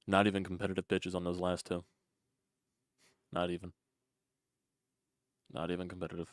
Not even competitive pitches on those last two. Not even. Not even competitive.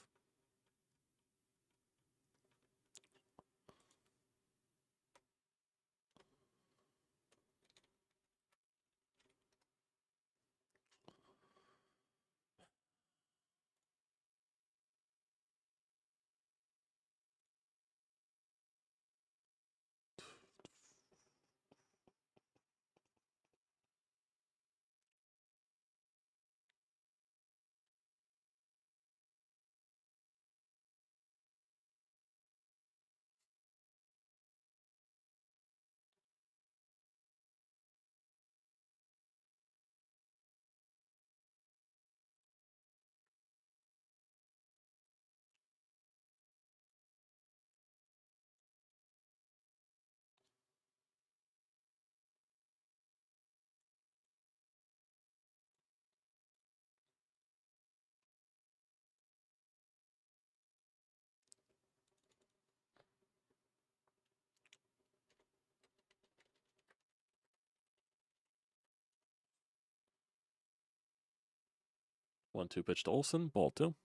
One-two pitch to Olsen. Ball two.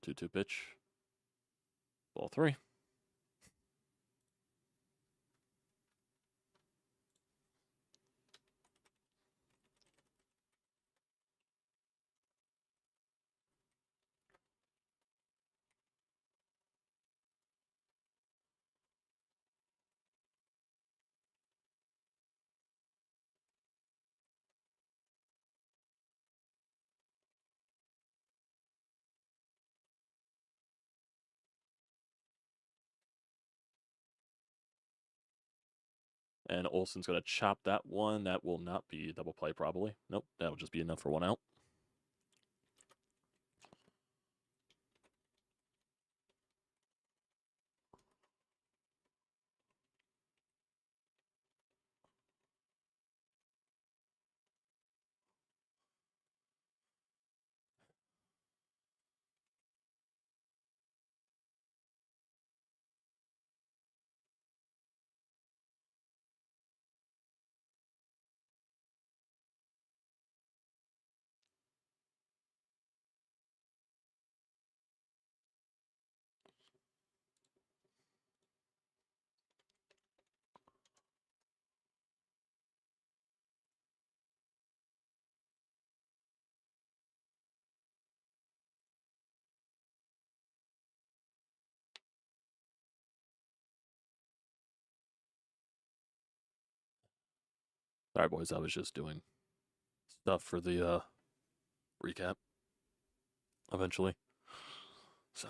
Two-two pitch. Ball three. And Olsen's going to chop that one. That will not be double play, probably. Nope, that'll just be enough for one out. Sorry, boys. I was just doing stuff for the recap eventually. So.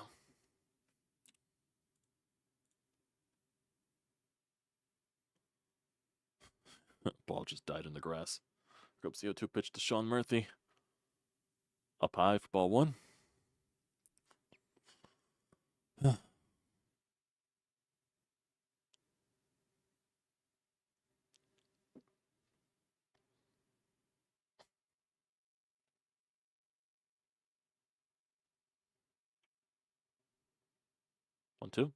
Ball just died in the grass. Group CO2 pitch to Sean Murphy. Up high for ball one. 1-2.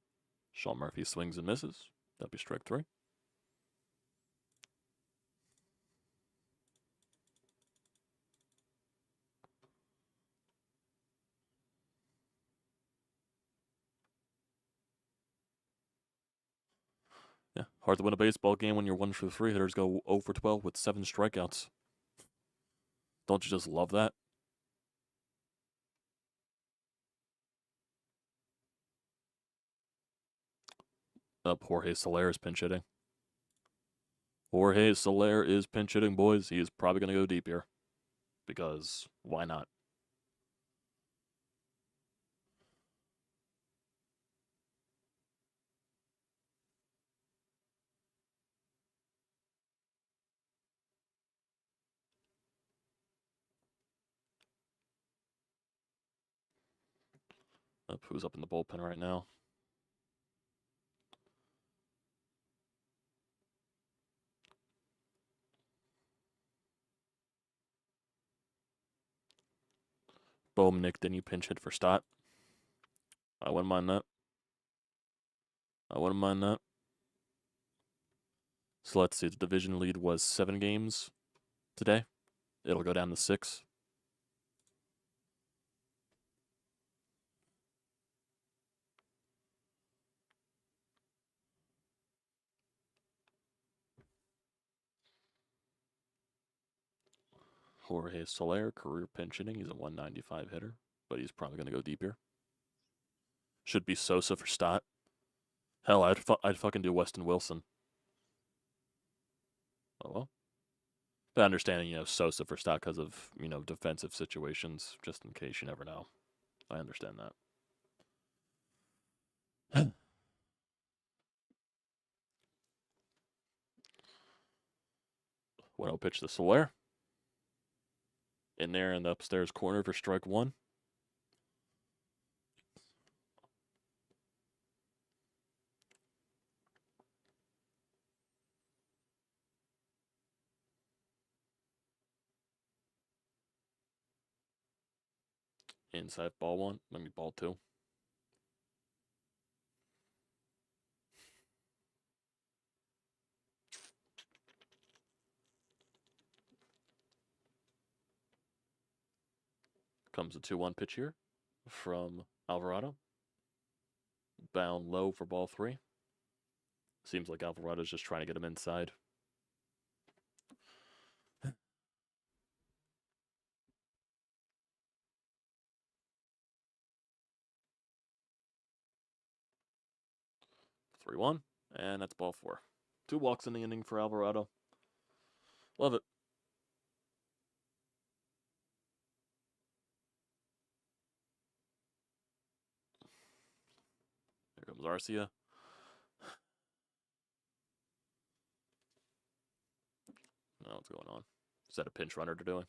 Sean Murphy swings and misses. That'd be strike three. Yeah, hard to win a baseball game when your 1-for-3 hitters go 0-for-12 with 7 strikeouts. Don't you just love that? Jorge Soler is pinch hitting. Jorge Soler is pinch hitting, boys. He is probably going to go deep here. Because why not? Who's up in the bullpen right now? Boom, Nick, then you pinch hit for Stott. I wouldn't mind that. I wouldn't mind that. So let's see. The division lead was 7 games today. It'll go down to 6. Jorge Soler, career pinch hitting. He's a 195 hitter, but he's probably going to go deep here. Should be Sosa for Stott. Hell, I'd fucking do Weston Wilson. Oh well. But understanding, Sosa for Stott because of, defensive situations, just in case, you never know. I understand that. 1-0 pitch to Soler. In there in the upstairs corner for strike one. Inside ball one, maybe ball two. Comes the 2-1 pitch here from Alvarado. Bound low for ball three. Seems like Alvarado's just trying to get him inside. Three one, and that's ball four. 2 walks in the inning for Alvarado. Love it. Here comes Arcia. I don't know what's going on. Is that a pinch runner to doing?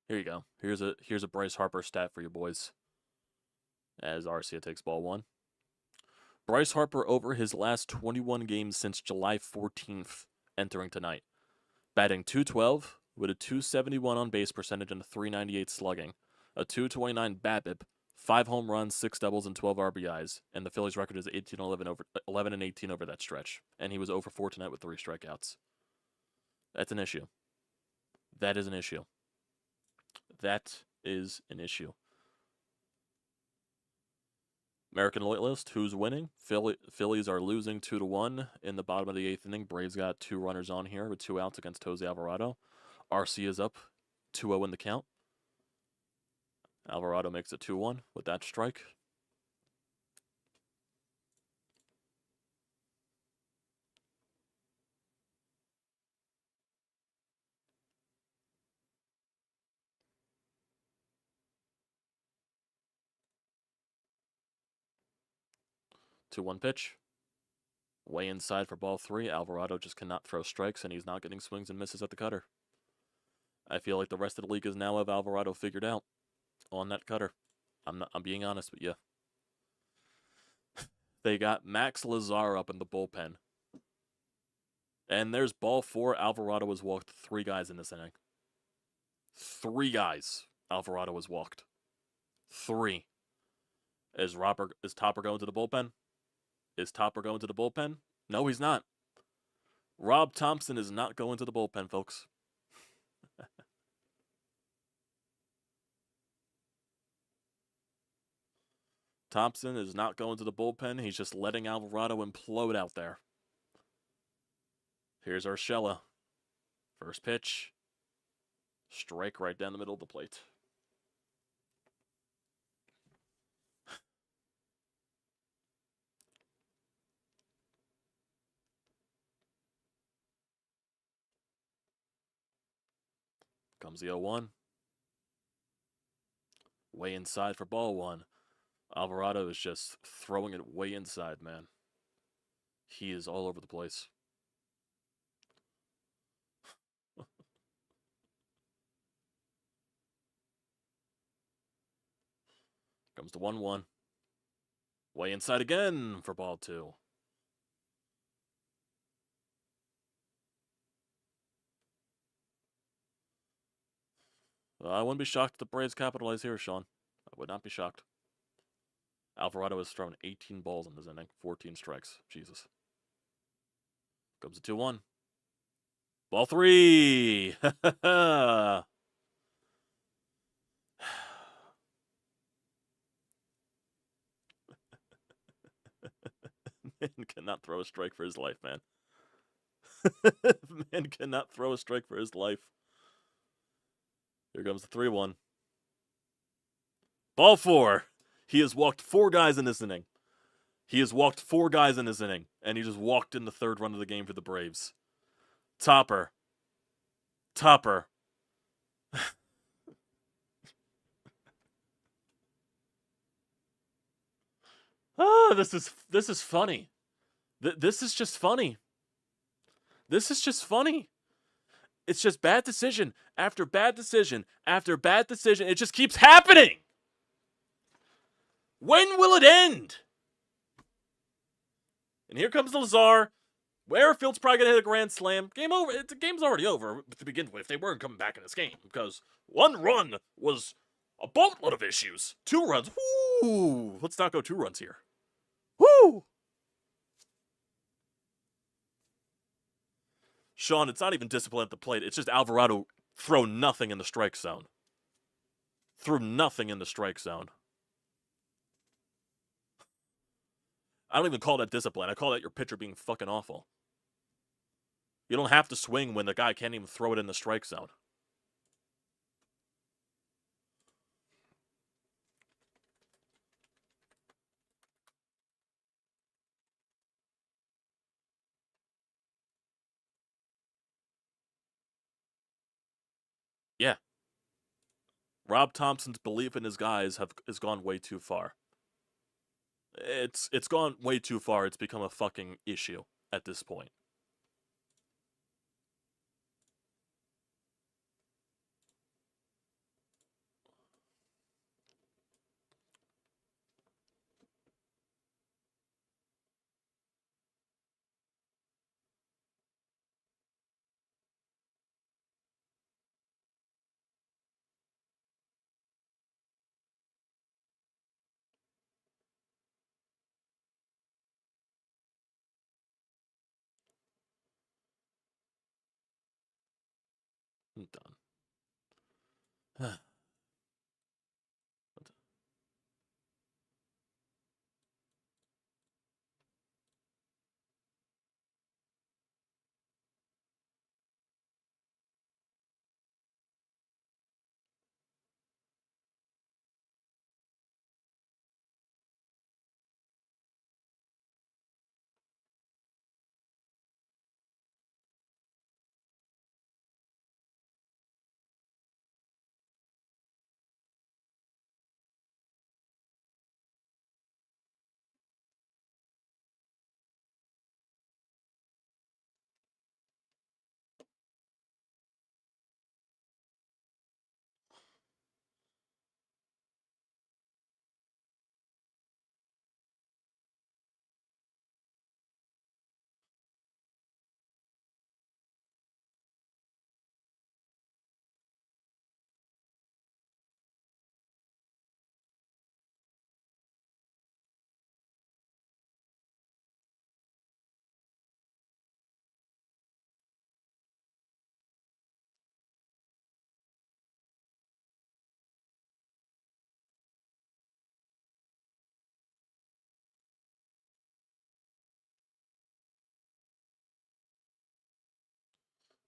Here you go. Here's a Bryce Harper stat for you boys. As Arcia takes ball 1. Bryce Harper over his last 21 games since July 14th entering tonight. Batting .212 with a .271 on base percentage and a .398 slugging, a .229 BABIP, 5 home runs, 6 doubles, and 12 RBIs. And the Phillies' record is 11 and 18 over that stretch. And he was 0 for 4 tonight with 3 strikeouts. That's an issue. That is an issue. That is an issue. American Loyalist, who's winning? Phillies are losing 2-1 in the bottom of the 8th inning. Braves got 2 runners on here with 2 outs against Jose Alvarado. RC is up 2-0 in the count. Alvarado makes it 2-1 with that strike. Two-one pitch. Way inside for ball 3. Alvarado just cannot throw strikes, and he's not getting swings and misses at the cutter. I feel like the rest of the league is now have Alvarado figured out on that cutter. I'm being honest with you. They got Max Lazar up in the bullpen. And there's ball 4. Alvarado has walked 3 guys in this inning. 3 guys Alvarado has walked. 3. Is Topper going to the bullpen? Is Topper going to the bullpen? No, he's not. Rob Thompson is not going to the bullpen, folks. Thompson is not going to the bullpen. He's just letting Alvarado implode out there. Here's Urshela. First pitch. Strike right down the middle of the plate. Comes the 0-1. Way inside for ball 1. Alvarado is just throwing it way inside, man. He is all over the place. Comes the 1-1. Way inside again for ball 2. I wouldn't be shocked if the Braves capitalize here, Sean. I would not be shocked. Alvarado has thrown 18 balls in this inning, 14 strikes. Jesus. Comes the 2-1. Ball 3. Man cannot throw a strike for his life, man. Man cannot throw a strike for his life. Here comes the 3-1. Ball 4. He has walked 4 guys in this inning. He has walked 4 guys in this inning, and he just walked in the 3rd run of the game for the Braves. Topper. This is funny. This is just funny. This is just funny. It's just bad decision after bad decision after bad decision. It just keeps happening. When will it end? And here comes Lazar. Airfield's probably going to hit a grand slam. Game over. The game's already over to begin with. They weren't coming back in this game because 1 run was a boatload of issues. 2 runs. Woo! Let's not go 2 runs here. Woo! Sean, it's not even discipline at the plate. It's just Alvarado throw nothing in the strike zone. Threw nothing in the strike zone. I don't even call that discipline. I call that your pitcher being fucking awful. You don't have to swing when the guy can't even throw it in the strike zone. Rob Thompson's belief in his guys has gone way too far. It's gone way too far. It's become a fucking issue at this point. I'm done.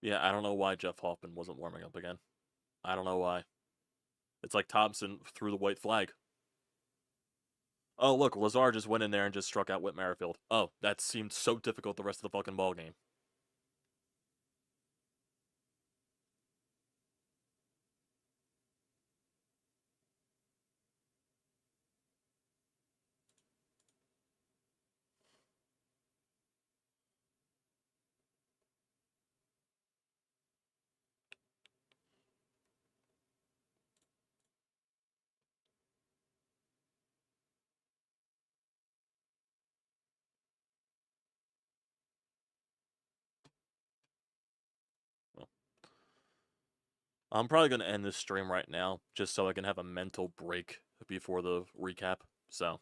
Yeah, I don't know why Jeff Hoffman wasn't warming up again. I don't know why. It's like Thompson threw the white flag. Oh, look, Lazar just went in there and just struck out Whit Merrifield. Oh, that seemed so difficult the rest of the fucking ball game. Well, I'm probably going to end this stream right now just so I can have a mental break before the recap. So,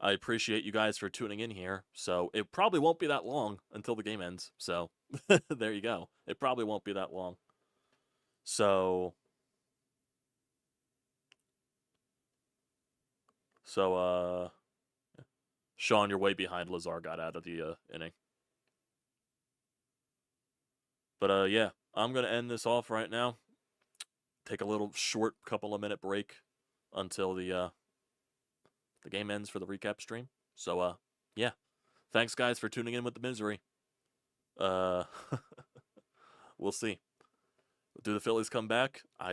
I appreciate you guys for tuning in here. So, it probably won't be that long until the game ends. So, there you go. It probably won't be that long. So, so, Sean, you're way behind. Lazar got out of the inning. But yeah, I'm gonna end this off right now. Take a little short couple of minute break until the game ends for the recap stream. So yeah, thanks guys for tuning in with the misery. Uh, we'll see. Do the Phillies come back?